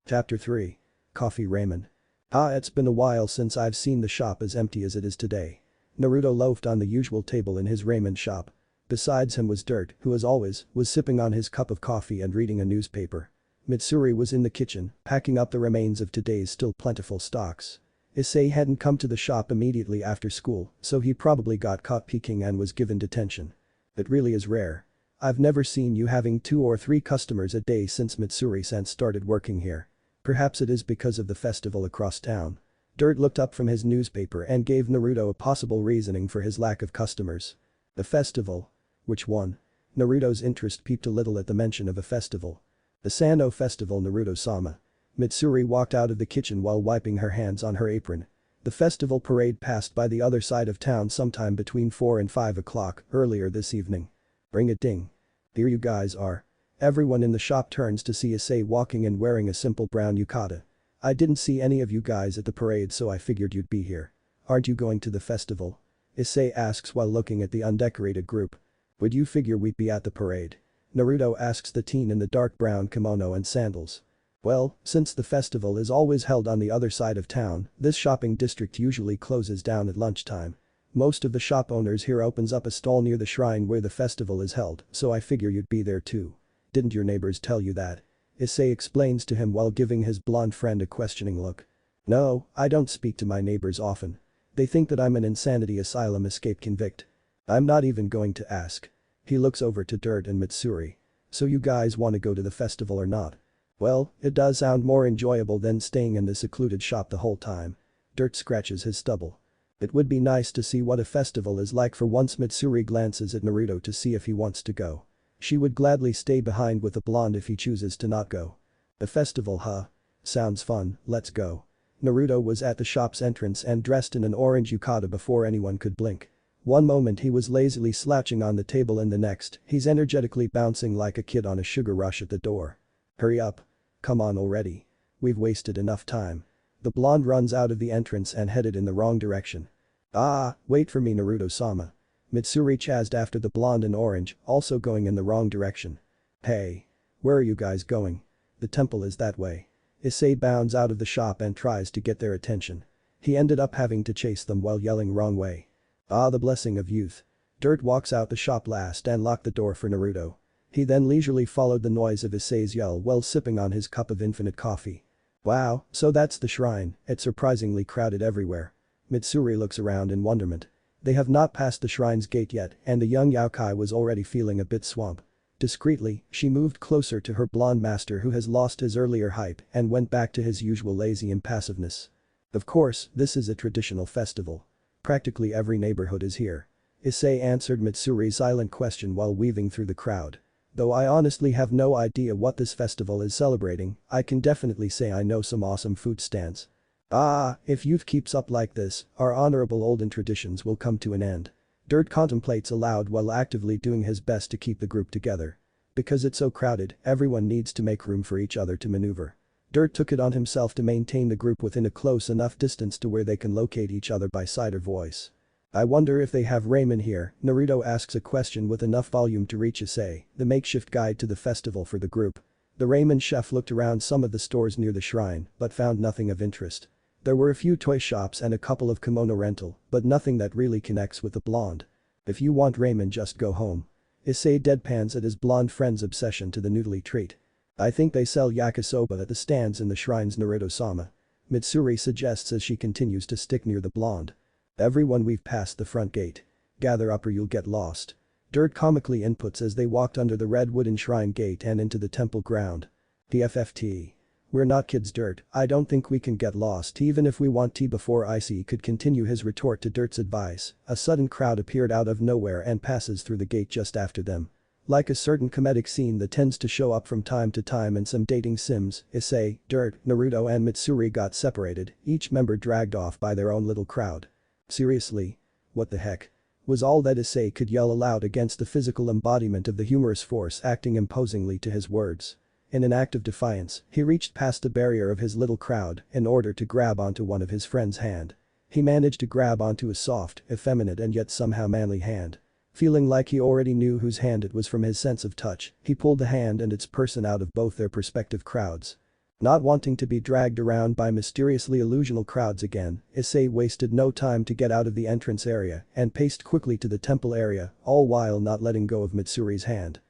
[SPEAKER 1] Chapter 3. Coffee Ramen. Ah, it's been a while since I've seen the shop as empty as it is today. Naruto loafed on the usual table in his ramen shop. Besides him was Dirt, who as always, was sipping on his cup of coffee and reading a newspaper. Mitsuri was in the kitchen, packing up the remains of today's still plentiful stocks. Isay hadn't come to the shop immediately after school, so he probably got caught peeking and was given detention. It really is rare. I've never seen you having 2 or 3 customers a day since Mitsuri-san started working here. Perhaps it is because of the festival across town. Dirt looked up from his newspaper and gave Naruto a possible reasoning for his lack of customers. The festival? Which one? Naruto's interest peaked a little at the mention of a festival. The Sano festival, Naruto-sama. Mitsuri walked out of the kitchen while wiping her hands on her apron. The festival parade passed by the other side of town sometime between 4 and 5 o'clock earlier this evening. Ring a ding. Here you guys are. Everyone in the shop turns to see Isay walking in wearing a simple brown yukata. I didn't see any of you guys at the parade, so I figured you'd be here. Aren't you going to the festival? Isay asks while looking at the undecorated group. Would you figure we'd be at the parade? Naruto asks the teen in the dark brown kimono and sandals. Well, since the festival is always held on the other side of town, this shopping district usually closes down at lunchtime. Most of the shop owners here opens up a stall near the shrine where the festival is held, so I figure you'd be there too. Didn't your neighbors tell you that? Isay explains to him while giving his blonde friend a questioning look. No, I don't speak to my neighbors often. They think that I'm an insanity asylum escape convict. I'm not even going to ask. He looks over to Dirt and Mitsuri. So you guys want to go to the festival or not? Well, it does sound more enjoyable than staying in the secluded shop the whole time. Dirt scratches his stubble. It would be nice to see what a festival is like for once. Mitsuri glances at Naruto to see if he wants to go. She would gladly stay behind with the blonde if he chooses to not go. The festival, huh? Sounds fun, let's go. Naruto was at the shop's entrance and dressed in an orange yukata before anyone could blink. One moment he was lazily slouching on the table and the next, he's energetically bouncing like a kid on a sugar rush at the door. Hurry up. Come on already. We've wasted enough time. The blonde runs out of the entrance and headed in the wrong direction. Ah, wait for me, Naruto-sama. Mitsuri chased after the blonde in orange, also going in the wrong direction. Hey. Where are you guys going? The temple is that way. Isay bounds out of the shop and tries to get their attention. He ended up having to chase them while yelling wrong way. Ah, the blessing of youth. Dirt walks out the shop last and locked the door for Naruto. He then leisurely followed the noise of Isay's yell while sipping on his cup of infinite coffee. Wow, so that's the shrine, it's surprisingly crowded everywhere. Mitsuri looks around in wonderment. They have not passed the shrine's gate yet and the young yaokai was already feeling a bit swamp. Discreetly, she moved closer to her blonde master who has lost his earlier hype and went back to his usual lazy impassiveness. Of course, this is a traditional festival. Practically every neighborhood is here. Isay answered Mitsuri's silent question while weaving through the crowd. Though I honestly have no idea what this festival is celebrating, I can definitely say I know some awesome food stands. Ah, if youth keeps up like this, our honorable olden traditions will come to an end. Dirt contemplates aloud while actively doing his best to keep the group together. Because it's so crowded, everyone needs to make room for each other to maneuver. Dirt took it on himself to maintain the group within a close enough distance to where they can locate each other by sight or voice. I wonder if they have ramen here, Naruto asks a question with enough volume to reach Isay, the makeshift guide to the festival for the group. The ramen chef looked around some of the stores near the shrine, but found nothing of interest. There were a few toy shops and a couple of kimono rental, but nothing that really connects with the blonde. If you want ramen, just go home. Isay deadpans at his blonde friend's obsession to the noodly treat. I think they sell yakisoba at the stands in the shrines, Naruto-sama. Mitsuri suggests as she continues to stick near the blonde. Everyone, we've passed the front gate. Gather up or you'll get lost. Dirt comically inputs as they walked under the red wooden shrine gate and into the temple ground. TFFT. We're not kids, Dirt, I don't think we can get lost even if we want to. Before Isay could continue his retort to Dirt's advice, a sudden crowd appeared out of nowhere and passes through the gate just after them. Like a certain comedic scene that tends to show up from time to time in some dating sims, Isay, Dirt, Naruto and Mitsuri got separated, each member dragged off by their own little crowd. Seriously? What the heck? Was all that Isay could yell aloud against the physical embodiment of the humorous force acting imposingly to his words. In an act of defiance, he reached past the barrier of his little crowd in order to grab onto one of his friend's hand. He managed to grab onto a soft, effeminate and yet somehow manly hand. Feeling like he already knew whose hand it was from his sense of touch, he pulled the hand and its person out of both their respective crowds. Not wanting to be dragged around by mysteriously illusional crowds again, Isay wasted no time to get out of the entrance area and paced quickly to the temple area, all while not letting go of Mitsuri's hand.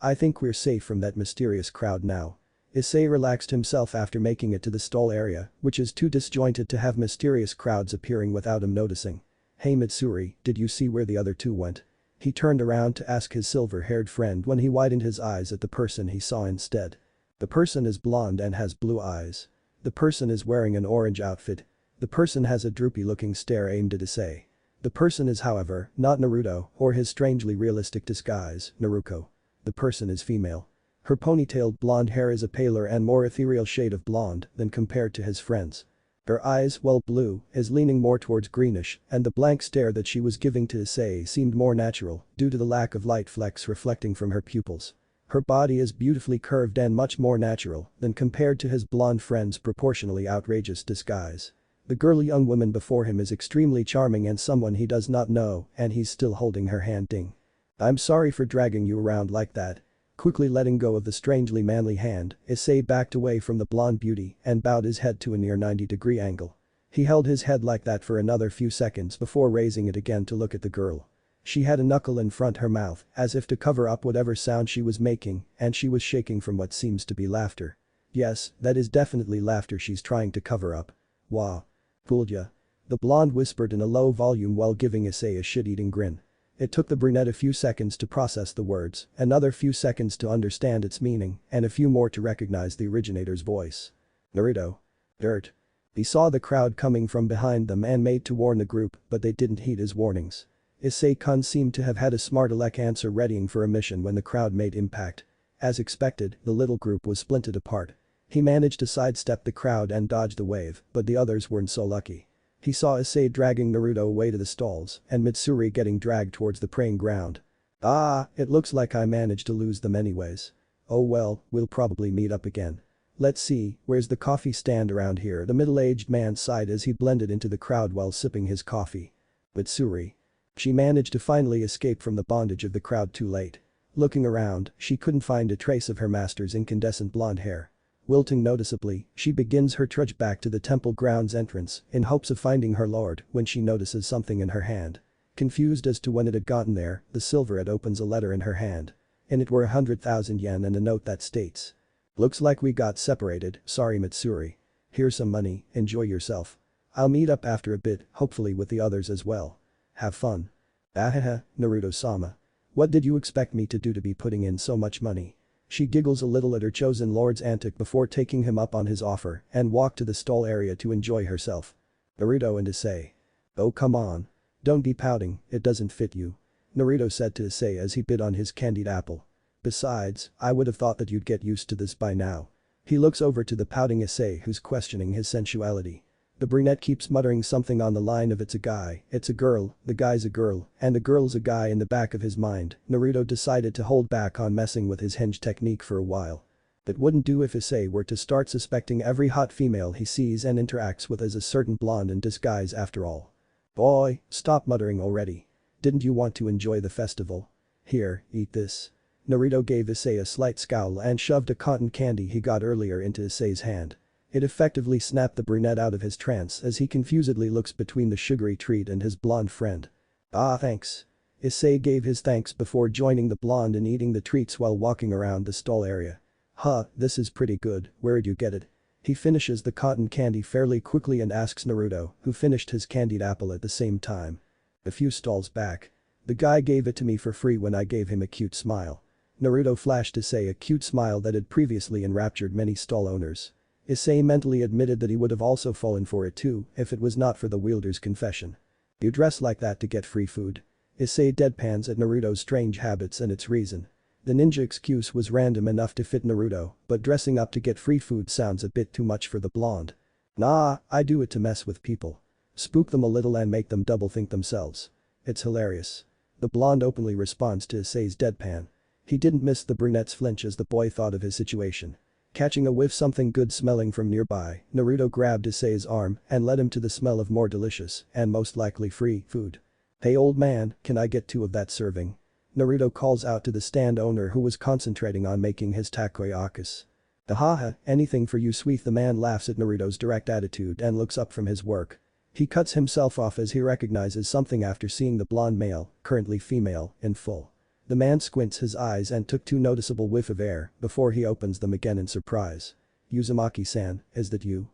[SPEAKER 1] I think we're safe from that mysterious crowd now. Isay relaxed himself after making it to the stall area, which is too disjointed to have mysterious crowds appearing without him noticing. Hey Mitsuri, did you see where the other two went? He turned around to ask his silver-haired friend when he widened his eyes at the person he saw instead. The person is blonde and has blue eyes. The person is wearing an orange outfit. The person has a droopy-looking stare aimed at Isay. The person is, however, not Naruto or his strangely realistic disguise, Naruko. The person is female. Her ponytailed blonde hair is a paler and more ethereal shade of blonde than compared to his friends. Her eyes, while blue, is leaning more towards greenish, and the blank stare that she was giving to Isay seemed more natural due to the lack of light flecks reflecting from her pupils. Her body is beautifully curved and much more natural than compared to his blonde friend's proportionally outrageous disguise. The girly young woman before him is extremely charming and someone he does not know, and he's still holding her hand. Ding. I'm sorry for dragging you around like that. Quickly letting go of the strangely manly hand, Isay backed away from the blonde beauty and bowed his head to a near 90-degree angle. He held his head like that for another few seconds before raising it again to look at the girl. She had a knuckle in front her mouth as if to cover up whatever sound she was making, and she was shaking from what seems to be laughter. Yes, that is definitely laughter she's trying to cover up. Wow. Fooled ya. The blonde whispered in a low volume while giving Isay a shit-eating grin. It took the brunette a few seconds to process the words, another few seconds to understand its meaning, and a few more to recognize the originator's voice. Naruto. Dirt. He saw the crowd coming from behind them and made to warn the group, but they didn't heed his warnings. Isay-kun seemed to have had a smart aleck answer readying for a mission when the crowd made impact. As expected, the little group was splinted apart. He managed to sidestep the crowd and dodge the wave, but the others weren't so lucky. He saw Isay dragging Naruto away to the stalls and Mitsuri getting dragged towards the praying ground. Ah, it looks like I managed to lose them anyways. Oh well, we'll probably meet up again. Let's see, where's the coffee stand around here? The middle-aged man sighed as he blended into the crowd while sipping his coffee. Mitsuri. She managed to finally escape from the bondage of the crowd too late. Looking around, she couldn't find a trace of her master's incandescent blonde hair. Wilting noticeably, she begins her trudge back to the temple grounds entrance in hopes of finding her lord when she notices something in her hand. Confused as to when it had gotten there, the silverette opens a letter in her hand. In it were 100,000 yen and a note that states. Looks like we got separated, sorry Mitsuri. Here's some money, enjoy yourself. I'll meet up after a bit, hopefully with the others as well. Have fun. Ahaha, Naruto-sama. What did you expect me to do to be putting in so much money? She giggles a little at her chosen lord's antic before taking him up on his offer and walk to the stall area to enjoy herself. Naruto and Isay. Oh come on. Don't be pouting, it doesn't fit you. Naruto said to Isay as he bit on his candied apple. Besides, I would have thought that you'd get used to this by now. He looks over to the pouting Isay who's questioning his sensuality. The brunette keeps muttering something on the line of it's a guy, it's a girl, the guy's a girl, and the girl's a guy in the back of his mind. Naruto decided to hold back on messing with his hinge technique for a while. It wouldn't do if Isay were to start suspecting every hot female he sees and interacts with as a certain blonde in disguise after all. Boy, stop muttering already. Didn't you want to enjoy the festival? Here, eat this. Naruto gave Isay a slight scowl and shoved a cotton candy he got earlier into Isay's hand. It effectively snapped the brunette out of his trance as he confusedly looks between the sugary treat and his blonde friend. Ah thanks. Isay gave his thanks before joining the blonde in eating the treats while walking around the stall area. Huh, this is pretty good, where'd you get it? He finishes the cotton candy fairly quickly and asks Naruto, who finished his candied apple at the same time. A few stalls back. The guy gave it to me for free when I gave him a cute smile. Naruto flashed Isay a cute smile that had previously enraptured many stall owners. Isay mentally admitted that he would have also fallen for it too if it was not for the wielder's confession. You dress like that to get free food. Isay deadpans at Naruto's strange habits and its reason. The ninja excuse was random enough to fit Naruto, but dressing up to get free food sounds a bit too much for the blonde. Nah, I do it to mess with people. Spook them a little and make them double think themselves. It's hilarious. The blonde openly responds to Isay's deadpan. He didn't miss the brunette's flinch as the boy thought of his situation. Catching a whiff something good smelling from nearby, Naruto grabbed Isay's arm and led him to the smell of more delicious and most likely free food. Hey old man, can I get 2 of that serving? Naruto calls out to the stand owner who was concentrating on making his takoyakis. Haha, anything for you sweet. The man laughs at Naruto's direct attitude and looks up from his work. He cuts himself off as he recognizes something after seeing the blonde male, currently female, in full. The man squints his eyes and took 2 noticeable whiff of air before he opens them again in surprise. Uzumaki-san, is that you?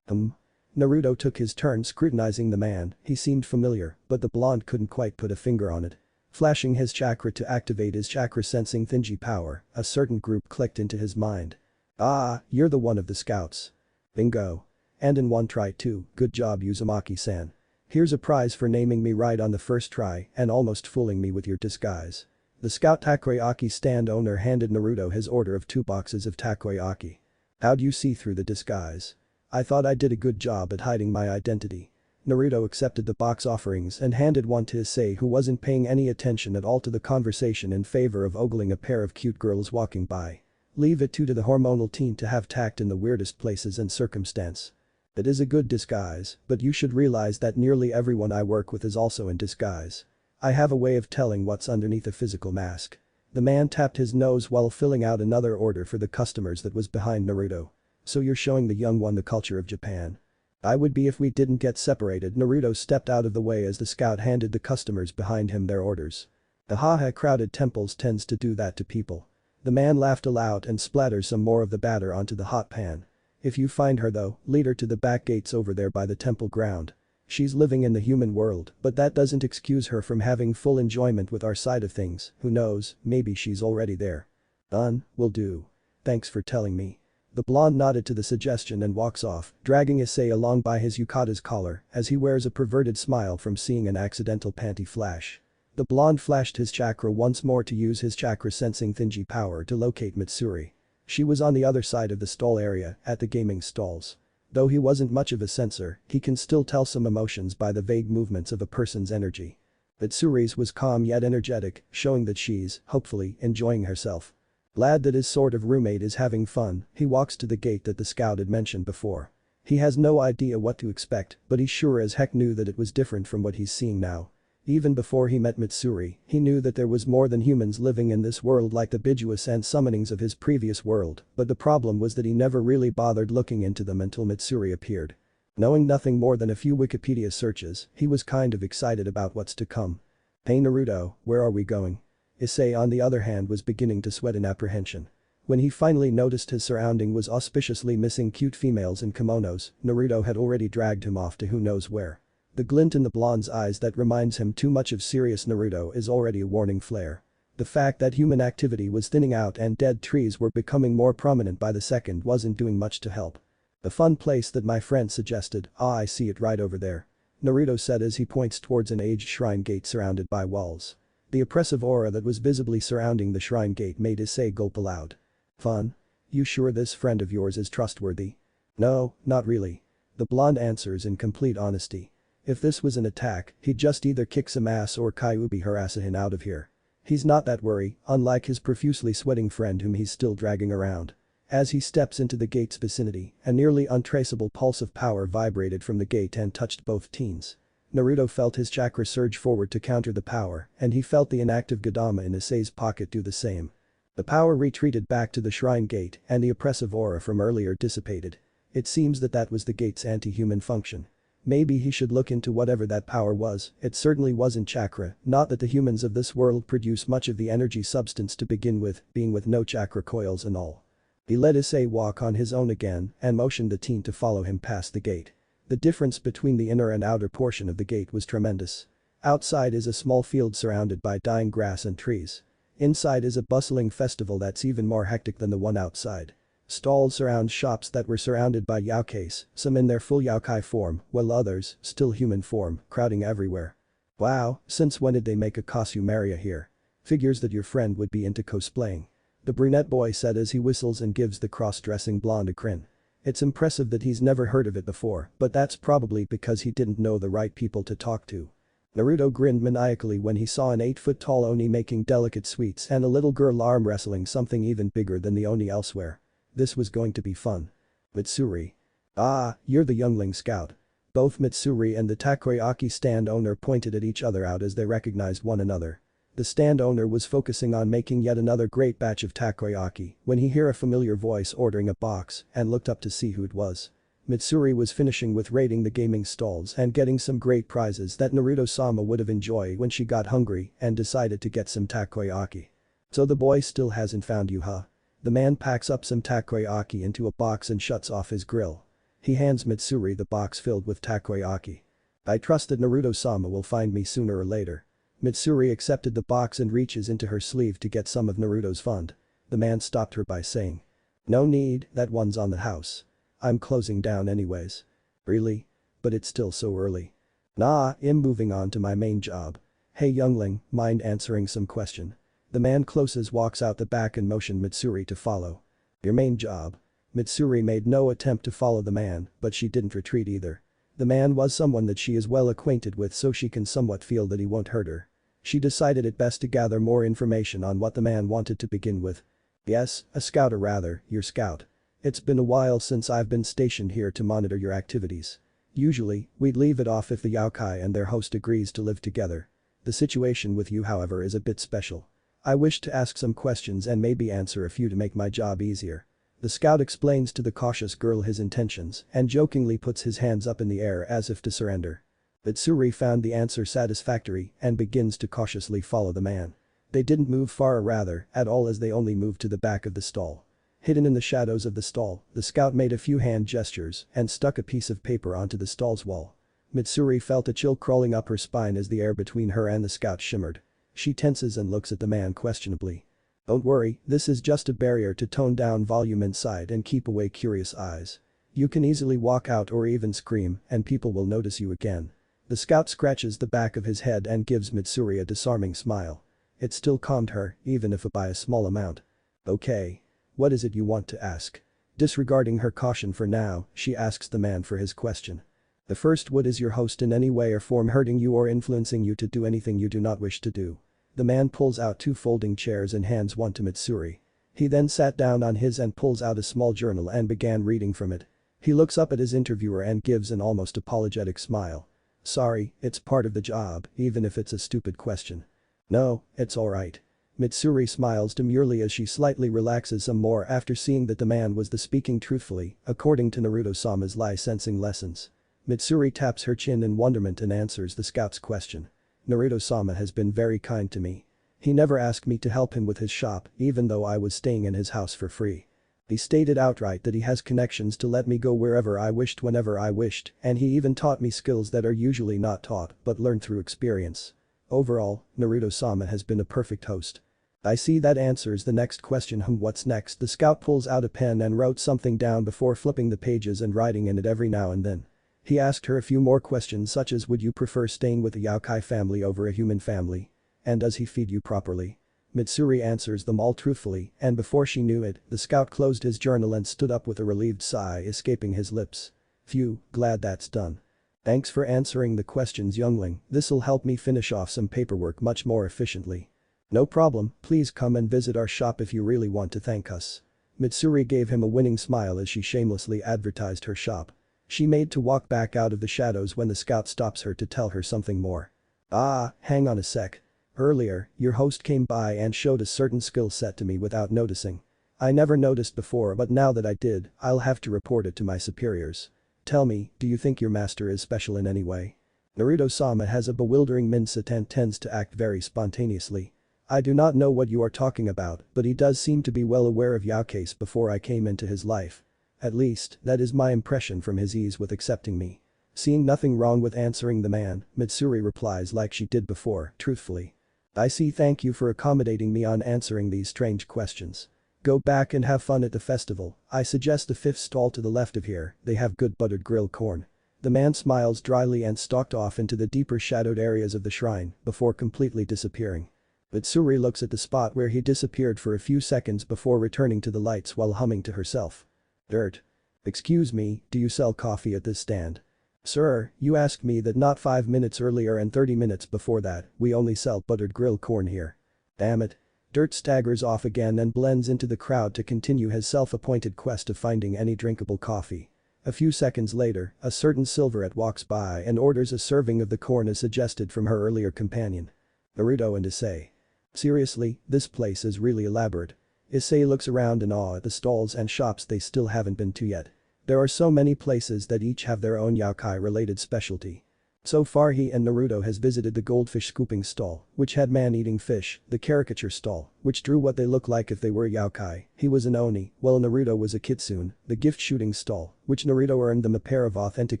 [SPEAKER 1] Naruto took his turn scrutinizing the man, he seemed familiar, but the blonde couldn't quite put a finger on it. Flashing his chakra to activate his chakra sensing thingy power, a certain group clicked into his mind. Ah, you're the one of the scouts. Bingo. And in one try too, good job Uzumaki-san. Here's a prize for naming me right on the first try and almost fooling me with your disguise. The scout takoyaki stand owner handed Naruto his order of 2 boxes of takoyaki. How'd you see through the disguise? I thought I did a good job at hiding my identity. Naruto accepted the box offerings and handed one to Isay who wasn't paying any attention at all to the conversation in favor of ogling a pair of cute girls walking by. Leave it to the hormonal teen to have tact in the weirdest places and circumstance. It is a good disguise, but you should realize that nearly everyone I work with is also in disguise. I have a way of telling what's underneath a physical mask. The man tapped his nose while filling out another order for the customers that was behind Naruto. So you're showing the young one the culture of Japan. I would be if we didn't get separated. Naruto stepped out of the way as the scout handed the customers behind him their orders. The haha crowded temples tends to do that to people. The man laughed aloud and splattered some more of the batter onto the hot pan. If you find her though, lead her to the back gates over there by the temple ground. She's living in the human world, but that doesn't excuse her from having full enjoyment with our side of things. Who knows, maybe she's already there. Will do. Thanks for telling me. The blonde nodded to the suggestion and walks off, dragging Isay along by his yukata's collar as he wears a perverted smile from seeing an accidental panty flash. The blonde flashed his chakra once more to use his chakra sensing thingy power to locate Mitsuri. She was on the other side of the stall area, at the gaming stalls. Though he wasn't much of a sensor, he can still tell some emotions by the vague movements of a person's energy. Mitsuri's was calm yet energetic, showing that she's, hopefully, enjoying herself. Glad that his sort of roommate is having fun, he walks to the gate that the scout had mentioned before. He has no idea what to expect, but he sure as heck knew that it was different from what he's seeing now. Even before he met Mitsuri, he knew that there was more than humans living in this world like the Bijuas and summonings of his previous world, but the problem was that he never really bothered looking into them until Mitsuri appeared. Knowing nothing more than a few Wikipedia searches, he was kind of excited about what's to come. Hey Naruto, where are we going? Isay on the other hand was beginning to sweat in apprehension. When he finally noticed his surrounding was auspiciously missing cute females in kimonos, Naruto had already dragged him off to who knows where. The glint in the blonde's eyes that reminds him too much of serious Naruto is already a warning flare. The fact that human activity was thinning out and dead trees were becoming more prominent by the second wasn't doing much to help. "The fun place that my friend suggested, I see it right over there," Naruto said as he points towards an aged shrine gate surrounded by walls. The oppressive aura that was visibly surrounding the shrine gate made Isay gulp aloud. "Fun? You sure this friend of yours is trustworthy?" "No, not really." The blonde answers in complete honesty. If this was an attack, he'd just either kick some ass or Kyuubi Harasahin out of here. He's not that worried, unlike his profusely sweating friend whom he's still dragging around. As he steps into the gate's vicinity, a nearly untraceable pulse of power vibrated from the gate and touched both teens. Naruto felt his chakra surge forward to counter the power, and he felt the inactive Godama in Isay's pocket do the same. The power retreated back to the shrine gate and the oppressive aura from earlier dissipated. It seems that was the gate's anti-human function. Maybe he should look into whatever that power was. It certainly wasn't chakra, not that the humans of this world produce much of the energy substance to begin with, being with no chakra coils and all. He let Isay walk on his own again and motioned the teen to follow him past the gate. The difference between the inner and outer portion of the gate was tremendous. Outside is a small field surrounded by dying grass and trees. Inside is a bustling festival that's even more hectic than the one outside. Stalls surround shops that were surrounded by yaokeis, some in their full yaokai form, while others, still human form, crowding everywhere. "Wow, since when did they make a costume area here? Figures that your friend would be into cosplaying," the brunette boy said as he whistles and gives the cross-dressing blonde a grin. It's impressive that he's never heard of it before, but that's probably because he didn't know the right people to talk to. Naruto grinned maniacally when he saw an 8-foot-tall Oni making delicate sweets and a little girl arm wrestling something even bigger than the Oni elsewhere. This was going to be fun. "Mitsuri. Ah, you're the youngling scout." Both Mitsuri and the takoyaki stand owner pointed at each other out as they recognized one another. The stand owner was focusing on making yet another great batch of takoyaki when he heard a familiar voice ordering a box and looked up to see who it was. Mitsuri was finishing with raiding the gaming stalls and getting some great prizes that Naruto-sama would have enjoyed when she got hungry and decided to get some takoyaki. "So the boy still hasn't found you, huh?" The man packs up some takoyaki into a box and shuts off his grill. He hands Mitsuri the box filled with takoyaki. "I trust that Naruto-sama will find me sooner or later." Mitsuri accepted the box and reaches into her sleeve to get some of Naruto's fund. The man stopped her by saying, "No need, that one's on the house. I'm closing down anyways." "Really? But it's still so early." "Nah, I'm moving on to my main job." "Hey youngling, mind answering some question?" The man closes walks out the back and motioned Mitsuri to follow. "Your main job?" Mitsuri made no attempt to follow the man, but she didn't retreat either. The man was someone that she is well acquainted with, so she can somewhat feel that he won't hurt her. She decided it best to gather more information on what the man wanted to begin with. "Yes, a scout, or rather, your scout. It's been a while since I've been stationed here to monitor your activities. Usually, we'd leave it off if the yokai and their host agrees to live together. The situation with you, however, is a bit special. I wish to ask some questions and maybe answer a few to make my job easier." The scout explains to the cautious girl his intentions and jokingly puts his hands up in the air as if to surrender. Mitsuri found the answer satisfactory and begins to cautiously follow the man. They didn't move far, or rather, at all, as they only moved to the back of the stall. Hidden in the shadows of the stall, the scout made a few hand gestures and stuck a piece of paper onto the stall's wall. Mitsuri felt a chill crawling up her spine as the air between her and the scout shimmered. She tenses and looks at the man questionably. "Don't worry, this is just a barrier to tone down volume inside and keep away curious eyes. You can easily walk out or even scream and people will notice you again." The scout scratches the back of his head and gives Mitsuri a disarming smile. It still calmed her, even if by a small amount. "Okay. What is it you want to ask?" Disregarding her caution for now, she asks the man for his question. "The first, what is your host in any way or form hurting you or influencing you to do anything you do not wish to do?" The man pulls out 2 folding chairs and hands one to Mitsuri. He then sat down on his and pulls out a small journal and began reading from it. He looks up at his interviewer and gives an almost apologetic smile. "Sorry, it's part of the job, even if it's a stupid question." "No, it's alright." Mitsuri smiles demurely as she slightly relaxes some more after seeing that the man was speaking truthfully, according to Naruto-sama's lie-sensing lessons. Mitsuri taps her chin in wonderment and answers the scout's question. "Naruto-sama has been very kind to me. He never asked me to help him with his shop, even though I was staying in his house for free. He stated outright that he has connections to let me go wherever I wished whenever I wished, and he even taught me skills that are usually not taught but learned through experience. Overall, Naruto-sama has been a perfect host." I see that answers the next question. What's next? The scout pulls out a pen and wrote something down before flipping the pages and writing in it every now and then. He asked her a few more questions such as would you prefer staying with a yokai family over a human family? And does he feed you properly? Mitsuri answers them all truthfully, and before she knew it, the scout closed his journal and stood up with a relieved sigh escaping his lips. Phew, glad that's done. Thanks for answering the questions, youngling, this'll help me finish off some paperwork much more efficiently. No problem, please come and visit our shop if you really want to thank us. Mitsuri gave him a winning smile as she shamelessly advertised her shop. She made to walk back out of the shadows when the scout stops her to tell her something more. Ah, hang on a sec. Earlier, your host came by and showed a certain skill set to me without noticing. I never noticed before, but now that I did, I'll have to report it to my superiors. Tell me, do you think your master is special in any way? Naruto-sama has a bewildering mindset and tends to act very spontaneously. I do not know what you are talking about, but he does seem to be well aware of Yaoke's before I came into his life. At least, that is my impression from his ease with accepting me. Seeing nothing wrong with answering the man, Mitsuri replies like she did before, truthfully. I see, thank you for accommodating me on answering these strange questions. Go back and have fun at the festival. I suggest the fifth stall to the left of here, they have good buttered grilled corn. The man smiles dryly and stalked off into the deeper shadowed areas of the shrine before completely disappearing. Mitsuri looks at the spot where he disappeared for a few seconds before returning to the lights while humming to herself. Dirt. Excuse me, do you sell coffee at this stand? Sir, you asked me that not 5 minutes earlier and 30 minutes before that, we only sell buttered grilled corn here. Damn it. Dirt staggers off again and blends into the crowd to continue his self-appointed quest of finding any drinkable coffee. A few seconds later, a certain Silverette walks by and orders a serving of the corn as suggested from her earlier companion. Naruto and Isay. Seriously, this place is really elaborate. Isay looks around in awe at the stalls and shops they still haven't been to yet. There are so many places that each have their own yokai-related specialty. So far he and Naruto has visited the goldfish scooping stall, which had man-eating fish, the caricature stall, which drew what they look like if they were yokai, he was an oni, while Naruto was a kitsune, the gift-shooting stall, which Naruto earned them a pair of authentic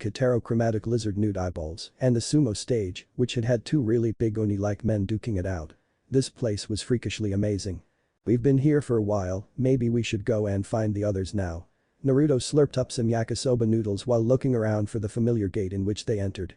[SPEAKER 1] heterochromatic lizard nude eyeballs, and the sumo stage, which had had two really big oni-like men duking it out. This place was freakishly amazing. We've been here for a while, maybe we should go and find the others now. Naruto slurped up some yakisoba noodles while looking around for the familiar gate in which they entered.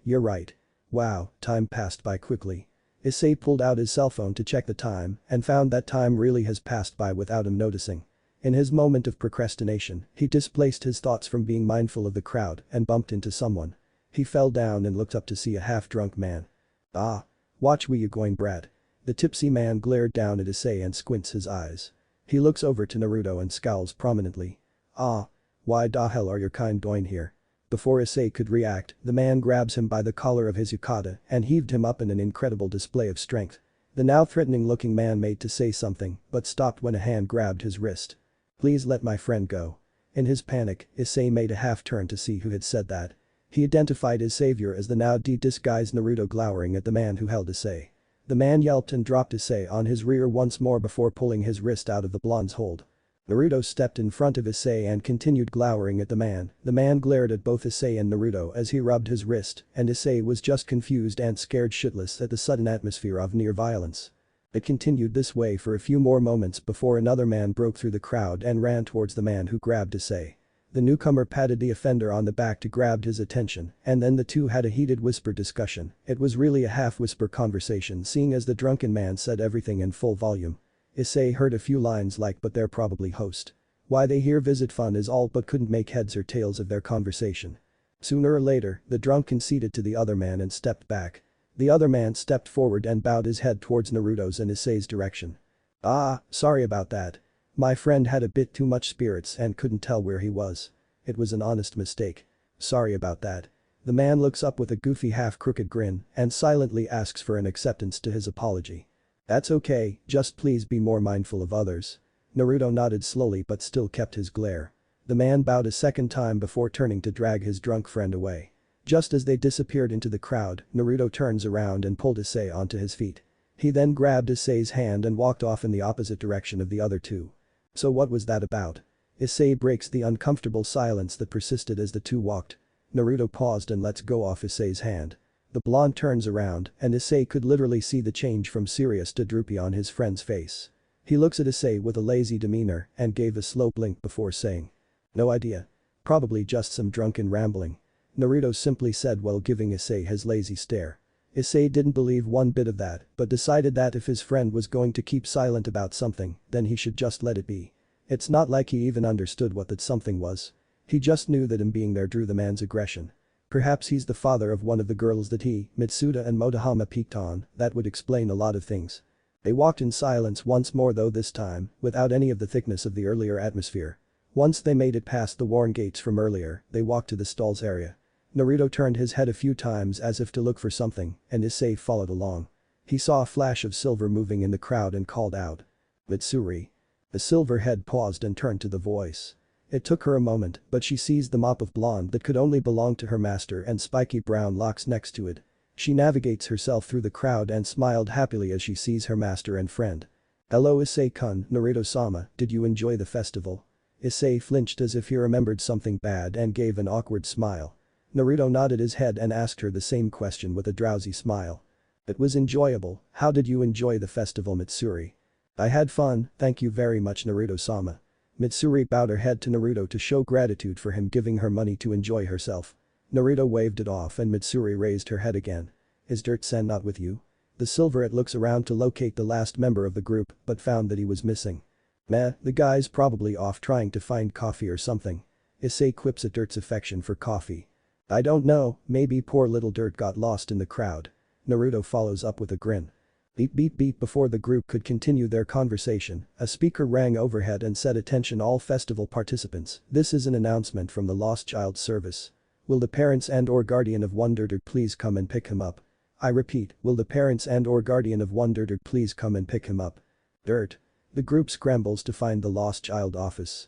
[SPEAKER 1] You're right. Wow, time passed by quickly. Isay pulled out his cell phone to check the time and found that time really has passed by without him noticing. In his moment of procrastination, he displaced his thoughts from being mindful of the crowd and bumped into someone. He fell down and looked up to see a half-drunk man. Ah. Watch where you going, brat. The tipsy man glared down at Isay and squints his eyes. He looks over to Naruto and scowls prominently. Ah. Why the hell are your kind doing here? Before Isay could react, the man grabs him by the collar of his yukata and heaved him up in an incredible display of strength. The now threatening-looking man made to say something but stopped when a hand grabbed his wrist. Please let my friend go. In his panic, Isay made a half-turn to see who had said that. He identified his savior as the now de-disguised Naruto, glowering at the man who held Isay. The man yelped and dropped Isay on his rear once more before pulling his wrist out of the blonde's hold. Naruto stepped in front of Isay and continued glowering at the man. The man glared at both Isay and Naruto as he rubbed his wrist, and Isay was just confused and scared shitless at the sudden atmosphere of near violence. It continued this way for a few more moments before another man broke through the crowd and ran towards the man who grabbed Isay. The newcomer patted the offender on the back to grab his attention, and then the two had a heated whisper discussion. It was really a half-whisper conversation seeing as the drunken man said everything in full volume. Isay heard a few lines like but they're probably host. Why they here visit fun is all but couldn't make heads or tails of their conversation. Sooner or later, the drunk conceded to the other man and stepped back. The other man stepped forward and bowed his head towards Naruto's and Isay's direction. Ah, sorry about that. My friend had a bit too much spirits and couldn't tell where he was. It was an honest mistake. Sorry about that. The man looks up with a goofy half-crooked grin and silently asks for an acceptance to his apology. That's okay, just please be more mindful of others. Naruto nodded slowly but still kept his glare. The man bowed a second time before turning to drag his drunk friend away. Just as they disappeared into the crowd, Naruto turns around and pulled Isay onto his feet. He then grabbed Isay's hand and walked off in the opposite direction of the other two. So what was that about? Isay breaks the uncomfortable silence that persisted as the two walked. Naruto paused and lets go off Isay's hand. The blonde turns around and Isay could literally see the change from serious to droopy on his friend's face. He looks at Isay with a lazy demeanor and gave a slow blink before saying. No idea. Probably just some drunken rambling. Naruto simply said while giving Isay his lazy stare. Isay didn't believe one bit of that but decided that if his friend was going to keep silent about something, then he should just let it be. It's not like he even understood what that something was. He just knew that him being there drew the man's aggression. Perhaps he's the father of one of the girls that he, Mitsuda and Motohama peeked on, that would explain a lot of things. They walked in silence once more though this time, without any of the thickness of the earlier atmosphere. Once they made it past the worn gates from earlier, they walked to the stalls area. Naruto turned his head a few times as if to look for something, and Isay followed along. He saw a flash of silver moving in the crowd and called out. Mitsuri. The silver head paused and turned to the voice. It took her a moment, but she seized the mop of blonde that could only belong to her master and spiky brown locks next to it. She navigates herself through the crowd and smiled happily as she sees her master and friend. Hello Isay-kun, Naruto-sama, did you enjoy the festival? Isay flinched as if he remembered something bad and gave an awkward smile. Naruto nodded his head and asked her the same question with a drowsy smile. It was enjoyable. How did you enjoy the festival, Mitsuri? I had fun, thank you very much, Naruto-sama. Mitsuri bowed her head to Naruto to show gratitude for him giving her money to enjoy herself. Naruto waved it off and Mitsuri raised her head again. Is Dirt-san not with you? The silverette looks around to locate the last member of the group but found that he was missing. Meh, the guy's probably off trying to find coffee or something. Isay quips at Dirt's affection for coffee. I don't know, maybe poor little Dirt got lost in the crowd. Naruto follows up with a grin. Beep beep beep. Before the group could continue their conversation, a speaker rang overhead and said attention all festival participants, this is an announcement from the Lost Child Service. Will the parents and or guardian of one Dirt please come and pick him up? I repeat, will the parents and or guardian of one Dirt please come and pick him up? Dirt. The group scrambles to find the Lost Child office.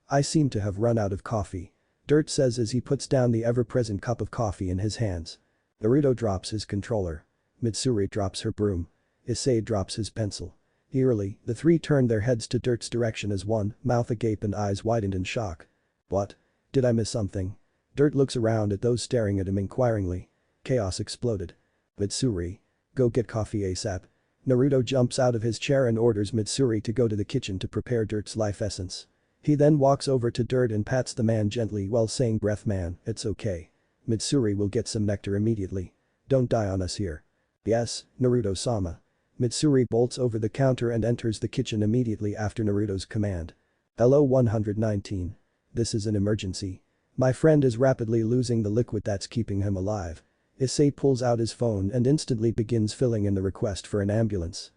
[SPEAKER 1] I seem to have run out of coffee. Dirt says as he puts down the ever-present cup of coffee in his hands. Naruto drops his controller. Mitsuri drops her broom. Isay drops his pencil. Eerily, the three turned their heads to Dirt's direction as one, mouth agape and eyes widened in shock. What? Did I miss something? Dirt looks around at those staring at him inquiringly. Chaos exploded. Mitsuri. Go get coffee ASAP. Naruto jumps out of his chair and orders Mitsuri to go to the kitchen to prepare Dirt's life essence. He then walks over to Dirt and pats the man gently while saying breath man, it's okay. Mitsuri will get some nectar immediately. Don't die on us here. Yes, Naruto-sama. Mitsuri bolts over the counter and enters the kitchen immediately after Naruto's command. Hello 119. This is an emergency. My friend is rapidly losing the liquid that's keeping him alive. Isay pulls out his phone and instantly begins filling in the request for an ambulance.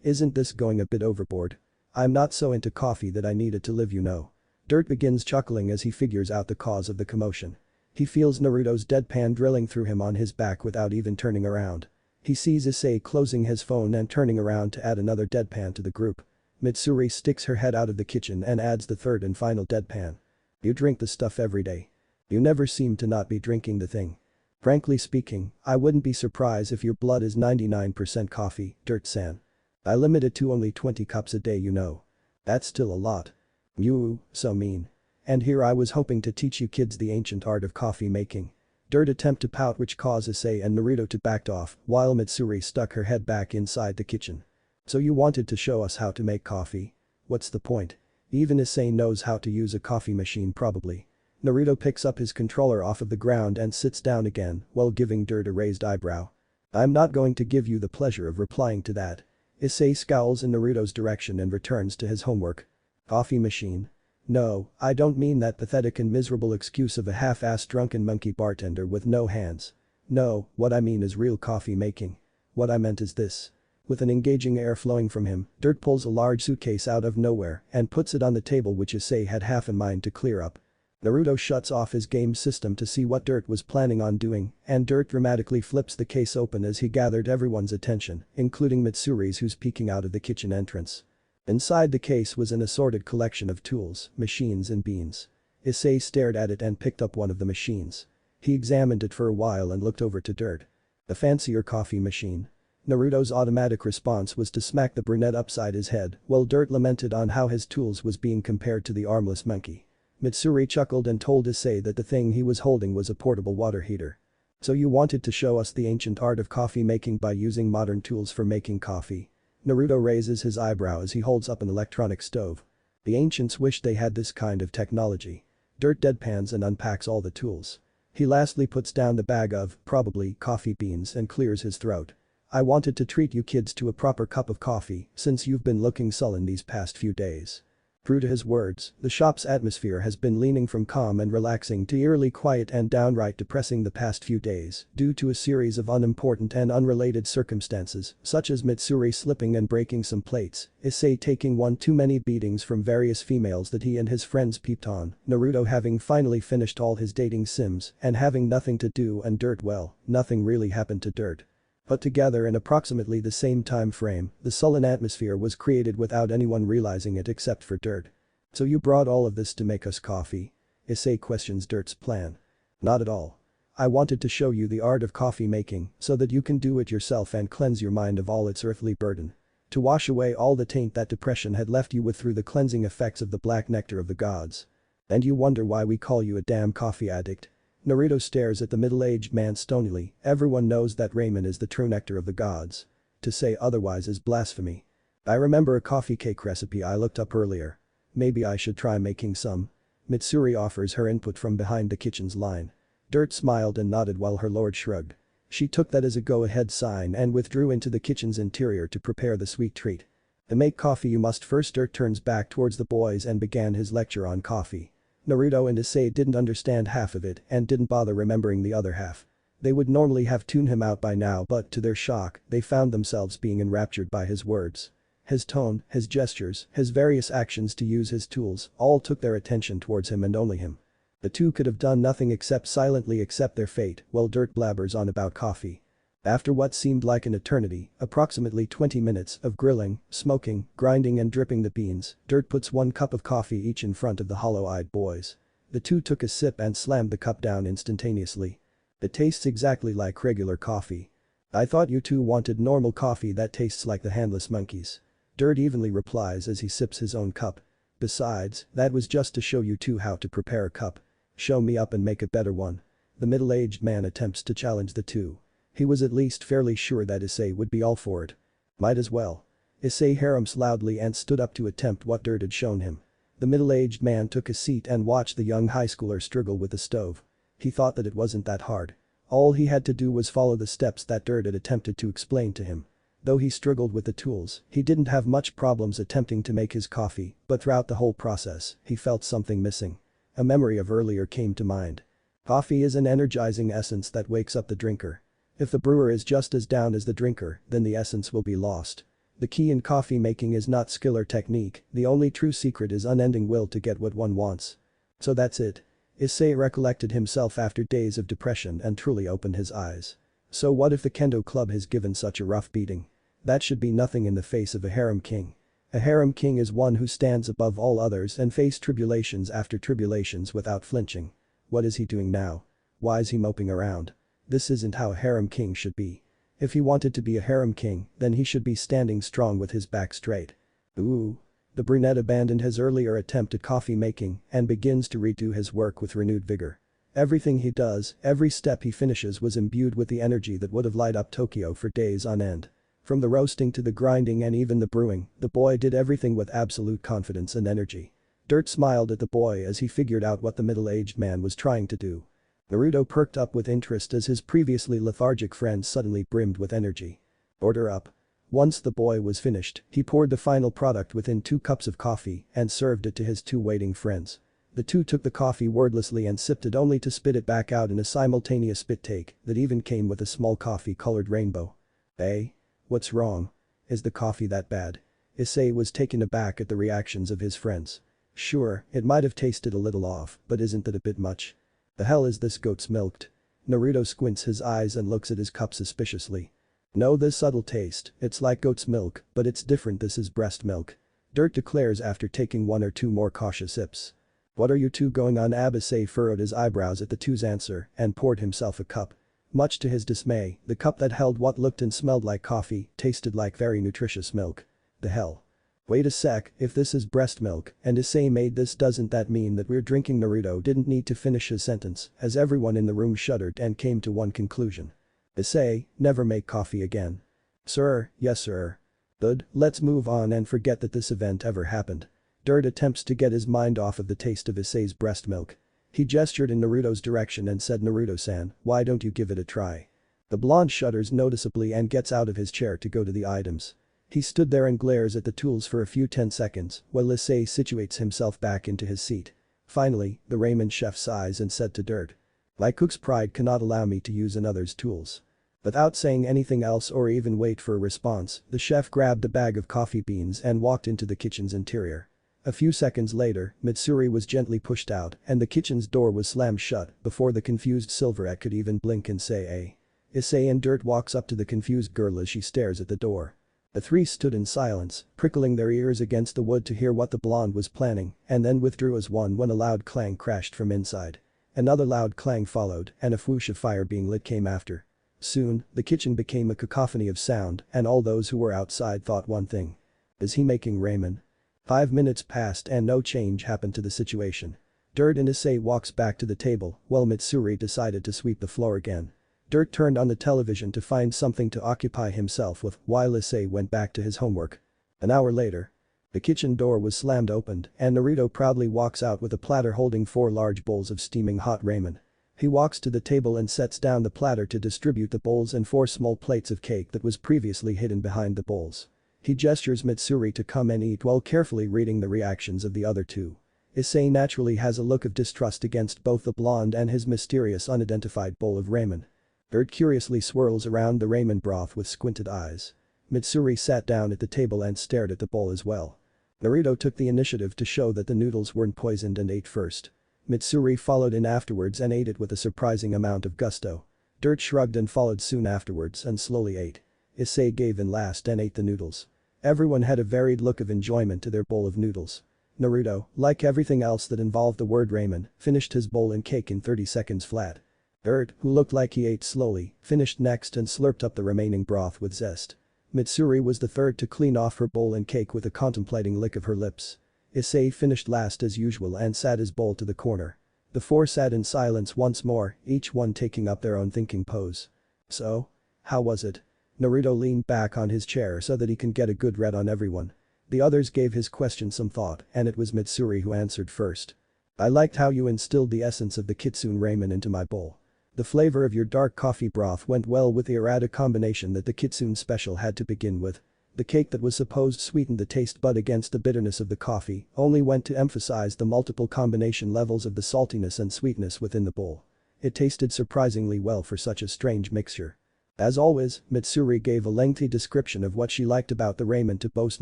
[SPEAKER 1] Isn't this going a bit overboard? I'm not so into coffee that I need it to live, you know. Dirt begins chuckling as he figures out the cause of the commotion. He feels Naruto's deadpan drilling through him on his back without even turning around. He sees Isay closing his phone and turning around to add another deadpan to the group. Mitsuri sticks her head out of the kitchen and adds the third and final deadpan. You drink the stuff every day. You never seem to not be drinking the thing. Frankly speaking, I wouldn't be surprised if your blood is 99% coffee, Dirt-san. I limit it to only 20 cups a day, you know. That's still a lot. You, so mean. And here I was hoping to teach you kids the ancient art of coffee making. Dirt attempt to pout which caused Isay and Naruto to back off while Mitsuri stuck her head back inside the kitchen. So you wanted to show us how to make coffee? What's the point? Even Isay knows how to use a coffee machine probably. Naruto picks up his controller off of the ground and sits down again while giving Dirt a raised eyebrow. I'm not going to give you the pleasure of replying to that. Isay scowls in Naruto's direction and returns to his homework. Coffee machine? No, I don't mean that pathetic and miserable excuse of a half-assed drunken monkey bartender with no hands. No, what I mean is real coffee making. What I meant is this. With an engaging air flowing from him, Dirt pulls a large suitcase out of nowhere and puts it on the table which Isay had half in mind to clear up. Naruto shuts off his game system to see what Dirt was planning on doing, and Dirt dramatically flips the case open as he gathered everyone's attention, including Mitsuri's who's peeking out of the kitchen entrance. Inside the case was an assorted collection of tools, machines and beans. Isay stared at it and picked up one of the machines. He examined it for a while and looked over to Dirt. A fancier coffee machine. Naruto's automatic response was to smack the brunette upside his head while Dirt lamented on how his tools was being compared to the armless monkey. Mitsuri chuckled and told Isay that the thing he was holding was a portable water heater. So you wanted to show us the ancient art of coffee making by using modern tools for making coffee. Naruto raises his eyebrow as he holds up an electronic stove. The ancients wished they had this kind of technology. Dirt deadpans and unpacks all the tools. He lastly puts down the bag of, probably, coffee beans and clears his throat. I wanted to treat you kids to a proper cup of coffee since you've been looking sullen these past few days. True to his words, the shop's atmosphere has been leaning from calm and relaxing to eerily quiet and downright depressing the past few days due to a series of unimportant and unrelated circumstances such as Mitsuri slipping and breaking some plates, Isay taking one too many beatings from various females that he and his friends peeped on, Naruto having finally finished all his dating sims and having nothing to do and Dirt, well, nothing really happened to Dirt. But together in approximately the same time frame, the sullen atmosphere was created without anyone realizing it except for Dirt. So you brought all of this to make us coffee? Isay questions Dirt's plan. Not at all. I wanted to show you the art of coffee making so that you can do it yourself and cleanse your mind of all its earthly burden. To wash away all the taint that depression had left you with through the cleansing effects of the black nectar of the gods. And you wonder why we call you a damn coffee addict? Naruto stares at the middle-aged man stonily. Everyone knows that ramen is the true nectar of the gods. To say otherwise is blasphemy. I remember a coffee cake recipe I looked up earlier. Maybe I should try making some. Mitsuri offers her input from behind the kitchen's line. Dirt smiled and nodded while her lord shrugged. She took that as a go-ahead sign and withdrew into the kitchen's interior to prepare the sweet treat. To make coffee you must first. Dirt turns back towards the boys and began his lecture on coffee. Naruto and Isay didn't understand half of it and didn't bother remembering the other half. They would normally have tuned him out by now but to their shock, they found themselves being enraptured by his words. His tone, his gestures, his various actions to use his tools, all took their attention towards him and only him. The two could have done nothing except silently accept their fate while Dirt blabbers on about coffee. After what seemed like an eternity, approximately 20 minutes of grilling, smoking, grinding and dripping the beans, Dirt puts 1 cup of coffee each in front of the hollow-eyed boys. The two took a sip and slammed the cup down instantaneously. It tastes exactly like regular coffee. I thought you two wanted normal coffee that tastes like the handless monkeys. Dirt evenly replies as he sips his own cup. Besides, that was just to show you two how to prepare a cup. Show me up and make a better one. The middle-aged man attempts to challenge the two. He was at least fairly sure that Isay would be all for it. Might as well. Isay harumphed loudly and stood up to attempt what Dirt had shown him. The middle-aged man took a seat and watched the young high schooler struggle with the stove. He thought that it wasn't that hard. All he had to do was follow the steps that Dirt had attempted to explain to him. Though he struggled with the tools, he didn't have much problems attempting to make his coffee, but throughout the whole process, he felt something missing. A memory of earlier came to mind. Coffee is an energizing essence that wakes up the drinker. If the brewer is just as down as the drinker, then the essence will be lost. The key in coffee making is not skill or technique, the only true secret is unending will to get what one wants. So that's it. Isay recollected himself after days of depression and truly opened his eyes. So what if the kendo club has given such a rough beating? That should be nothing in the face of a harem king. A harem king is one who stands above all others and faces tribulations after tribulations without flinching. What is he doing now? Why is he moping around? This isn't how a harem king should be. If he wanted to be a harem king, then he should be standing strong with his back straight. Ooh. The brunette abandoned his earlier attempt at coffee making and begins to redo his work with renewed vigor. Everything he does, every step he finishes was imbued with the energy that would have light up Tokyo for days on end. From the roasting to the grinding and even the brewing, the boy did everything with absolute confidence and energy. Dirt smiled at the boy as he figured out what the middle-aged man was trying to do. Naruto perked up with interest as his previously lethargic friend suddenly brimmed with energy. Order up. Once the boy was finished, he poured the final product within 2 cups of coffee and served it to his 2 waiting friends. The two took the coffee wordlessly and sipped it only to spit it back out in a simultaneous spit take that even came with a small coffee-colored rainbow. Hey? What's wrong? Is the coffee that bad? Isay was taken aback at the reactions of his friends. Sure, it might have tasted a little off, but isn't that a bit much? The hell is this goat's milked? Naruto squints his eyes and looks at his cup suspiciously. No, this subtle taste, it's like goat's milk, but it's different, this is breast milk. Dirt declares after taking 1 or 2 more cautious sips. What are you two going on? Isay furrowed his eyebrows at the two's answer and poured himself a cup. Much to his dismay, the cup that held what looked and smelled like coffee tasted like very nutritious milk. The hell? Wait a sec, if this is breast milk and Isay made this, doesn't that mean that we're drinking? Naruto didn't need to finish his sentence as everyone in the room shuddered and came to one conclusion. Isay, never make coffee again. Sir, yes sir. Good, let's move on and forget that this event ever happened. Dirt attempts to get his mind off of the taste of Isay's breast milk. He gestured in Naruto's direction and said, Naruto-san, why don't you give it a try? The blonde shudders noticeably and gets out of his chair to go to the items. He stood there and glares at the tools for a few 10 seconds while Isay situates himself back into his seat. Finally, the ramen chef sighs and said to Dirt. My cook's pride cannot allow me to use another's tools. Without saying anything else or even wait for a response, the chef grabbed a bag of coffee beans and walked into the kitchen's interior. A few seconds later, Mitsuri was gently pushed out and the kitchen's door was slammed shut before the confused Silverette could even blink and say a. Isay and Dirt walks up to the confused girl as she stares at the door. The three stood in silence, prickling their ears against the wood to hear what the blonde was planning, and then withdrew as one when a loud clang crashed from inside. Another loud clang followed and a whoosh of fire being lit came after. Soon, the kitchen became a cacophony of sound and all those who were outside thought one thing. Is he making ramen? 5 minutes passed and no change happened to the situation. Dirt and Isay walks back to the table while Mitsuri decided to sweep the floor again. Dirt turned on the television to find something to occupy himself with while Isay went back to his homework. An hour later. The kitchen door was slammed open and Naruto proudly walks out with a platter holding 4 large bowls of steaming hot ramen. He walks to the table and sets down the platter to distribute the bowls and 4 small plates of cake that was previously hidden behind the bowls. He gestures Mitsuri to come and eat while carefully reading the reactions of the other two. Isay naturally has a look of distrust against both the blonde and his mysterious unidentified bowl of ramen. Dirt curiously swirls around the ramen broth with squinted eyes. Mitsuri sat down at the table and stared at the bowl as well. Naruto took the initiative to show that the noodles weren't poisoned and ate first. Mitsuri followed in afterwards and ate it with a surprising amount of gusto. Dirt shrugged and followed soon afterwards and slowly ate. Isay gave in last and ate the noodles. Everyone had a varied look of enjoyment to their bowl of noodles. Naruto, like everything else that involved the word ramen, finished his bowl and cake in 30 seconds flat. Dirt, who looked like he ate slowly, finished next and slurped up the remaining broth with zest. Mitsuri was the third to clean off her bowl and cake with a contemplating lick of her lips. Isay finished last as usual and sat his bowl to the corner. The 4 sat in silence once more, each one taking up their own thinking pose. So? How was it? Naruto leaned back on his chair so that he can get a good read on everyone. The others gave his question some thought and it was Mitsuri who answered first. I liked how you instilled the essence of the kitsune ramen into my bowl. The flavor of your dark coffee broth went well with the errata combination that the kitsune special had to begin with. The cake that was supposed to sweeten the taste bud against the bitterness of the coffee only went to emphasize the multiple combination levels of the saltiness and sweetness within the bowl. It tasted surprisingly well for such a strange mixture. As always, Mitsuri gave a lengthy description of what she liked about the ramen to boast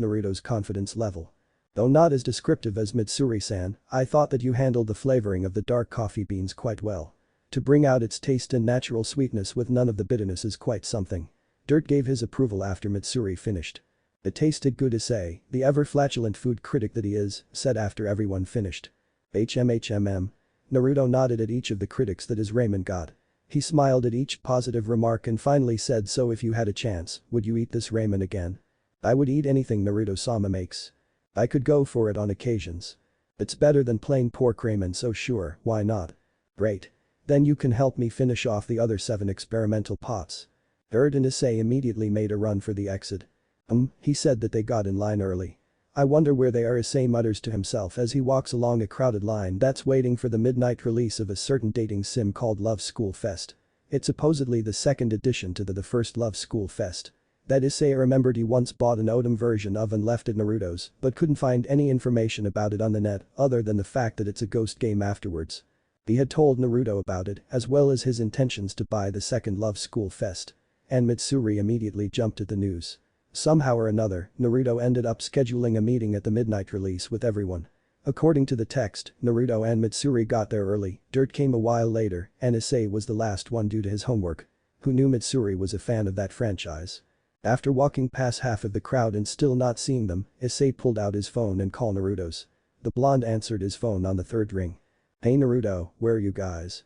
[SPEAKER 1] Naruto's confidence level. Though not as descriptive as Mitsuri-san, I thought that you handled the flavoring of the dark coffee beans quite well. To bring out its taste and natural sweetness with none of the bitterness is quite something. Dirt gave his approval after Mitsuri finished. It tasted good, Isay, the ever-flatulent food critic that he is, said after everyone finished. HMHMM. Naruto nodded at each of the critics that his ramen got. He smiled at each positive remark and finally said, so if you had a chance, would you eat this ramen again? I would eat anything Naruto-sama makes. I could go for it on occasions. It's better than plain pork ramen, so sure, why not? Great. Then you can help me finish off the other 7 experimental pots. Dirt and Isay immediately made a run for the exit. He said that they got in line early. I wonder where they are, Isay mutters to himself as he walks along a crowded line that's waiting for the midnight release of a certain dating sim called Love School Fest. It's supposedly the second edition to the first Love School Fest. That Isay remembered he once bought an Odom version of and left at Naruto's but couldn't find any information about it on the net other than the fact that it's a ghost game afterwards. He had told Naruto about it as well as his intentions to buy the second Love School Fest. And Mitsuri immediately jumped at the news. Somehow or another, Naruto ended up scheduling a meeting at the midnight release with everyone. According to the text, Naruto and Mitsuri got there early, Dirt came a while later, and Isay was the last one due to his homework. Who knew Mitsuri was a fan of that franchise? After walking past half of the crowd and still not seeing them, Isay pulled out his phone and called Naruto's. The blonde answered his phone on the 3rd ring. Hey Naruto, where are you guys?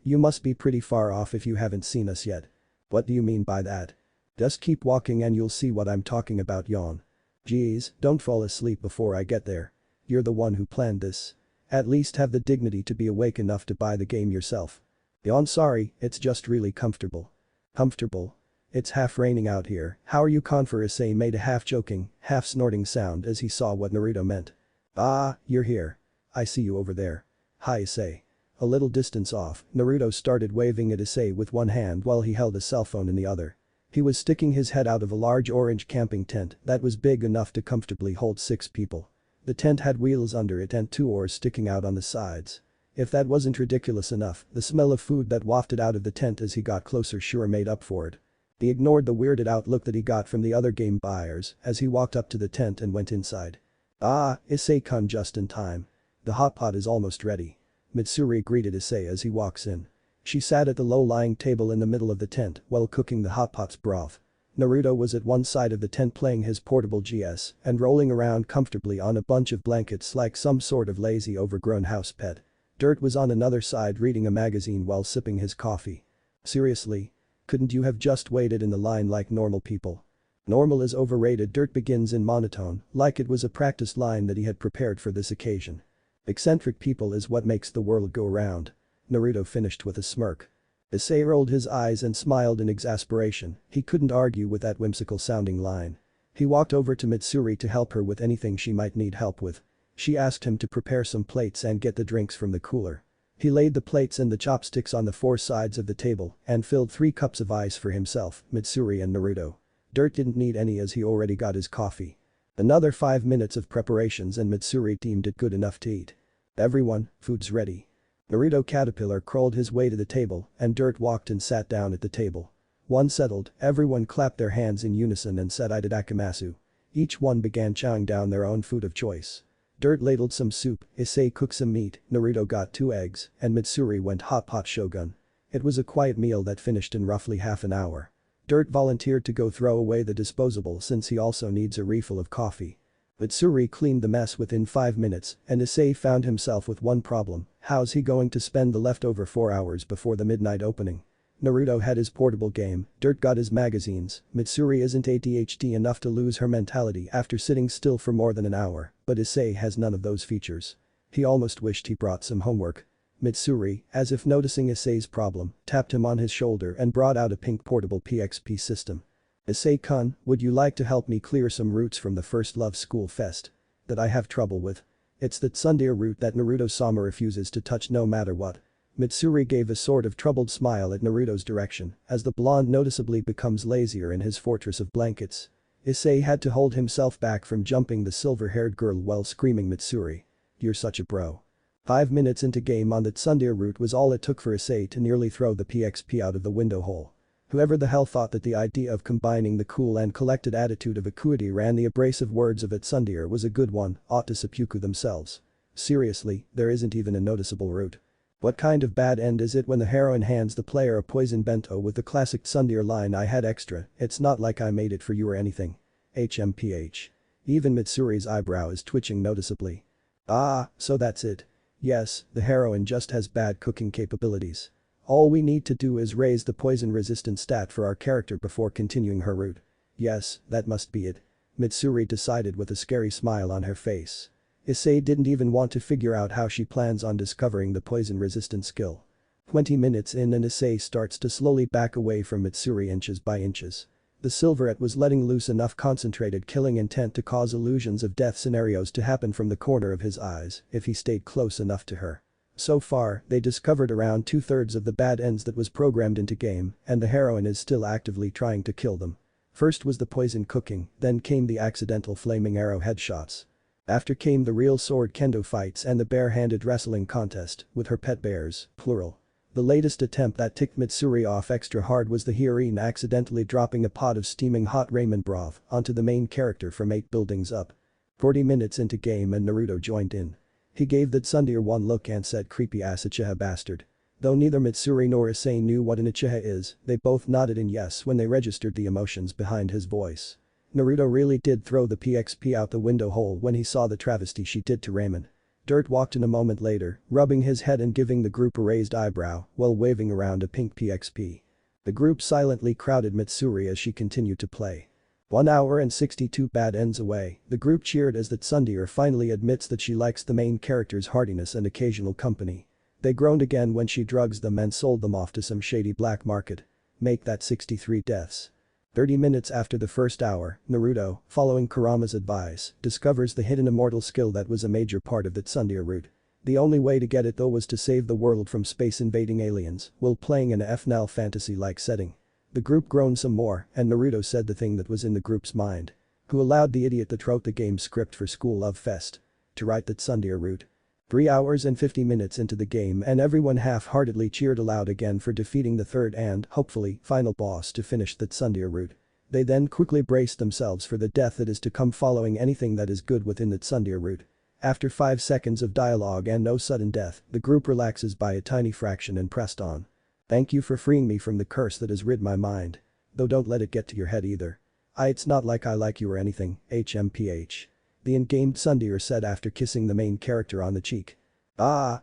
[SPEAKER 1] You must be pretty far off if you haven't seen us yet. What do you mean by that? Just keep walking and you'll see what I'm talking about, yawn. Geez, don't fall asleep before I get there. You're the one who planned this. At least have the dignity to be awake enough to buy the game yourself. I'm sorry, it's just really comfortable. Comfortable? It's half raining out here, how are you confer? Isay made a half-joking, half-snorting sound as he saw what Naruto meant. Ah, you're here. I see you over there. Hi Isay. A little distance off, Naruto started waving at Isay with one hand while he held a cell phone in the other. He was sticking his head out of a large orange camping tent that was big enough to comfortably hold 6 people. The tent had wheels under it and 2 oars sticking out on the sides. If that wasn't ridiculous enough, the smell of food that wafted out of the tent as he got closer sure made up for it. He ignored the weirded out look that he got from the other game buyers as he walked up to the tent and went inside. Ah, Isay-kun just in time. The hot pot is almost ready. Mitsuri greeted Isay as he walks in. She sat at the low-lying table in the middle of the tent while cooking the hot pot's broth. Naruto was at one side of the tent playing his portable GS and rolling around comfortably on a bunch of blankets like some sort of lazy overgrown house pet. Dirt was on another side reading a magazine while sipping his coffee. Seriously? Couldn't you have just waited in the line like normal people? Normal is overrated. Dirt begins in monotone, like it was a practiced line that he had prepared for this occasion. Eccentric people is what makes the world go round. Naruto finished with a smirk. Isay rolled his eyes and smiled in exasperation, he couldn't argue with that whimsical sounding line. He walked over to Mitsuri to help her with anything she might need help with. She asked him to prepare some plates and get the drinks from the cooler. He laid the plates and the chopsticks on the 4 sides of the table and filled 3 cups of ice for himself, Mitsuri and Naruto. Dirt didn't need any as he already got his coffee. Another 5 minutes of preparations and Mitsuri deemed it good enough to eat. Everyone, food's ready. Naruto Caterpillar crawled his way to the table and Dirt walked and sat down at the table. One settled, everyone clapped their hands in unison and said itadakimasu. Each one began chowing down their own food of choice. Dirt ladled some soup, Isay cooked some meat, Naruto got 2 eggs, and Mitsuri went hot pot shogun. It was a quiet meal that finished in roughly half an hour. Dirt volunteered to go throw away the disposable since he also needs a refill of coffee. Mitsuri cleaned the mess within 5 minutes and Isay found himself with one problem, how's he going to spend the leftover 4 hours before the midnight opening? Naruto had his portable game, Dirt got his magazines, Mitsuri isn't ADHD enough to lose her mentality after sitting still for more than an hour, but Isay has none of those features. He almost wished he brought some homework. Mitsuri, as if noticing Isay's problem, tapped him on his shoulder and brought out a pink portable PXP system. Isay-kun, would you like to help me clear some roots from the First Love School Fest? That I have trouble with. It's that tsundere root that Naruto-sama refuses to touch no matter what. Mitsuri gave a sort of troubled smile at Naruto's direction as the blonde noticeably becomes lazier in his fortress of blankets. Isay had to hold himself back from jumping the silver-haired girl while screaming Mitsuri. You're such a bro. 5 minutes into game on the tsundere route was all it took for Isay to nearly throw the PXP out of the window hole. Whoever the hell thought that the idea of combining the cool and collected attitude of Akuity and the abrasive words of its tsundere was a good one ought to seppuku themselves. Seriously, there isn't even a noticeable route. What kind of bad end is it when the heroine hands the player a poison bento with the classic tsundere line I had extra, it's not like I made it for you or anything. HMPH. Even Mitsuri's eyebrow is twitching noticeably. Ah, so that's it. Yes, the heroine just has bad cooking capabilities. All we need to do is raise the poison resistance stat for our character before continuing her route. Yes, that must be it. Mitsuri decided with a scary smile on her face. Isay didn't even want to figure out how she plans on discovering the poison resistant skill. 20 minutes in and Isay starts to slowly back away from Mitsuri inches by inches. The silverette was letting loose enough concentrated killing intent to cause illusions of death scenarios to happen from the corner of his eyes if he stayed close enough to her. So far, they discovered around 2/3 of the bad ends that was programmed into game and the heroine is still actively trying to kill them. First was the poison cooking, then came the accidental flaming arrow headshots. After came the real sword kendo fights and the bare-handed wrestling contest with her pet bears, plural. The latest attempt that ticked Mitsuri off extra hard was the heroine accidentally dropping a pot of steaming hot ramen broth onto the main character from 8 buildings up. 40 minutes into game and Naruto joined in. He gave the tsundere one look and said creepy ass Uchiha bastard. Though neither Mitsuri nor Isay knew what an Uchiha is, they both nodded in yes when they registered the emotions behind his voice. Naruto really did throw the PXP out the window hole when he saw the travesty she did to Ramen. Dirt walked in a moment later, rubbing his head and giving the group a raised eyebrow while waving around a pink PXP. The group silently crowded Mitsuri as she continued to play. 1 hour and 62 bad ends away, the group cheered as that Tsundere finally admits that she likes the main character's heartiness and occasional company. They groaned again when she drugs them and sold them off to some shady black market. Make that 63 deaths. 30 minutes after the first hour, Naruto, following Kurama's advice, discovers the hidden immortal skill that was a major part of the Tsundere route. The only way to get it though was to save the world from space-invading aliens, while playing in a FNAL fantasy-like setting. The group groaned some more, and Naruto said the thing that was in the group's mind. Who allowed the idiot that wrote the game's script for School of Fest to write the Tsundere route? 3 hours and 50 minutes into the game and everyone half-heartedly cheered aloud again for defeating the third and, hopefully, final boss to finish the Tsundere route. They then quickly braced themselves for the death that is to come following anything that is good within the Tsundere route. After 5 seconds of dialogue and no sudden death, the group relaxes by a tiny fraction and pressed on. Thank you for freeing me from the curse that has rid my mind. Though don't let it get to your head either. It's not like I like you or anything, HMPH. The in-game Tsundere said after kissing the main character on the cheek.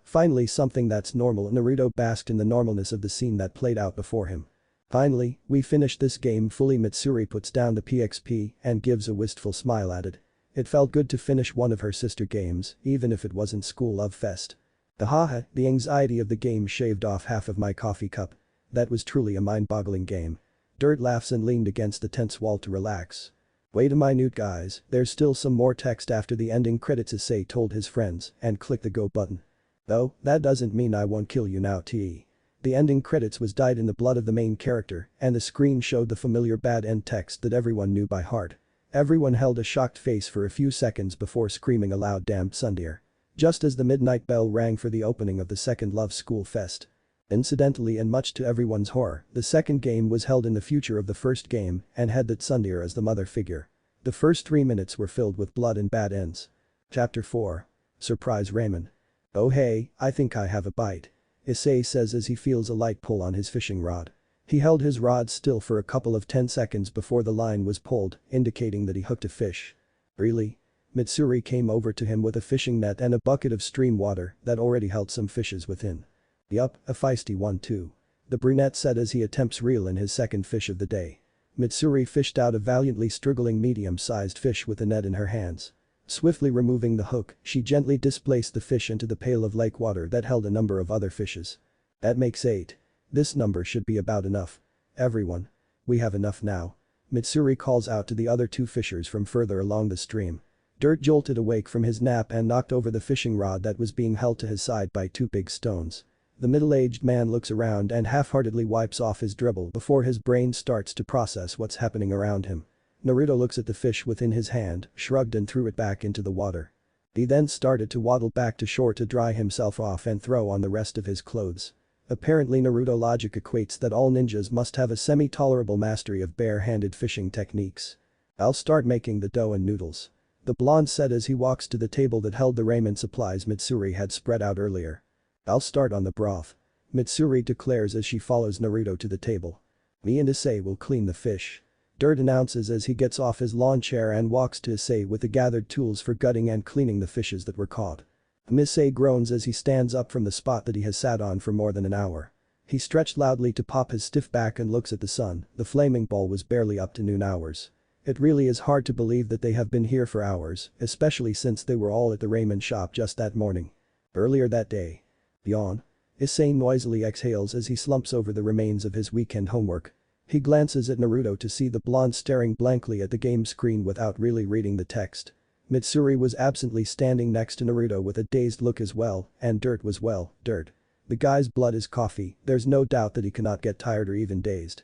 [SPEAKER 1] Finally something that's normal. Naruto basked in the normalness of the scene that played out before him. Finally, we finished this game fully. Mitsuri puts down the PXP and gives a wistful smile at it. It felt good to finish one of her sister games, even if it wasn't School of Fest. The anxiety of the game shaved off half of my coffee cup. That was truly a mind-boggling game. Dirt laughs and leaned against the tense wall to relax. Wait a minute guys, there's still some more text after the ending credits, Isay told his friends and clicked the go button. Though, that doesn't mean I won't kill you now The ending credits was dyed in the blood of the main character and the screen showed the familiar bad end text that everyone knew by heart. Everyone held a shocked face for a few seconds before screaming aloud, "Damn Tsundere." Just as the midnight bell rang for the opening of the second Love School Fest. Incidentally and much to everyone's horror, the second game was held in the future of the first game and had that Tsundere as the mother figure. The first 3 minutes were filled with blood and bad ends. Chapter 4. Surprise Ramen. Oh hey, I think I have a bite. Isay says as he feels a light pull on his fishing rod. He held his rod still for a couple of 10 seconds before the line was pulled, indicating that he hooked a fish. Really? Mitsuri came over to him with a fishing net and a bucket of stream water that already held some fishes within. Yup, a feisty one too. The brunette said as he attempts reel in his second fish of the day. Mitsuri fished out a valiantly struggling medium-sized fish with a net in her hands. Swiftly removing the hook, she gently displaced the fish into the pail of lake water that held a number of other fishes. That makes 8. This number should be about enough. Everyone. We have enough now. Mitsuri calls out to the other 2 fishers from further along the stream. Dirt jolted awake from his nap and knocked over the fishing rod that was being held to his side by 2 big stones. The middle-aged man looks around and half-heartedly wipes off his dribble before his brain starts to process what's happening around him. Naruto looks at the fish within his hand, shrugged and threw it back into the water. He then started to waddle back to shore to dry himself off and throw on the rest of his clothes. Apparently Naruto logic equates that all ninjas must have a semi-tolerable mastery of bare-handed fishing techniques. I'll start making the dough and noodles. The blonde said as he walks to the table that held the ramen supplies Mitsuri had spread out earlier. I'll start on the broth. Mitsuri declares as she follows Naruto to the table. Me and Isay will clean the fish. Dirt announces as he gets off his lawn chair and walks to Isay with the gathered tools for gutting and cleaning the fishes that were caught. Isay groans as he stands up from the spot that he has sat on for more than an hour. He stretched loudly to pop his stiff back and looks at the sun. The flaming ball was barely up to noon hours. It really is hard to believe that they have been here for hours, especially since they were all at the ramen shop just that morning. Earlier that day. Yawn. Isay noisily exhales as he slumps over the remains of his weekend homework. He glances at Naruto to see the blonde staring blankly at the game screen without really reading the text. Mitsuri was absently standing next to Naruto with a dazed look as well, and Dirt was Dirt. The guy's blood is coffee, there's no doubt that he cannot get tired or even dazed.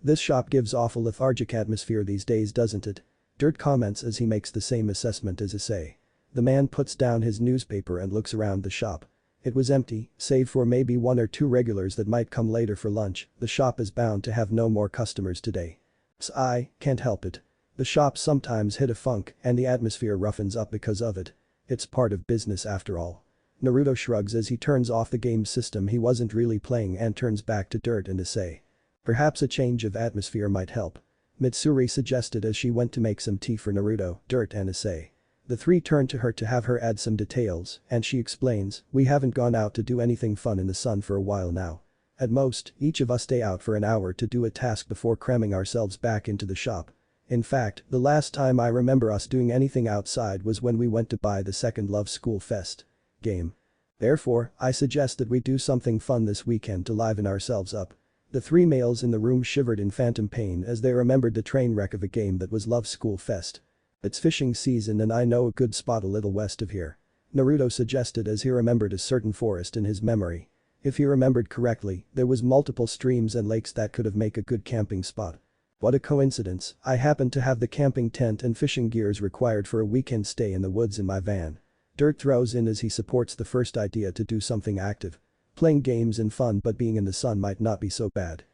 [SPEAKER 1] This shop gives off a lethargic atmosphere these days, doesn't it? Dirt comments as he makes the same assessment as Isay. The man puts down his newspaper and looks around the shop. It was empty, save for maybe 1 or 2 regulars that might come later for lunch. The shop is bound to have no more customers today. I can't help it. The shops sometimes hit a funk and the atmosphere roughens up because of it. It's part of business after all. Naruto shrugs as he turns off the game system he wasn't really playing and turns back to Dirt and Isay. Perhaps a change of atmosphere might help. Mitsuri suggested as she went to make some tea for Naruto, Dirt and Isay. The 3 turn to her to have her add some details and she explains, we haven't gone out to do anything fun in the sun for a while now. At most, each of us stay out for an hour to do a task before cramming ourselves back into the shop. In fact, the last time I remember us doing anything outside was when we went to buy the second Love School Fest game. Therefore, I suggest that we do something fun this weekend to liven ourselves up. The three males in the room shivered in phantom pain as they remembered the train wreck of a game that was Love School Fest. It's fishing season and I know a good spot a little west of here. Naruto suggested as he remembered a certain forest in his memory. If he remembered correctly, there was multiple streams and lakes that could have make a good camping spot. What a coincidence, I happen to have the camping tent and fishing gears required for a weekend stay in the woods in my van. Dirt throws in as he supports the first idea to do something active. Playing games and fun but being in the sun might not be so bad.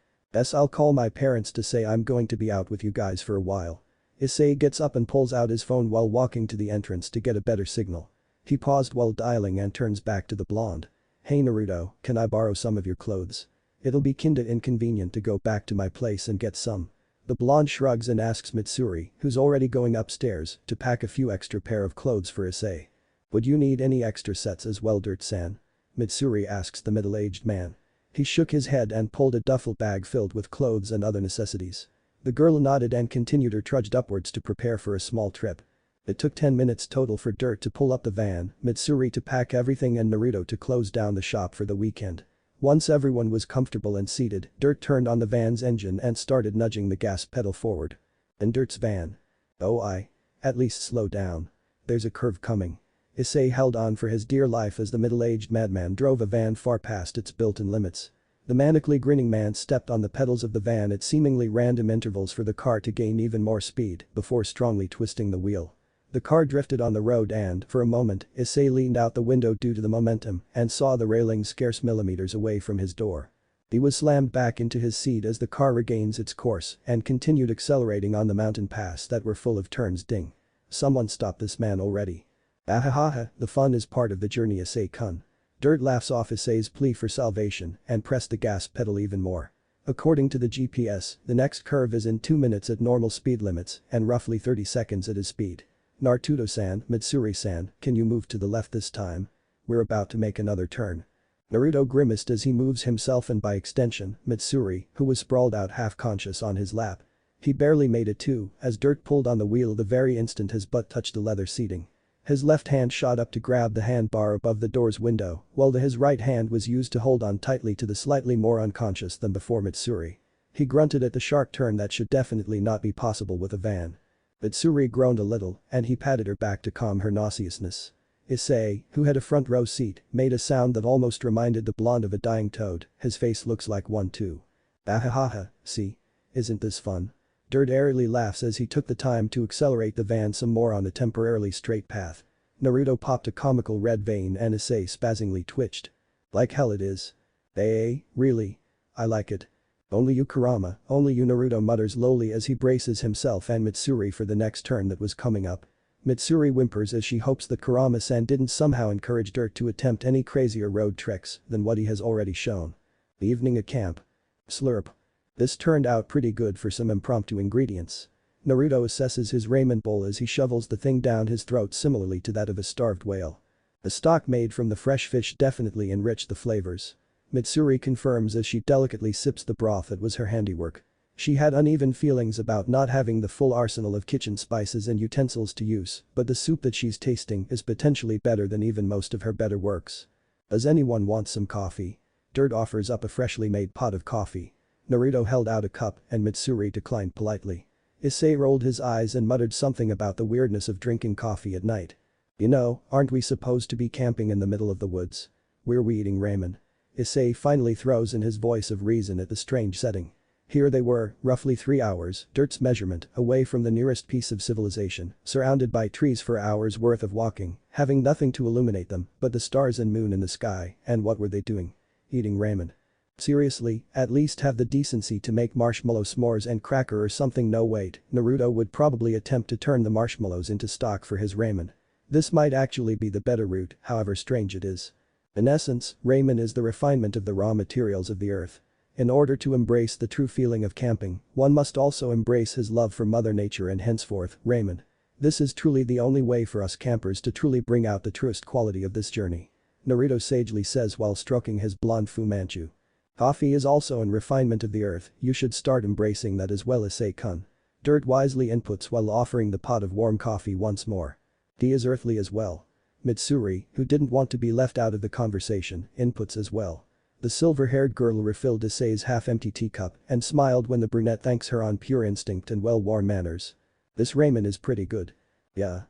[SPEAKER 1] I'll call my parents to say I'm going to be out with you guys for a while. Isay gets up and pulls out his phone while walking to the entrance to get a better signal. He paused while dialing and turns back to the blonde. Hey Naruto, can I borrow some of your clothes? It'll be kinda inconvenient to go back to my place and get some. The blonde shrugs and asks Mitsuri, who's already going upstairs, to pack a few extra pair of clothes for Isay. Would you need any extra sets as well, Dirt-san? Mitsuri asks the middle-aged man. He shook his head and pulled a duffel bag filled with clothes and other necessities. The girl nodded and continued her trudged upwards to prepare for a small trip. It took 10 minutes total for Dirt to pull up the van, Mitsuri to pack everything and Naruto to close down the shop for the weekend. Once everyone was comfortable and seated, Dirt turned on the van's engine and started nudging the gas pedal forward. In Dirt's van. At least slow down. There's a curve coming. Isay held on for his dear life as the middle-aged madman drove a van far past its built-in limits. The manically grinning man stepped on the pedals of the van at seemingly random intervals for the car to gain even more speed before strongly twisting the wheel. The car drifted on the road and, for a moment, Isay leaned out the window due to the momentum and saw the railing scarce millimeters away from his door. He was slammed back into his seat as the car regains its course and continued accelerating on the mountain pass that were full of turns. Ding. Someone stop this man already. Ahahaha, the fun is part of the journey, Isay-kun. Dirt laughs off Isay's plea for salvation and pressed the gas pedal even more. According to the GPS, the next curve is in 2 minutes at normal speed limits and roughly 30 seconds at his speed. Naruto-san, Mitsuri-san, can you move to the left this time? We're about to make another turn. Naruto grimaced as he moves himself and by extension, Mitsuri, who was sprawled out half-conscious on his lap. He barely made it too, as Dirt pulled on the wheel the very instant his butt touched the leather seating. His left hand shot up to grab the handbar above the door's window, while his right hand was used to hold on tightly to the slightly more unconscious than before Mitsuri. He grunted at the sharp turn that should definitely not be possible with a van. Mitsuri groaned a little, and he patted her back to calm her nauseousness. Isay, who had a front row seat, made a sound that almost reminded the blonde of a dying toad. His face looks like one too. Ahahaha, see? Isn't this fun? Dirt airily laughs as he took the time to accelerate the van some more on a temporarily straight path. Naruto popped a comical red vein and Isay spazzingly twitched. Like hell it is. Really? I like it. Only you Kurama, only you, Naruto mutters lowly as he braces himself and Mitsuri for the next turn that was coming up. Mitsuri whimpers as she hopes that Kurama-san didn't somehow encourage Dirt to attempt any crazier road tricks than what he has already shown. The evening at camp. Slurp. This turned out pretty good for some impromptu ingredients. Naruto assesses his ramen bowl as he shovels the thing down his throat similarly to that of a starved whale. The stock made from the fresh fish definitely enriched the flavors. Mitsuri confirms as she delicately sips the broth that was her handiwork. She had uneven feelings about not having the full arsenal of kitchen spices and utensils to use, but the soup that she's tasting is potentially better than even most of her better works. Does anyone want some coffee? Dirt offers up a freshly made pot of coffee. Naruto held out a cup and Mitsuri declined politely. Isay rolled his eyes and muttered something about the weirdness of drinking coffee at night. You know, aren't we supposed to be camping in the middle of the woods? We're eating ramen. Isay finally throws in his voice of reason at the strange setting. Here they were, roughly 3 hours, Dirt's measurement, away from the nearest piece of civilization, surrounded by trees for hours worth of walking, having nothing to illuminate them but the stars and moon in the sky, and what were they doing? Eating ramen. Seriously, at least have the decency to make marshmallow s'mores and cracker or something. No wait, Naruto would probably attempt to turn the marshmallows into stock for his ramen. This might actually be the better route, however strange it is. In essence, ramen is the refinement of the raw materials of the earth. In order to embrace the true feeling of camping, one must also embrace his love for Mother Nature and henceforth, ramen. This is truly the only way for us campers to truly bring out the truest quality of this journey. Naruto sagely says while stroking his blonde Fu Manchu. Coffee is also a refinement of the earth, you should start embracing that as well, as Isay-kun. Dirt wisely inputs while offering the pot of warm coffee once more. He is earthly as well. Mitsuri, who didn't want to be left out of the conversation, inputs as well. The silver-haired girl refilled Isay's half-empty teacup and smiled when the brunette thanks her on pure instinct and well-worn manners. This ramen is pretty good. Yeah.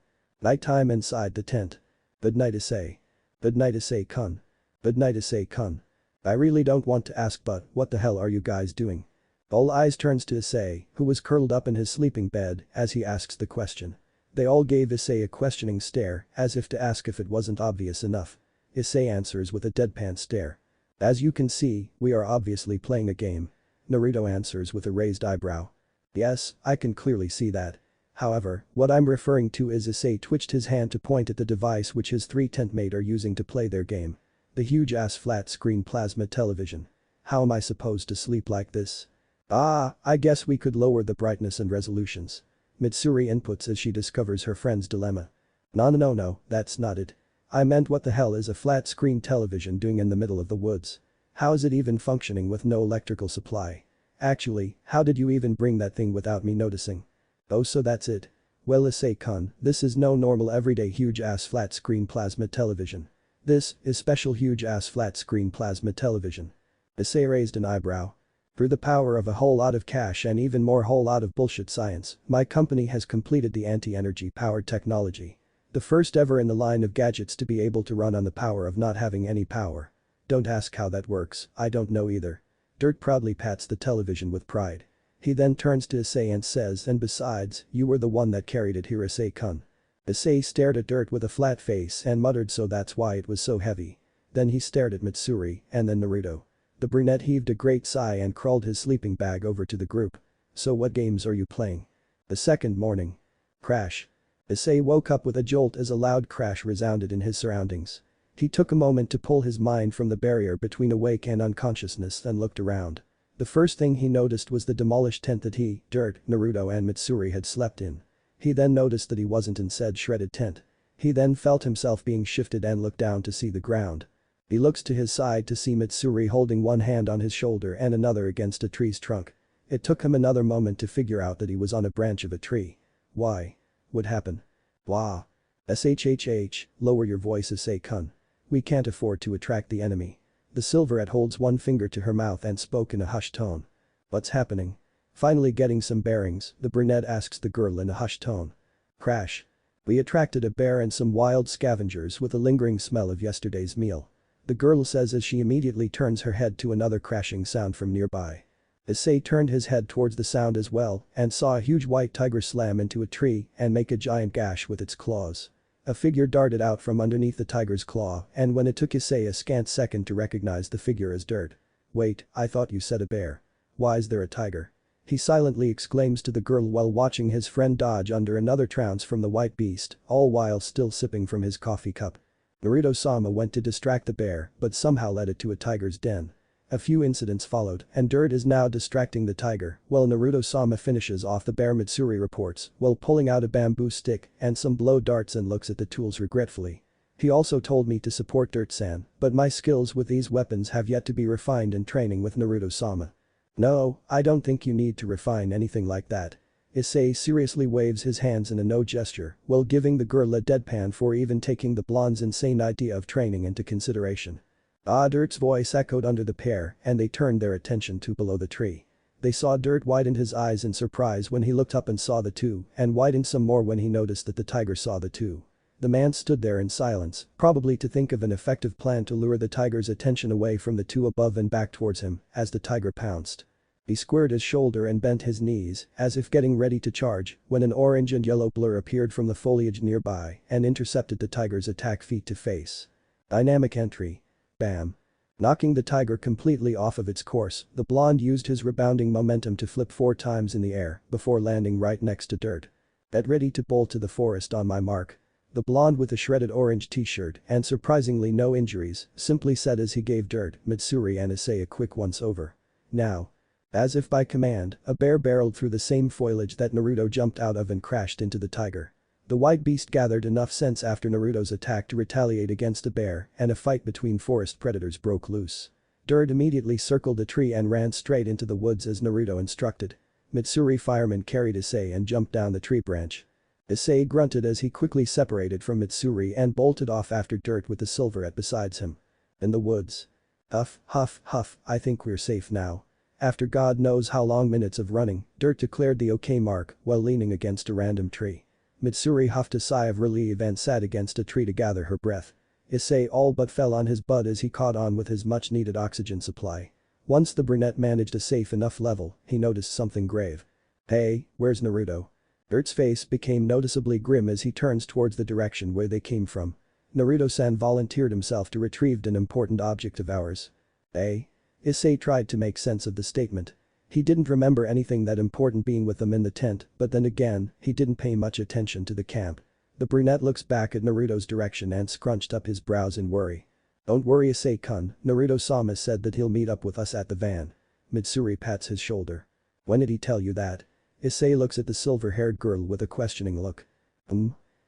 [SPEAKER 1] Nighttime inside the tent. Good night Isay. Good night Isay-kun. Good night Isay-kun. I really don't want to ask but what the hell are you guys doing? All eyes turns to Isay, who was curled up in his sleeping bed, as he asks the question. They all gave Isay a questioning stare, as if to ask if it wasn't obvious enough. Isay answers with a deadpan stare. As you can see, we are obviously playing a game. Naruto answers with a raised eyebrow. Yes, I can clearly see that. However, what I'm referring to is Isay twitched his hand to point at the device which his three tentmates are using to play their game. The huge-ass flat-screen plasma television. How am I supposed to sleep like this? I guess we could lower the brightness and resolutions. Mitsuri inputs as she discovers her friend's dilemma. No, that's not it. I meant what the hell is a flat-screen television doing in the middle of the woods? How is it even functioning with no electrical supply? Actually, how did you even bring that thing without me noticing? Oh, so that's it. Well Isay-kun, this is no normal everyday huge-ass flat-screen plasma television. This is special huge-ass flat-screen plasma television. Isay raised an eyebrow. Through the power of a whole lot of cash and even more whole lot of bullshit science, my company has completed the anti-energy powered technology. The first ever in the line of gadgets to be able to run on the power of not having any power. Don't ask how that works, I don't know either. Dirt proudly pats the television with pride. He then turns to Isay and says, and besides, you were the one that carried it here Isay-kun. Isay stared at Dirt with a flat face and muttered so that's why it was so heavy. Then he stared at Mitsuri and then Naruto. The brunette heaved a great sigh and crawled his sleeping bag over to the group. So what games are you playing? The second morning. Crash. Isay woke up with a jolt as a loud crash resounded in his surroundings. He took a moment to pull his mind from the barrier between awake and unconsciousness and looked around. The first thing he noticed was the demolished tent that he, Dirt, Naruto and Mitsuri had slept in. He then noticed that he wasn't in said shredded tent. He then felt himself being shifted and looked down to see the ground. He looks to his side to see Mitsuri holding one hand on his shoulder and another against a tree's trunk. It took him another moment to figure out that he was on a branch of a tree. Why? What happened? Wah. SHHH, lower your voice Isay-kun. We can't afford to attract the enemy. The silverette holds one finger to her mouth and spoke in a hushed tone. What's happening? Finally getting some bearings, the brunette asks the girl in a hushed tone. Crash. We attracted a bear and some wild scavengers with a lingering smell of yesterday's meal. The girl says as she immediately turns her head to another crashing sound from nearby. Isay turned his head towards the sound as well and saw a huge white tiger slam into a tree and make a giant gash with its claws. A figure darted out from underneath the tiger's claw and when it took Isay a scant second to recognize the figure as Dirt. Wait, I thought you said a bear. Why is there a tiger? He silently exclaims to the girl while watching his friend dodge under another trounce from the white beast, all while still sipping from his coffee cup. Naruto-sama went to distract the bear but somehow led it to a tiger's den. A few incidents followed and Dirt is now distracting the tiger while Naruto-sama finishes off the bear Mitsuri reports while pulling out a bamboo stick and some blow darts and looks at the tools regretfully. He also told me to support Dirt-san, but my skills with these weapons have yet to be refined in training with Naruto-sama. No, I don't think you need to refine anything like that. Isay seriously waves his hands in a no gesture while giving the girl a deadpan for even taking the blonde's insane idea of training into consideration. Dirt's voice echoed under the pair and they turned their attention to below the tree. They saw Dirt widened his eyes in surprise when he looked up and saw the two and widened some more when he noticed that the tiger saw the two. The man stood there in silence, probably to think of an effective plan to lure the tiger's attention away from the two above and back towards him as the tiger pounced. He squared his shoulder and bent his knees as if getting ready to charge when an orange and yellow blur appeared from the foliage nearby and intercepted the tiger's attack feet to face. Dynamic entry. Bam. Knocking the tiger completely off of its course, the blonde used his rebounding momentum to flip 4 times in the air before landing right next to Dirt. Get ready to bolt to the forest on my mark. The blonde with a shredded orange t-shirt and surprisingly no injuries simply said as he gave Dirt, Mitsuri and Isay a quick once-over. Now. As if by command, a bear barreled through the same foliage that Naruto jumped out of and crashed into the tiger. The white beast gathered enough sense after Naruto's attack to retaliate against the bear and a fight between forest predators broke loose. Dirt immediately circled the tree and ran straight into the woods as Naruto instructed. Mitsuri fireman carried Isay and jumped down the tree branch. Isay grunted as he quickly separated from Mitsuri and bolted off after Dirt with the silverette besides him. In the woods. Huff, huff, huff, I think we're safe now. After God knows how long minutes of running, Dirt declared the OK mark while leaning against a random tree. Mitsuri huffed a sigh of relief and sat against a tree to gather her breath. Isay all but fell on his butt as he caught on with his much-needed oxygen supply. Once the brunette managed a safe enough level, he noticed something grave. Hey, where's Naruto? Dirt's face became noticeably grim as he turns towards the direction where they came from. Naruto-san volunteered himself to retrieve an important object of ours. Hey? Isay tried to make sense of the statement. He didn't remember anything that important being with them in the tent, but then again, he didn't pay much attention to the camp. The brunette looks back at Naruto's direction and scrunched up his brows in worry. Don't worry Isay-kun, Naruto-sama said that he'll meet up with us at the van. Mitsuri pats his shoulder. When did he tell you that? Isay looks at the silver-haired girl with a questioning look.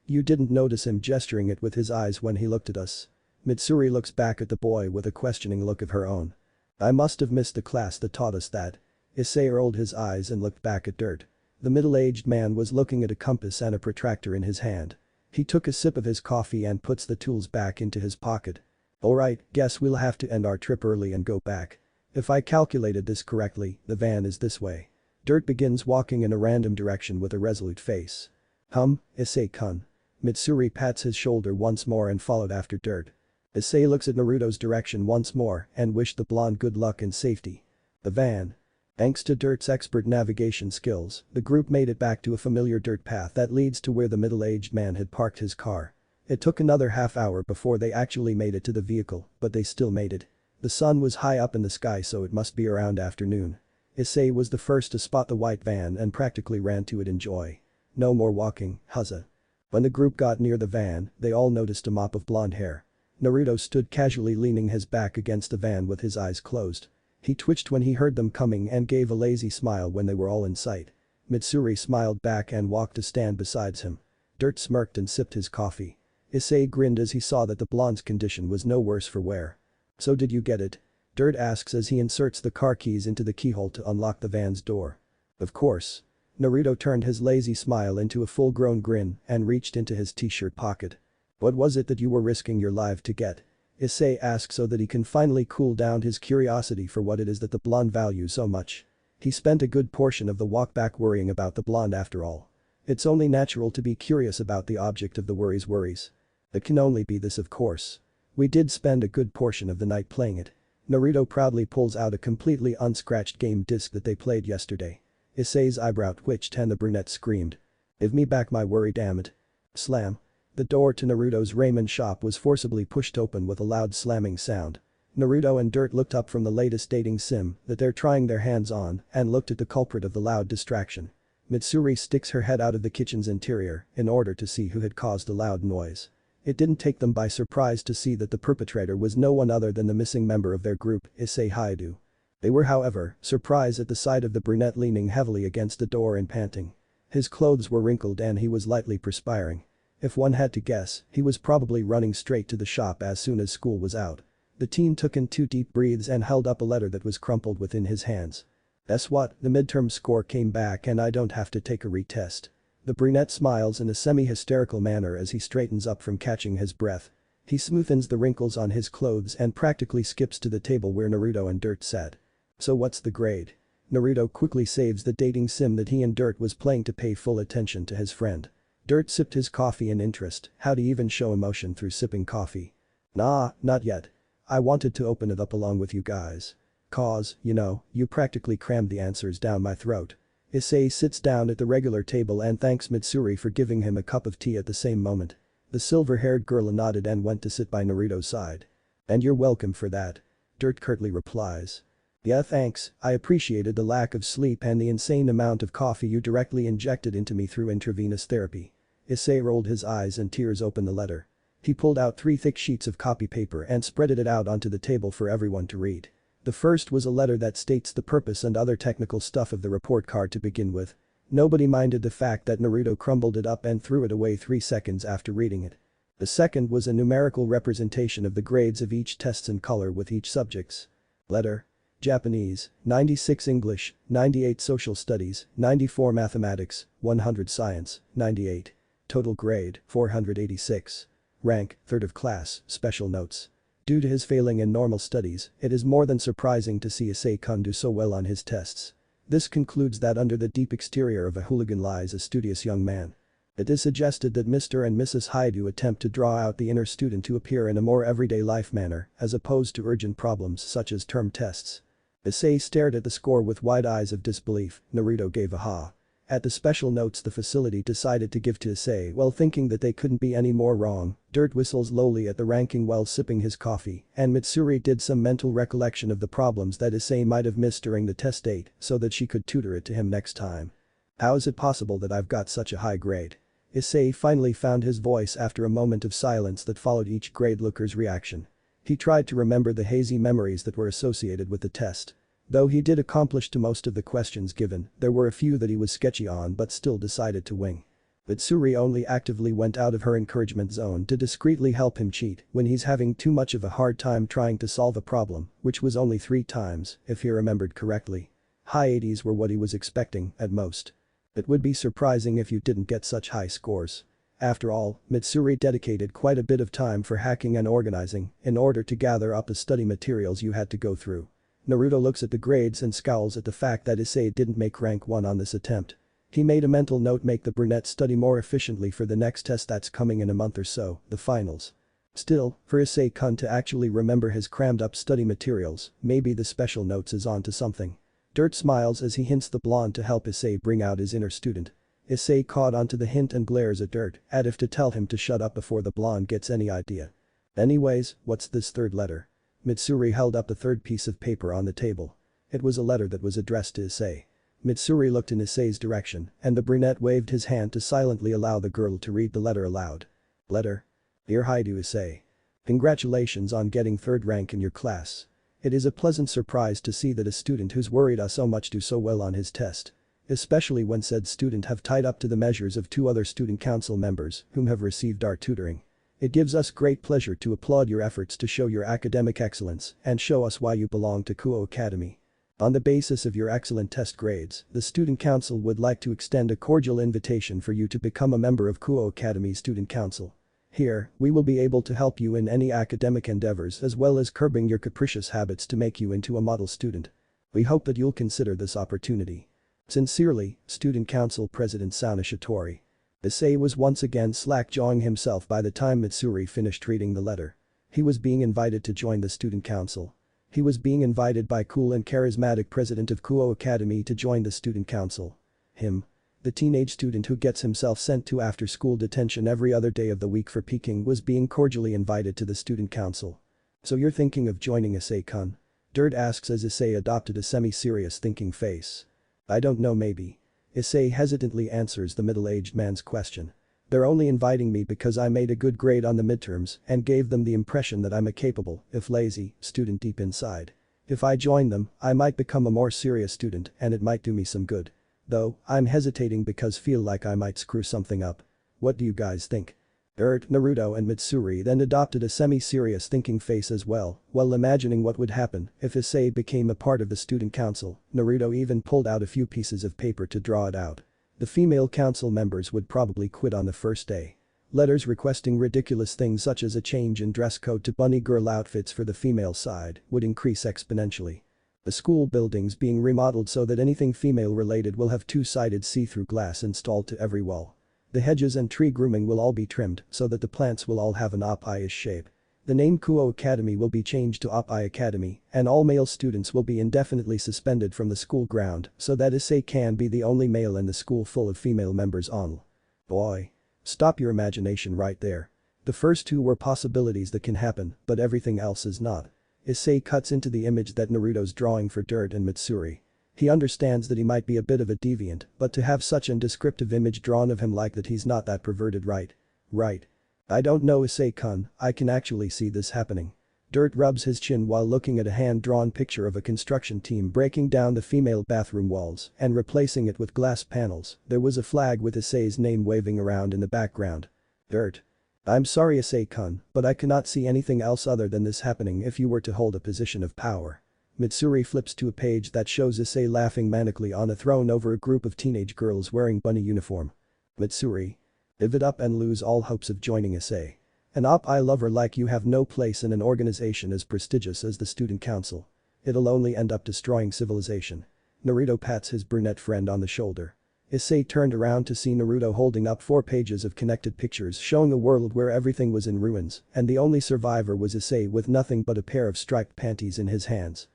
[SPEAKER 1] You didn't notice him gesturing it with his eyes when he looked at us. Mitsuri looks back at the boy with a questioning look of her own. I must have missed the class that taught us that. Isay rolled his eyes and looked back at Dirt. The middle-aged man was looking at a compass and a protractor in his hand. He took a sip of his coffee and puts the tools back into his pocket. Alright, guess we'll have to end our trip early and go back. If I calculated this correctly, the van is this way. Dirt begins walking in a random direction with a resolute face. Isay-kun. Mitsuri pats his shoulder once more and followed after Dirt. Isay looks at Naruto's direction once more and wished the blonde good luck and safety. The van. Thanks to Dirt's expert navigation skills, the group made it back to a familiar dirt path that leads to where the middle-aged man had parked his car. It took another half hour before they actually made it to the vehicle, but they still made it. The sun was high up in the sky so it must be around afternoon. Isay was the first to spot the white van and practically ran to it in joy. No more walking, huzzah. When the group got near the van, they all noticed a mop of blonde hair. Naruto stood casually leaning his back against the van with his eyes closed. He twitched when he heard them coming and gave a lazy smile when they were all in sight. Mitsuri smiled back and walked to stand beside him. Dirt smirked and sipped his coffee. Isay grinned as he saw that the blonde's condition was no worse for wear. So did you get it? Dirt asks as he inserts the car keys into the keyhole to unlock the van's door. Of course. Naruto turned his lazy smile into a full-grown grin and reached into his t-shirt pocket. What was it that you were risking your life to get? Isay asks so that he can finally cool down his curiosity for what it is that the blonde values so much. He spent a good portion of the walk back worrying about the blonde after all. It's only natural to be curious about the object of the worries. It can only be this of course. We did spend a good portion of the night playing it. Naruto proudly pulls out a completely unscratched game disc that they played yesterday. Isay's eyebrow twitched and the brunette screamed. Give me back my worry dammit. Slam. The door to Naruto's ramen shop was forcibly pushed open with a loud slamming sound. Naruto and Dirt looked up from the latest dating sim that they're trying their hands on and looked at the culprit of the loud distraction. Mitsuri sticks her head out of the kitchen's interior in order to see who had caused the loud noise. It didn't take them by surprise to see that the perpetrator was no one other than the missing member of their group, Isay Haidu. They were however, surprised at the sight of the brunette leaning heavily against the door and panting. His clothes were wrinkled and he was lightly perspiring. If one had to guess, he was probably running straight to the shop as soon as school was out. The teen took in 2 deep breaths and held up a letter that was crumpled within his hands. Guess what, the midterm score came back and I don't have to take a retest. The brunette smiles in a semi-hysterical manner as he straightens up from catching his breath. He smoothens the wrinkles on his clothes and practically skips to the table where Naruto and Dirt sat. So what's the grade? Naruto quickly saves the dating sim that he and Dirt was playing to pay full attention to his friend. Dirt sipped his coffee in interest, how'd he even show emotion through sipping coffee? Nah, not yet. I wanted to open it up along with you guys. Cause, you practically crammed the answers down my throat. Isay sits down at the regular table and thanks Mitsuri for giving him a cup of tea at the same moment. The silver-haired girl nodded and went to sit by Naruto's side. And you're welcome for that. Dirt curtly replies. Yeah thanks, I appreciated the lack of sleep and the insane amount of coffee you directly injected into me through intravenous therapy. Isay rolled his eyes and tears opened the letter. He pulled out 3 thick sheets of copy paper and spread it out onto the table for everyone to read. The first was a letter that states the purpose and other technical stuff of the report card to begin with. Nobody minded the fact that Naruto crumbled it up and threw it away 3 seconds after reading it. The second was a numerical representation of the grades of each tests in color with each subject's letter. Japanese, 96 English, 98 Social Studies, 94 Mathematics, 100 Science, 98. Total grade, 486. Rank, 3rd of class, special notes. Due to his failing in normal studies, it is more than surprising to see Isay-kun do so well on his tests. This concludes that under the deep exterior of a hooligan lies a studious young man. It is suggested that Mr. and Mrs. Haidu attempt to draw out the inner student to appear in a more everyday life manner as opposed to urgent problems such as term tests. Isay stared at the score with wide eyes of disbelief. Naruto gave a ha. At the special notes the facility decided to give to Isay while thinking that they couldn't be any more wrong. Dirt whistles lowly at the ranking while sipping his coffee, and Mitsuri did some mental recollection of the problems that Isay might have missed during the test date so that she could tutor it to him next time. How is it possible that I've got such a high grade? Isay finally found his voice after a moment of silence that followed each grade looker's reaction. He tried to remember the hazy memories that were associated with the test. Though he did accomplish to most of the questions given, there were a few that he was sketchy on but still decided to wing. Mitsuri only actively went out of her encouragement zone to discreetly help him cheat when he's having too much of a hard time trying to solve a problem, which was only 3 times, if he remembered correctly. High 80s were what he was expecting, at most. It would be surprising if you didn't get such high scores. After all, Mitsuri dedicated quite a bit of time for hacking and organizing in order to gather up the study materials you had to go through. Naruto looks at the grades and scowls at the fact that Isay didn't make rank 1 on this attempt. He made a mental note: make the brunette study more efficiently for the next test that's coming in a month or so, the finals. Still, for Isay-kun to actually remember his crammed up study materials, maybe the special notes is on to something. Dirt smiles as he hints the blonde to help Isay bring out his inner student. Isay caught onto the hint and glares at Dirt, as if to tell him to shut up before the blonde gets any idea. Anyways, what's this 3rd letter? Mitsuri held up the 3rd piece of paper on the table. It was a letter that was addressed to Isay. Mitsuri looked in Isay's direction, and the brunette waved his hand to silently allow the girl to read the letter aloud. Letter. Dear Haidu Isay. Congratulations on getting 3rd rank in your class. It is a pleasant surprise to see that a student who's worried us so much do so well on his test. Especially when said student have tied up to the measures of 2 other student council members whom have received our tutoring. It gives us great pleasure to applaud your efforts to show your academic excellence and show us why you belong to Kuo Academy. On the basis of your excellent test grades, the Student Council would like to extend a cordial invitation for you to become a member of Kuo Academy Student Council. Here, we will be able to help you in any academic endeavors as well as curbing your capricious habits to make you into a model student. We hope that you'll consider this opportunity. Sincerely, Student Council President Sona Shitori. Isay was once again slack-jawing himself by the time Mitsuri finished reading the letter. He was being invited to join the student council. He was being invited by cool and charismatic president of Kuo Academy to join the student council. Him. The teenage student who gets himself sent to after-school detention every other day of the week for peeking was being cordially invited to the student council. So you're thinking of joining Isay-kun? Dirt asks as Isay adopted a semi-serious thinking face. I don't know, maybe. Isay hesitantly answers the middle-aged man's question. They're only inviting me because I made a good grade on the midterms and gave them the impression that I'm a capable, if lazy, student deep inside. If I join them, I might become a more serious student and it might do me some good. Though, I'm hesitating because feel like I might screw something up. What do you guys think? Naruto and Mitsuri then adopted a semi-serious thinking face as well, while imagining what would happen if Isay became a part of the student council. Naruto even pulled out a few pieces of paper to draw it out. The female council members would probably quit on the first day. Letters requesting ridiculous things such as a change in dress code to bunny girl outfits for the female side would increase exponentially. The school buildings being remodeled so that anything female related will have 2-sided see-through glass installed to every wall. The hedges and tree grooming will all be trimmed so that the plants will all have an op-eye-ish shape. The name Kuo Academy will be changed to Op-eye Academy, and all male students will be indefinitely suspended from the school ground so that Isay can be the only male in the school full of female members only. Boy. Stop your imagination right there. The first 2 were possibilities that can happen, but everything else is not. Isay cuts into the image that Naruto's drawing for Dirt and Mitsuri. He understands that he might be a bit of a deviant, but to have such an descriptive image drawn of him like that, he's not that perverted, right? Right. I don't know, Isay-kun, I can actually see this happening. Dirt rubs his chin while looking at a hand-drawn picture of a construction team breaking down the female bathroom walls and replacing it with glass panels. There was a flag with Isay's name waving around in the background. Dirt. I'm sorry, Isay-kun, but I cannot see anything else other than this happening if you were to hold a position of power. Mitsuri flips to a page that shows Isay laughing manically on a throne over a group of teenage girls wearing bunny uniform. Mitsuri. Give it up and lose all hopes of joining Isay. An op-I lover like you have no place in an organization as prestigious as the student council. It'll only end up destroying civilization. Naruto pats his brunette friend on the shoulder. Isay turned around to see Naruto holding up 4 pages of connected pictures showing a world where everything was in ruins and the only survivor was Isay with nothing but a pair of striped panties in his hands.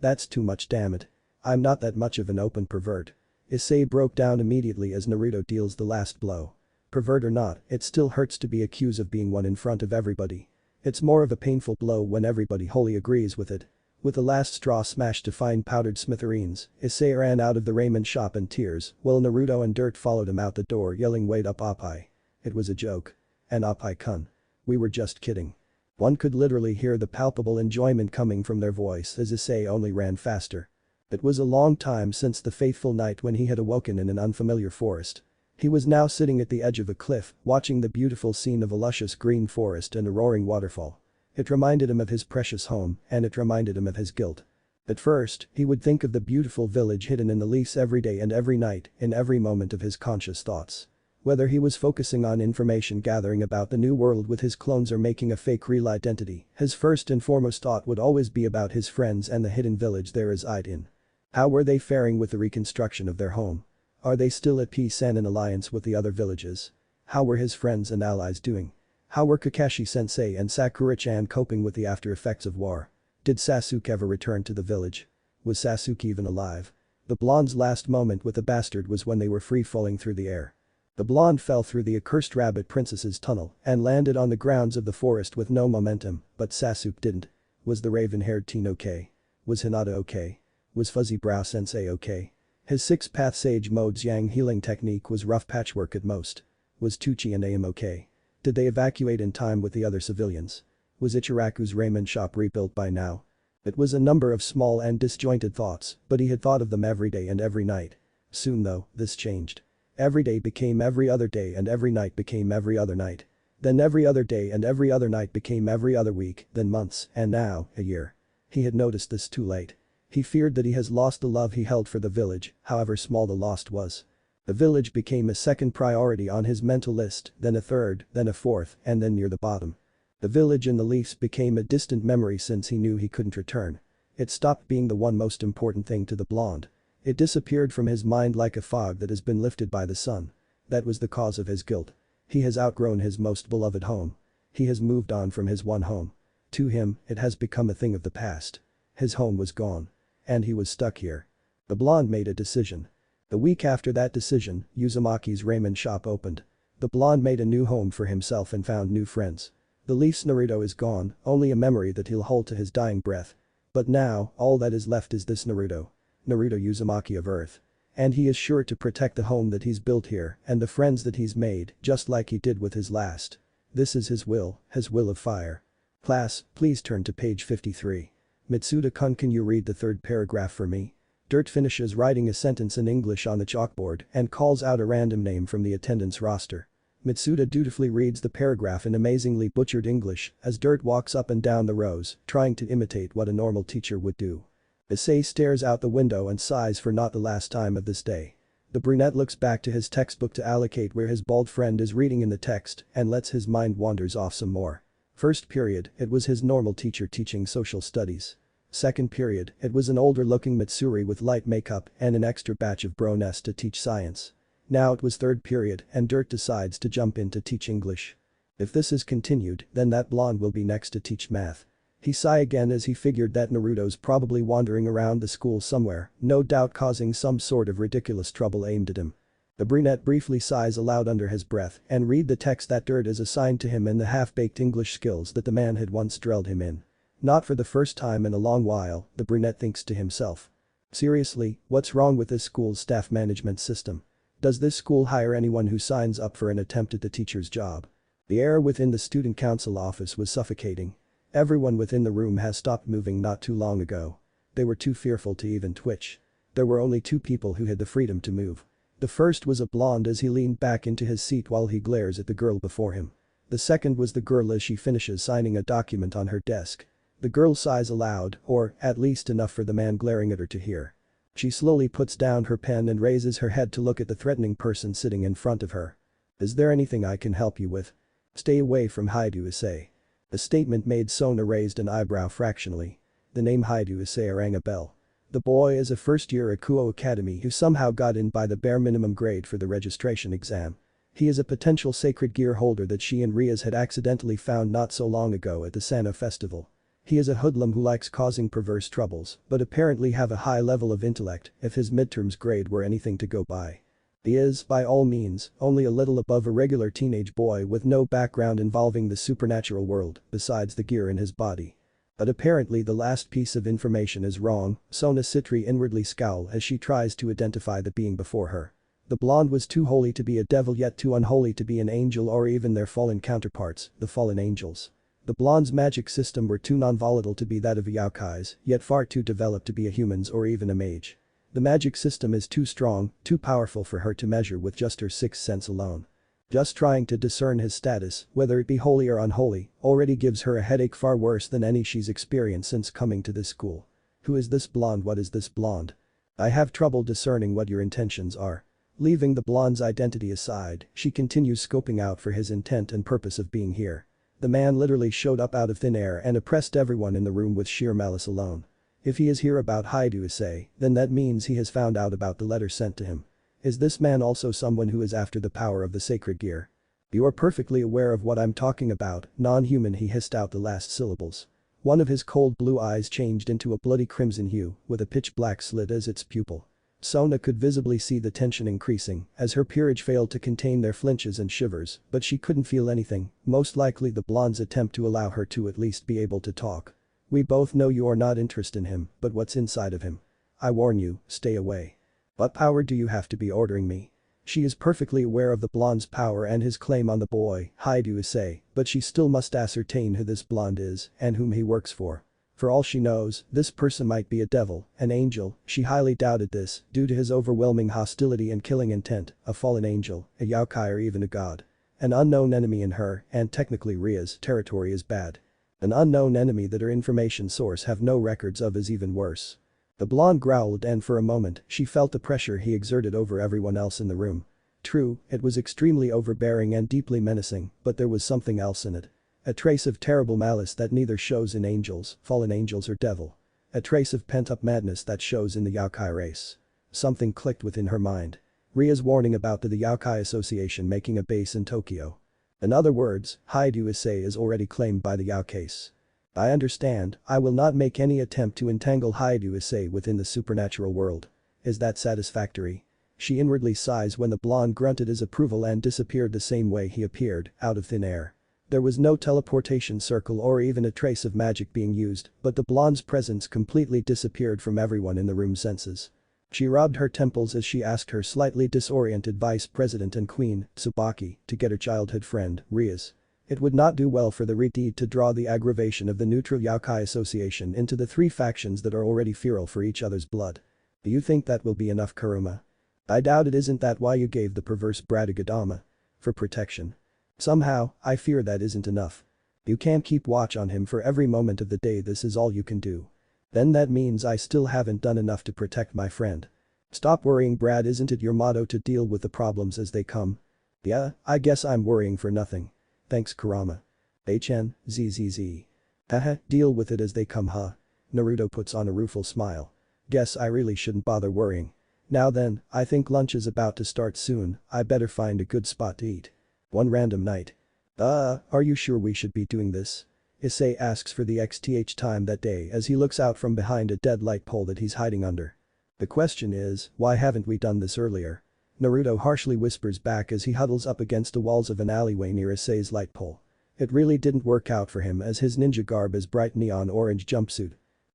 [SPEAKER 1] That's too much, damn it. I'm not that much of an open pervert. Isay broke down immediately as Naruto deals the last blow. Pervert or not, it still hurts to be accused of being one in front of everybody. It's more of a painful blow when everybody wholly agrees with it. With the last straw smashed to fine powdered smithereens, Isay ran out of the ramen shop in tears while Naruto and Dirt followed him out the door yelling wait up op-I. It was a joke. An op-I kun. We were just kidding. One could literally hear the palpable enjoyment coming from their voice as Isay only ran faster. It was a long time since the fateful night when he had awoken in an unfamiliar forest. He was now sitting at the edge of a cliff, watching the beautiful scene of a luscious green forest and a roaring waterfall. It reminded him of his precious home, and it reminded him of his guilt. At first, he would think of the beautiful village hidden in the leaves every day and every night, in every moment of his conscious thoughts. Whether he was focusing on information gathering about the new world with his clones or making a fake real identity, his first and foremost thought would always be about his friends and the hidden village they reside in. How were they faring with the reconstruction of their home? Are they still at peace and in alliance with the other villages? How were his friends and allies doing? How were Kakashi-sensei and Sakura-chan coping with the after effects of war? Did Sasuke ever return to the village? Was Sasuke even alive? The blonde's last moment with the bastard was when they were free-falling through the air. The blonde fell through the accursed rabbit princess's tunnel and landed on the grounds of the forest with no momentum, but Sasuke didn't. Was the raven-haired teen okay? Was Hinata okay? Was Fuzzy Brow Sensei okay? His 6-path Sage Mode's Yang healing technique was rough patchwork at most. Was Tucci and Aim okay? Did they evacuate in time with the other civilians? Was Ichiraku's ramen shop rebuilt by now? It was a number of small and disjointed thoughts, but he had thought of them every day and every night. Soon though, this changed. Every day became every other day and every night became every other night. Then every other day and every other night became every other week, then months, and now, a year. He had noticed this too late. He feared that he has lost the love he held for the village, however small the lost was. The village became a second priority on his mental list, then a third, then a fourth, and then near the bottom. The village and the leaves became a distant memory since he knew he couldn't return. It stopped being the one most important thing to the blonde. It disappeared from his mind like a fog that has been lifted by the sun. That was the cause of his guilt. He has outgrown his most beloved home. He has moved on from his one home. To him, it has become a thing of the past. His home was gone. And he was stuck here. The blonde made a decision. The week after that decision, Uzumaki's ramen shop opened. The blonde made a new home for himself and found new friends. The Leaf's Naruto is gone, only a memory that he'll hold to his dying breath. But now, all that is left is this Naruto. Naruto Uzumaki of Earth. And he is sure to protect the home that he's built here and the friends that he's made, just like he did with his last. This is his will of fire. Class, please turn to page 53. Mitsuda-kun, can you read the third paragraph for me? Dirt finishes writing a sentence in English on the chalkboard and calls out a random name from the attendance roster. Mitsuda dutifully reads the paragraph in amazingly butchered English as Dirt walks up and down the rows, trying to imitate what a normal teacher would do. Isay stares out the window and sighs for not the last time of this day. The brunette looks back to his textbook to allocate where his bald friend is reading in the text and lets his mind wanders off some more. First period, it was his normal teacher teaching social studies. Second period, it was an older-looking Mitsuri with light makeup and an extra batch of brones to teach science. Now it was third period and Dirt decides to jump in to teach English. If this is continued, then that blonde will be next to teach math. He sighed again as he figured that Naruto's probably wandering around the school somewhere, no doubt causing some sort of ridiculous trouble aimed at him. The brunette briefly sighs aloud under his breath and read the text that Dirt is assigned to him in the half-baked English skills that the man had once drilled him in. Not for the first time in a long while, the brunette thinks to himself. Seriously, what's wrong with this school's staff management system? Does this school hire anyone who signs up for an attempt at the teacher's job? The air within the student council office was suffocating. Everyone within the room has stopped moving not too long ago. They were too fearful to even twitch. There were only 2 people who had the freedom to move. The first was a blonde as he leaned back into his seat while he glares at the girl before him. The second was the girl as she finishes signing a document on her desk. The girl sighs aloud, or at least enough for the man glaring at her to hear. She slowly puts down her pen and raises her head to look at the threatening person sitting in front of her. Is there anything I can help you with? Stay away from Haidu Isay. The statement made Sona raised an eyebrow fractionally. The name Haidu Isay rang a bell. The boy is a first-year at Kuo Academy who somehow got in by the bare minimum grade for the registration exam. He is a potential sacred gear holder that she and Riaz had accidentally found not so long ago at the Sano festival. He is a hoodlum who likes causing perverse troubles, but apparently have a high level of intellect if his midterms grade were anything to go by. He is, by all means, only a little above a regular teenage boy with no background involving the supernatural world besides the gear in his body. But apparently the last piece of information is wrong, Sona Citri inwardly scowl as she tries to identify the being before her. The blonde was too holy to be a devil yet too unholy to be an angel or even their fallen counterparts, the fallen angels. The blonde's magic system were too non-volatile to be that of a yaokai's, yet far too developed to be a human's or even a mage. The magic system is too strong, too powerful for her to measure with just her sixth sense alone. Just trying to discern his status, whether it be holy or unholy, already gives her a headache far worse than any she's experienced since coming to this school. Who is this blonde? What is this blonde? I have trouble discerning what your intentions are. Leaving the blonde's identity aside, she continues scoping out for his intent and purpose of being here. The man literally showed up out of thin air and oppressed everyone in the room with sheer malice alone. If he is here about Haidu Isay, then that means he has found out about the letter sent to him. Is this man also someone who is after the power of the sacred gear? You are perfectly aware of what I'm talking about, non-human. He hissed out the last syllables. One of his cold blue eyes changed into a bloody crimson hue, with a pitch black slit as its pupil. Sona could visibly see the tension increasing as her peerage failed to contain their flinches and shivers, but she couldn't feel anything, most likely the blonde's attempt to allow her to at least be able to talk. We both know you are not interested in him, but what's inside of him? I warn you, stay away. What power do you have to be ordering me? She is perfectly aware of the blonde's power and his claim on the boy, Haidu Isay, but she still must ascertain who this blonde is and whom he works for. For all she knows, this person might be a devil, an angel. She highly doubted this due to his overwhelming hostility and killing intent, a fallen angel, a yaokai or even a god. An unknown enemy in her, and technically Ria's, territory is bad. An unknown enemy that her information source have no records of is even worse. The blonde growled and for a moment she felt the pressure he exerted over everyone else in the room. True, it was extremely overbearing and deeply menacing, but there was something else in it. A trace of terrible malice that neither shows in angels, fallen angels or devil. A trace of pent-up madness that shows in the yaokai race. Something clicked within her mind. Ria's warning about the Yaokai Association making a base in Tokyo. In other words, Haidu Isay is already claimed by the yaokais. I understand, I will not make any attempt to entangle Haidu Isay within the supernatural world. Is that satisfactory? She inwardly sighs when the blonde grunted his approval and disappeared the same way he appeared, out of thin air. There was no teleportation circle or even a trace of magic being used, but the blonde's presence completely disappeared from everyone in the room's senses. She rubbed her temples as she asked her slightly disoriented vice president and queen, Tsubaki, to get her childhood friend, Riaz. It would not do well for the Redeed to draw the aggravation of the neutral Yaokai Association into the three factions that are already feral for each other's blood. Do you think that will be enough, Kurama? I doubt it. Isn't that why you gave the perverse brat a Gadama? For protection. Somehow, I fear that isn't enough. You can't keep watch on him for every moment of the day. This is all you can do. Then that means I still haven't done enough to protect my friend. Stop worrying, Brad. Isn't it your motto to deal with the problems as they come? Yeah, I guess I'm worrying for nothing. Thanks, Kurama. HNZZZ. Haha, deal with it as they come, huh? Naruto puts on a rueful smile. Guess I really shouldn't bother worrying. Now then, I think lunch is about to start soon. I better find a good spot to eat. One random night. Are you sure we should be doing this? Isay asks for the xth time that day as he looks out from behind a dead light pole that he's hiding under. The question is, why haven't we done this earlier? Naruto harshly whispers back as he huddles up against the walls of an alleyway near Isay's light pole. It really didn't work out for him as his ninja garb is bright neon orange jumpsuit.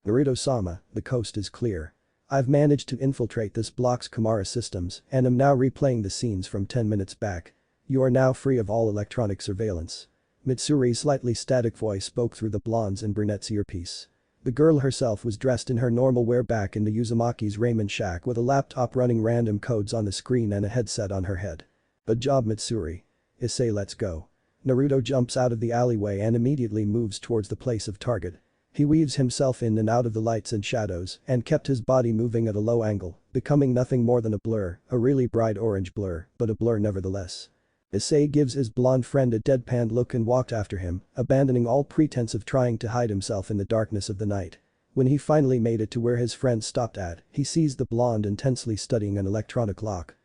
[SPEAKER 1] Naruto-sama, the coast is clear. I've managed to infiltrate this block's Kamara systems and am now replaying the scenes from 10 minutes back. You are now free of all electronic surveillance. Mitsuri's slightly static voice spoke through the blonde's and brunette's earpiece. The girl herself was dressed in her normal wear back in the Uzumaki's ramen shack with a laptop running random codes on the screen and a headset on her head. Good job, Mitsuri. Isay, let's go. Naruto jumps out of the alleyway and immediately moves towards the place of target. He weaves himself in and out of the lights and shadows and kept his body moving at a low angle, becoming nothing more than a blur, a really bright orange blur, but a blur nevertheless. Isay gives his blonde friend a deadpan look and walked after him, abandoning all pretense of trying to hide himself in the darkness of the night. When he finally made it to where his friend stopped at, he sees the blonde intensely studying an electronic lock.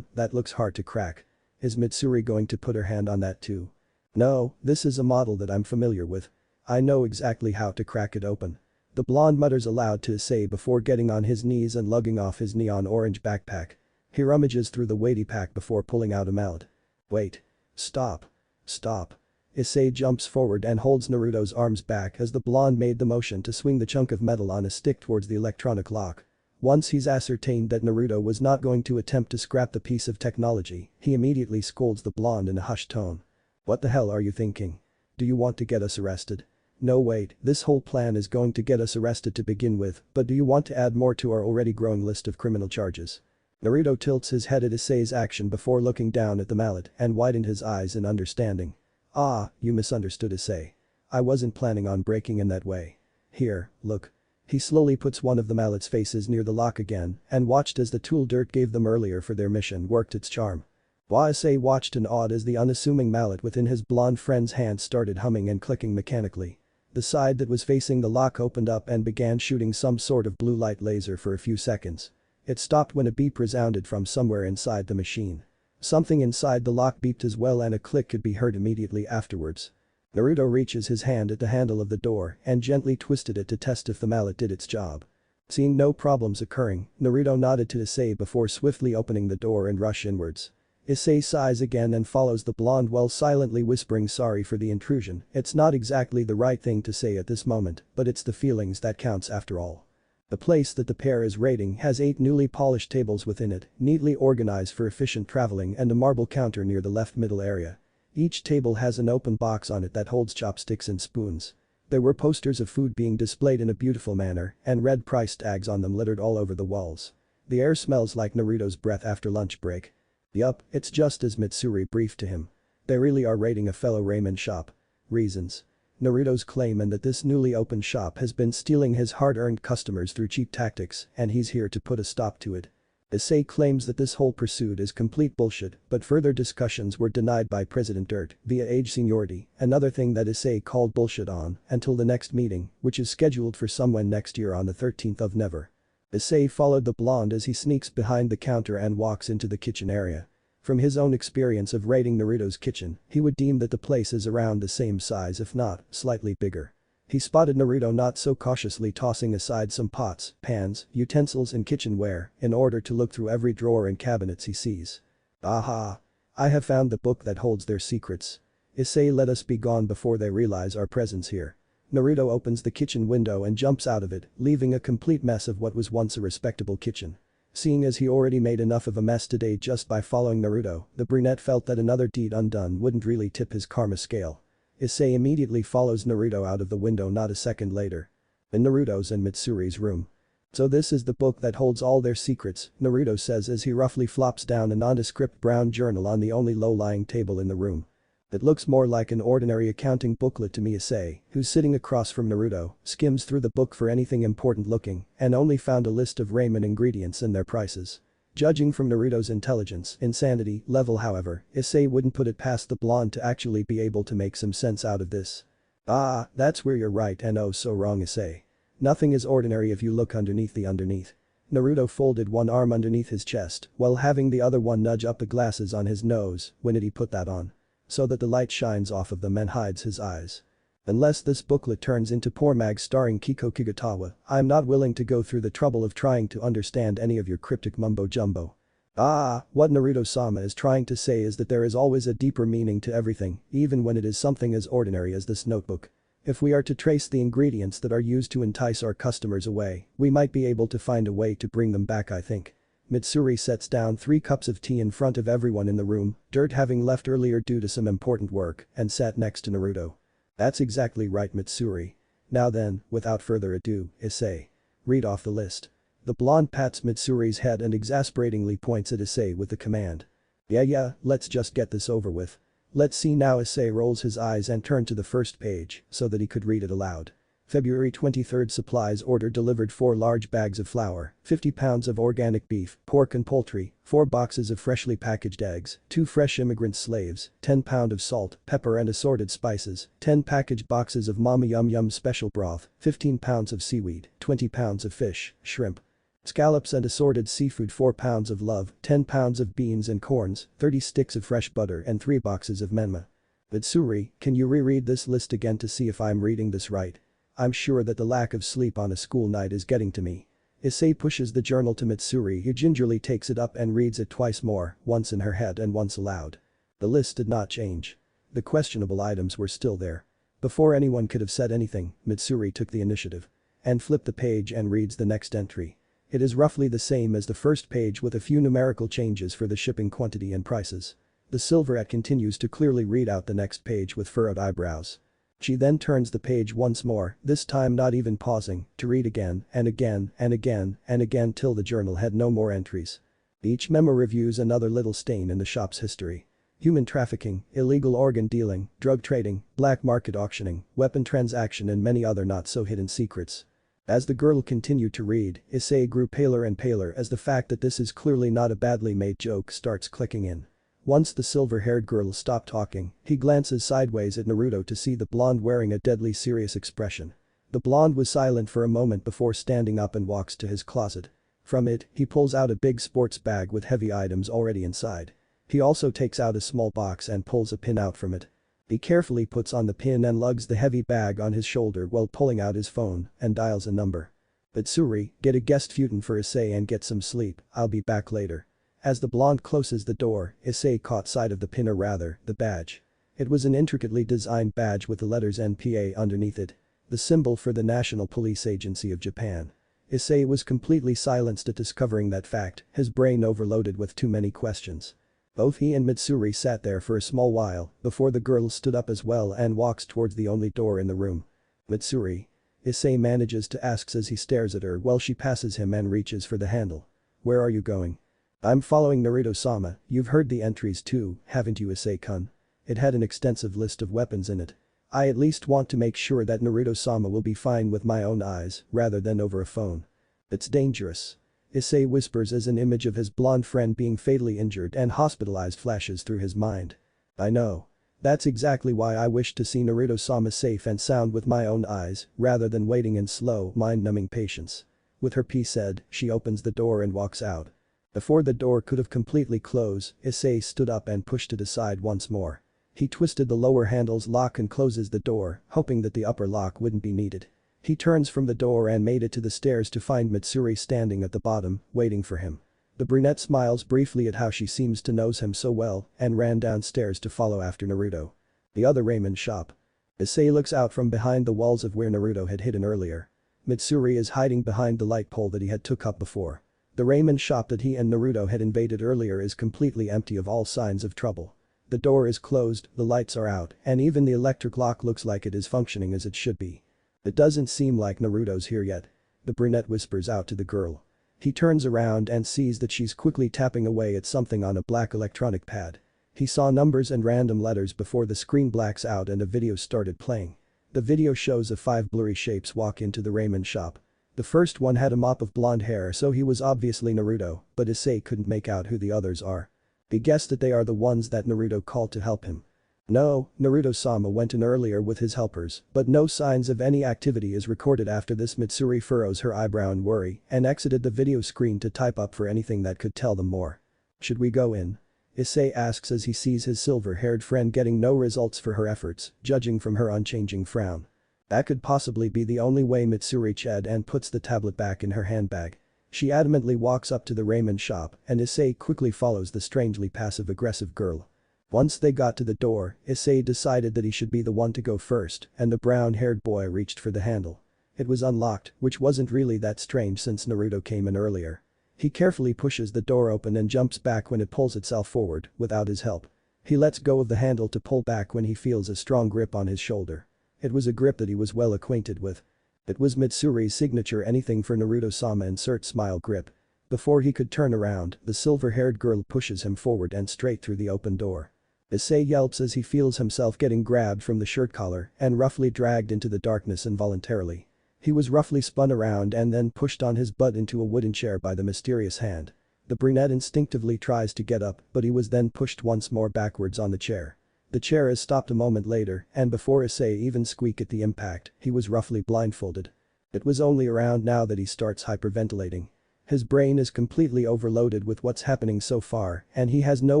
[SPEAKER 1] That looks hard to crack. Is Mitsuri going to put her hand on that too? No, this is a model that I'm familiar with. I know exactly how to crack it open. The blonde mutters aloud to Isay before getting on his knees and lugging off his neon orange backpack. He rummages through the weighty pack before pulling out a mallet. Wait. Stop. Stop. Isay jumps forward and holds Naruto's arms back as the blonde made the motion to swing the chunk of metal on a stick towards the electronic lock. Once he's ascertained that Naruto was not going to attempt to scrap the piece of technology, he immediately scolds the blonde in a hushed tone. What the hell are you thinking? Do you want to get us arrested? No wait, this whole plan is going to get us arrested to begin with, but do you want to add more to our already growing list of criminal charges? Naruto tilts his head at Isay's action before looking down at the mallet and widened his eyes in understanding. Ah, you misunderstood Isay. I wasn't planning on breaking in that way. Here, look. He slowly puts one of the mallet's faces near the lock again and watched as the tool Dirt gave them earlier for their mission worked its charm. Isay watched in awe as the unassuming mallet within his blonde friend's hand started humming and clicking mechanically. The side that was facing the lock opened up and began shooting some sort of blue light laser for a few seconds. It stopped when a beep resounded from somewhere inside the machine. Something inside the lock beeped as well and a click could be heard immediately afterwards. Naruto reaches his hand at the handle of the door and gently twisted it to test if the mallet did its job. Seeing no problems occurring, Naruto nodded to Isay before swiftly opening the door and rush inwards. Isay sighs again and follows the blonde while silently whispering sorry for the intrusion. It's not exactly the right thing to say at this moment, but it's the feelings that counts after all. The place that the pair is raiding has 8 newly polished tables within it, neatly organized for efficient traveling and a marble counter near the left middle area. Each table has an open box on it that holds chopsticks and spoons. There were posters of food being displayed in a beautiful manner and red price tags on them littered all over the walls. The air smells like Naruto's breath after lunch break. Yup, it's just as Mitsuri briefed to him. They really are raiding a fellow ramen shop. Reasons. Naruto's claim and that this newly opened shop has been stealing his hard-earned customers through cheap tactics and he's here to put a stop to it. Isay claims that this whole pursuit is complete bullshit, but further discussions were denied by President Dirt via age seniority, another thing that Isay called bullshit on, until the next meeting, which is scheduled for sometime next year on the 13th of Never. Isay followed the blonde as he sneaks behind the counter and walks into the kitchen area. From his own experience of raiding Naruto's kitchen, he would deem that the place is around the same size if not, slightly bigger. He spotted Naruto not so cautiously tossing aside some pots, pans, utensils and kitchenware in order to look through every drawer and cabinets he sees. Aha! I have found the book that holds their secrets. Isay, let us be gone before they realize our presence here. Naruto opens the kitchen window and jumps out of it, leaving a complete mess of what was once a respectable kitchen. Seeing as he already made enough of a mess today just by following Naruto, the brunette felt that another deed undone wouldn't really tip his karma scale. Isay immediately follows Naruto out of the window not a second later. In Naruto's and Mitsuri's room. So this is the book that holds all their secrets, Naruto says as he roughly flops down a nondescript brown journal on the only low-lying table in the room. It looks more like an ordinary accounting booklet to me. Isay, who's sitting across from Naruto, skims through the book for anything important looking and only found a list of ramen ingredients and their prices. Judging from Naruto's intelligence, insanity level however, Isay wouldn't put it past the blonde to actually be able to make some sense out of this. Ah, that's where you're right and oh so wrong Isay. Nothing is ordinary if you look underneath the underneath. Naruto folded one arm underneath his chest while having the other one nudge up the glasses on his nose. When did he put that on? So that the light shines off of them and hides his eyes. Unless this booklet turns into Poor Mag starring Kiko Kigatawa, I'm not willing to go through the trouble of trying to understand any of your cryptic mumbo-jumbo. Ah, what Naruto-sama is trying to say is that there is always a deeper meaning to everything, even when it is something as ordinary as this notebook. If we are to trace the ingredients that are used to entice our customers away, we might be able to find a way to bring them back I think. Mitsuri sets down 3 cups of tea in front of everyone in the room, Dirt having left earlier due to some important work, and sat next to Naruto. That's exactly right Mitsuri. Now then, without further ado, Isay. Read off the list. The blonde pats Mitsuri's head and exasperatingly points at Isay with the command. Yeah, let's just get this over with. Let's see now. Isay rolls his eyes and turned to the first page so that he could read it aloud. February 23rd supplies order delivered 4 large bags of flour, 50 pounds of organic beef, pork and poultry, 4 boxes of freshly packaged eggs, 2 fresh immigrant slaves, 10 pound of salt, pepper and assorted spices, 10 packaged boxes of Mama Yum Yum special broth, 15 pounds of seaweed, 20 pounds of fish, shrimp, scallops and assorted seafood, 4 pounds of love, 10 pounds of beans and corns, 30 sticks of fresh butter and 3 boxes of menma. Mitsuri, can you reread this list again to see if I'm reading this right? I'm sure that the lack of sleep on a school night is getting to me. Isay pushes the journal to Mitsuri, who gingerly takes it up and reads it twice more, once in her head and once aloud. The list did not change. The questionable items were still there. Before anyone could have said anything, Mitsuri took the initiative and flipped the page and reads the next entry. It is roughly the same as the first page with a few numerical changes for the shipping quantity and prices. The silverette continues to clearly read out the next page with furrowed eyebrows. She then turns the page once more, this time not even pausing, to read again and again and again and again till the journal had no more entries. Each memo reviews another little stain in the shop's history. Human trafficking, illegal organ dealing, drug trading, black market auctioning, weapon transaction and many other not-so-hidden secrets. As the girl continued to read, Isay grew paler and paler as the fact that this is clearly not a badly made joke starts clicking in. Once the silver-haired girl stopped talking, he glances sideways at Naruto to see the blonde wearing a deadly serious expression. The blonde was silent for a moment before standing up and walks to his closet. From it, he pulls out a big sports bag with heavy items already inside. He also takes out a small box and pulls a pin out from it. He carefully puts on the pin and lugs the heavy bag on his shoulder while pulling out his phone and dials a number. Mitsuri, get a guest futon for Isay and get some sleep, I'll be back later. As the blonde closes the door, Isay caught sight of the pin or rather, the badge. It was an intricately designed badge with the letters NPA underneath it. The symbol for the National Police Agency of Japan. Isay was completely silenced at discovering that fact, his brain overloaded with too many questions. Both he and Mitsuri sat there for a small while before the girl stood up as well and walks towards the only door in the room. Mitsuri? Isay manages to ask as he stares at her while she passes him and reaches for the handle. Where are you going? I'm following Naruto-sama, you've heard the entries too, haven't you Isay-kun? It had an extensive list of weapons in it. I at least want to make sure that Naruto-sama will be fine with my own eyes rather than over a phone. It's dangerous. Isay whispers as an image of his blonde friend being fatally injured and hospitalized flashes through his mind. I know. That's exactly why I wish to see Naruto-sama safe and sound with my own eyes rather than waiting in slow, mind-numbing patience. With her piece said, she opens the door and walks out. Before the door could have completely closed, Isay stood up and pushed it aside once more. He twisted the lower handle's lock and closes the door, hoping that the upper lock wouldn't be needed. He turns from the door and made it to the stairs to find Mitsuri standing at the bottom, waiting for him. The brunette smiles briefly at how she seems to knows him so well and ran downstairs to follow after Naruto. The other ramen shop. Isay looks out from behind the walls of where Naruto had hidden earlier. Mitsuri is hiding behind the light pole that he had took up before. The ramen shop that he and Naruto had invaded earlier is completely empty of all signs of trouble. The door is closed, the lights are out, and even the electric lock looks like it is functioning as it should be. It doesn't seem like Naruto's here yet. The brunette whispers out to the girl. He turns around and sees that she's quickly tapping away at something on a black electronic pad. He saw numbers and random letters before the screen blacks out and a video started playing. The video shows 5 blurry shapes walk into the ramen shop. The first one had a mop of blonde hair, so he was obviously Naruto, but Isay couldn't make out who the others are. He guessed that they are the ones that Naruto called to help him. No, Naruto-sama went in earlier with his helpers, but no signs of any activity is recorded after this. Mitsuri furrows her eyebrow in worry and exited the video screen to type up for anything that could tell them more. Should we go in? Isay asks as he sees his silver-haired friend getting no results for her efforts, judging from her unchanging frown. That could possibly be the only way. Mitsuri chid and puts the tablet back in her handbag. She adamantly walks up to the ramen shop and Isay quickly follows the strangely passive-aggressive girl. Once they got to the door, Isay decided that he should be the one to go first and the brown-haired boy reached for the handle. It was unlocked, which wasn't really that strange since Naruto came in earlier. He carefully pushes the door open and jumps back when it pulls itself forward without his help. He lets go of the handle to pull back when he feels a strong grip on his shoulder. It was a grip that he was well acquainted with. It was Mitsuri's signature anything for Naruto-sama insert smile grip. Before he could turn around, the silver-haired girl pushes him forward and straight through the open door. Isay yelps as he feels himself getting grabbed from the shirt collar and roughly dragged into the darkness involuntarily. He was roughly spun around and then pushed on his butt into a wooden chair by the mysterious hand. The brunette instinctively tries to get up, but he was then pushed once more backwards on the chair. The chair is stopped a moment later, and before Isay even squeaked at the impact, he was roughly blindfolded. It was only around now that he starts hyperventilating. His brain is completely overloaded with what's happening so far, and he has no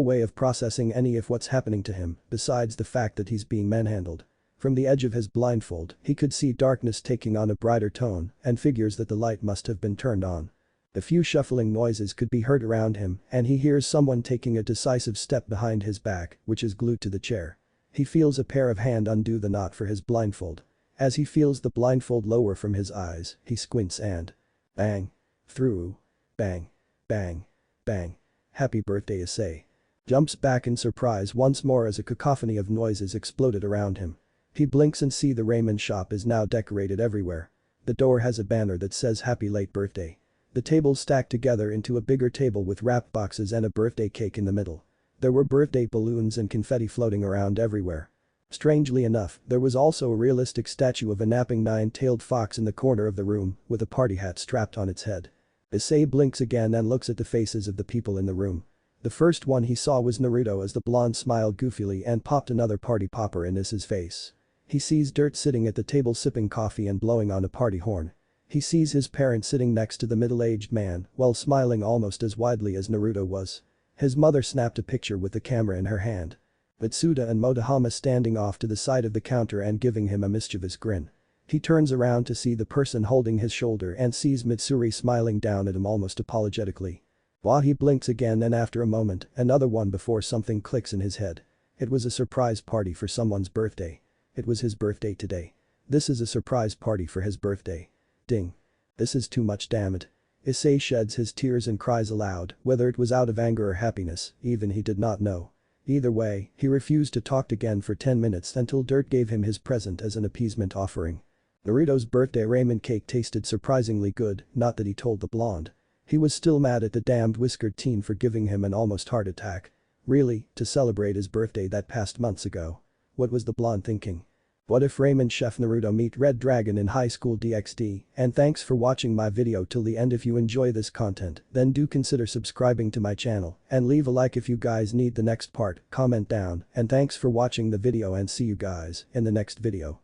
[SPEAKER 1] way of processing any of what's happening to him, besides the fact that he's being manhandled. From the edge of his blindfold, he could see darkness taking on a brighter tone and figures that the light must have been turned on. A few shuffling noises could be heard around him, and he hears someone taking a decisive step behind his back, which is glued to the chair. He feels a pair of hands undo the knot for his blindfold. As he feels the blindfold lower from his eyes, he squints and bang. Through. Bang. Bang. Bang. Happy birthday, Isay. Jumps back in surprise once more as a cacophony of noises exploded around him. He blinks and sees the ramen shop is now decorated everywhere. The door has a banner that says happy late birthday. The tables stacked together into a bigger table with wrapped boxes and a birthday cake in the middle. There were birthday balloons and confetti floating around everywhere. Strangely enough, there was also a realistic statue of a napping nine-tailed fox in the corner of the room, with a party hat strapped on its head. Isay blinks again and looks at the faces of the people in the room. The first one he saw was Naruto as the blonde smiled goofily and popped another party popper in his face. He sees Dirt sitting at the table sipping coffee and blowing on a party horn. He sees his parents sitting next to the middle-aged man while smiling almost as widely as Naruto was. His mother snapped a picture with the camera in her hand. Mitsuri and Motohama standing off to the side of the counter and giving him a mischievous grin. He turns around to see the person holding his shoulder and sees Mitsuri smiling down at him almost apologetically. While he blinks again and after a moment, another one before something clicks in his head. It was a surprise party for someone's birthday. It was his birthday today. This is a surprise party for his birthday. Ding. This is too much, damn it. Isay sheds his tears and cries aloud, whether it was out of anger or happiness, even he did not know. Either way, he refused to talk again for 10 minutes until Dirt gave him his present as an appeasement offering. Naruto's birthday ramen cake tasted surprisingly good, not that he told the blonde. He was still mad at the damned whiskered teen for giving him an almost heart attack. Really, to celebrate his birthday that passed months ago. What was the blonde thinking? What if Ramen Chef Naruto meet Red Dragon in high school DxD? And thanks for watching my video till the end. If you enjoy this content, then do consider subscribing to my channel and leave a like if you guys need the next part, comment down, and thanks for watching the video and see you guys in the next video.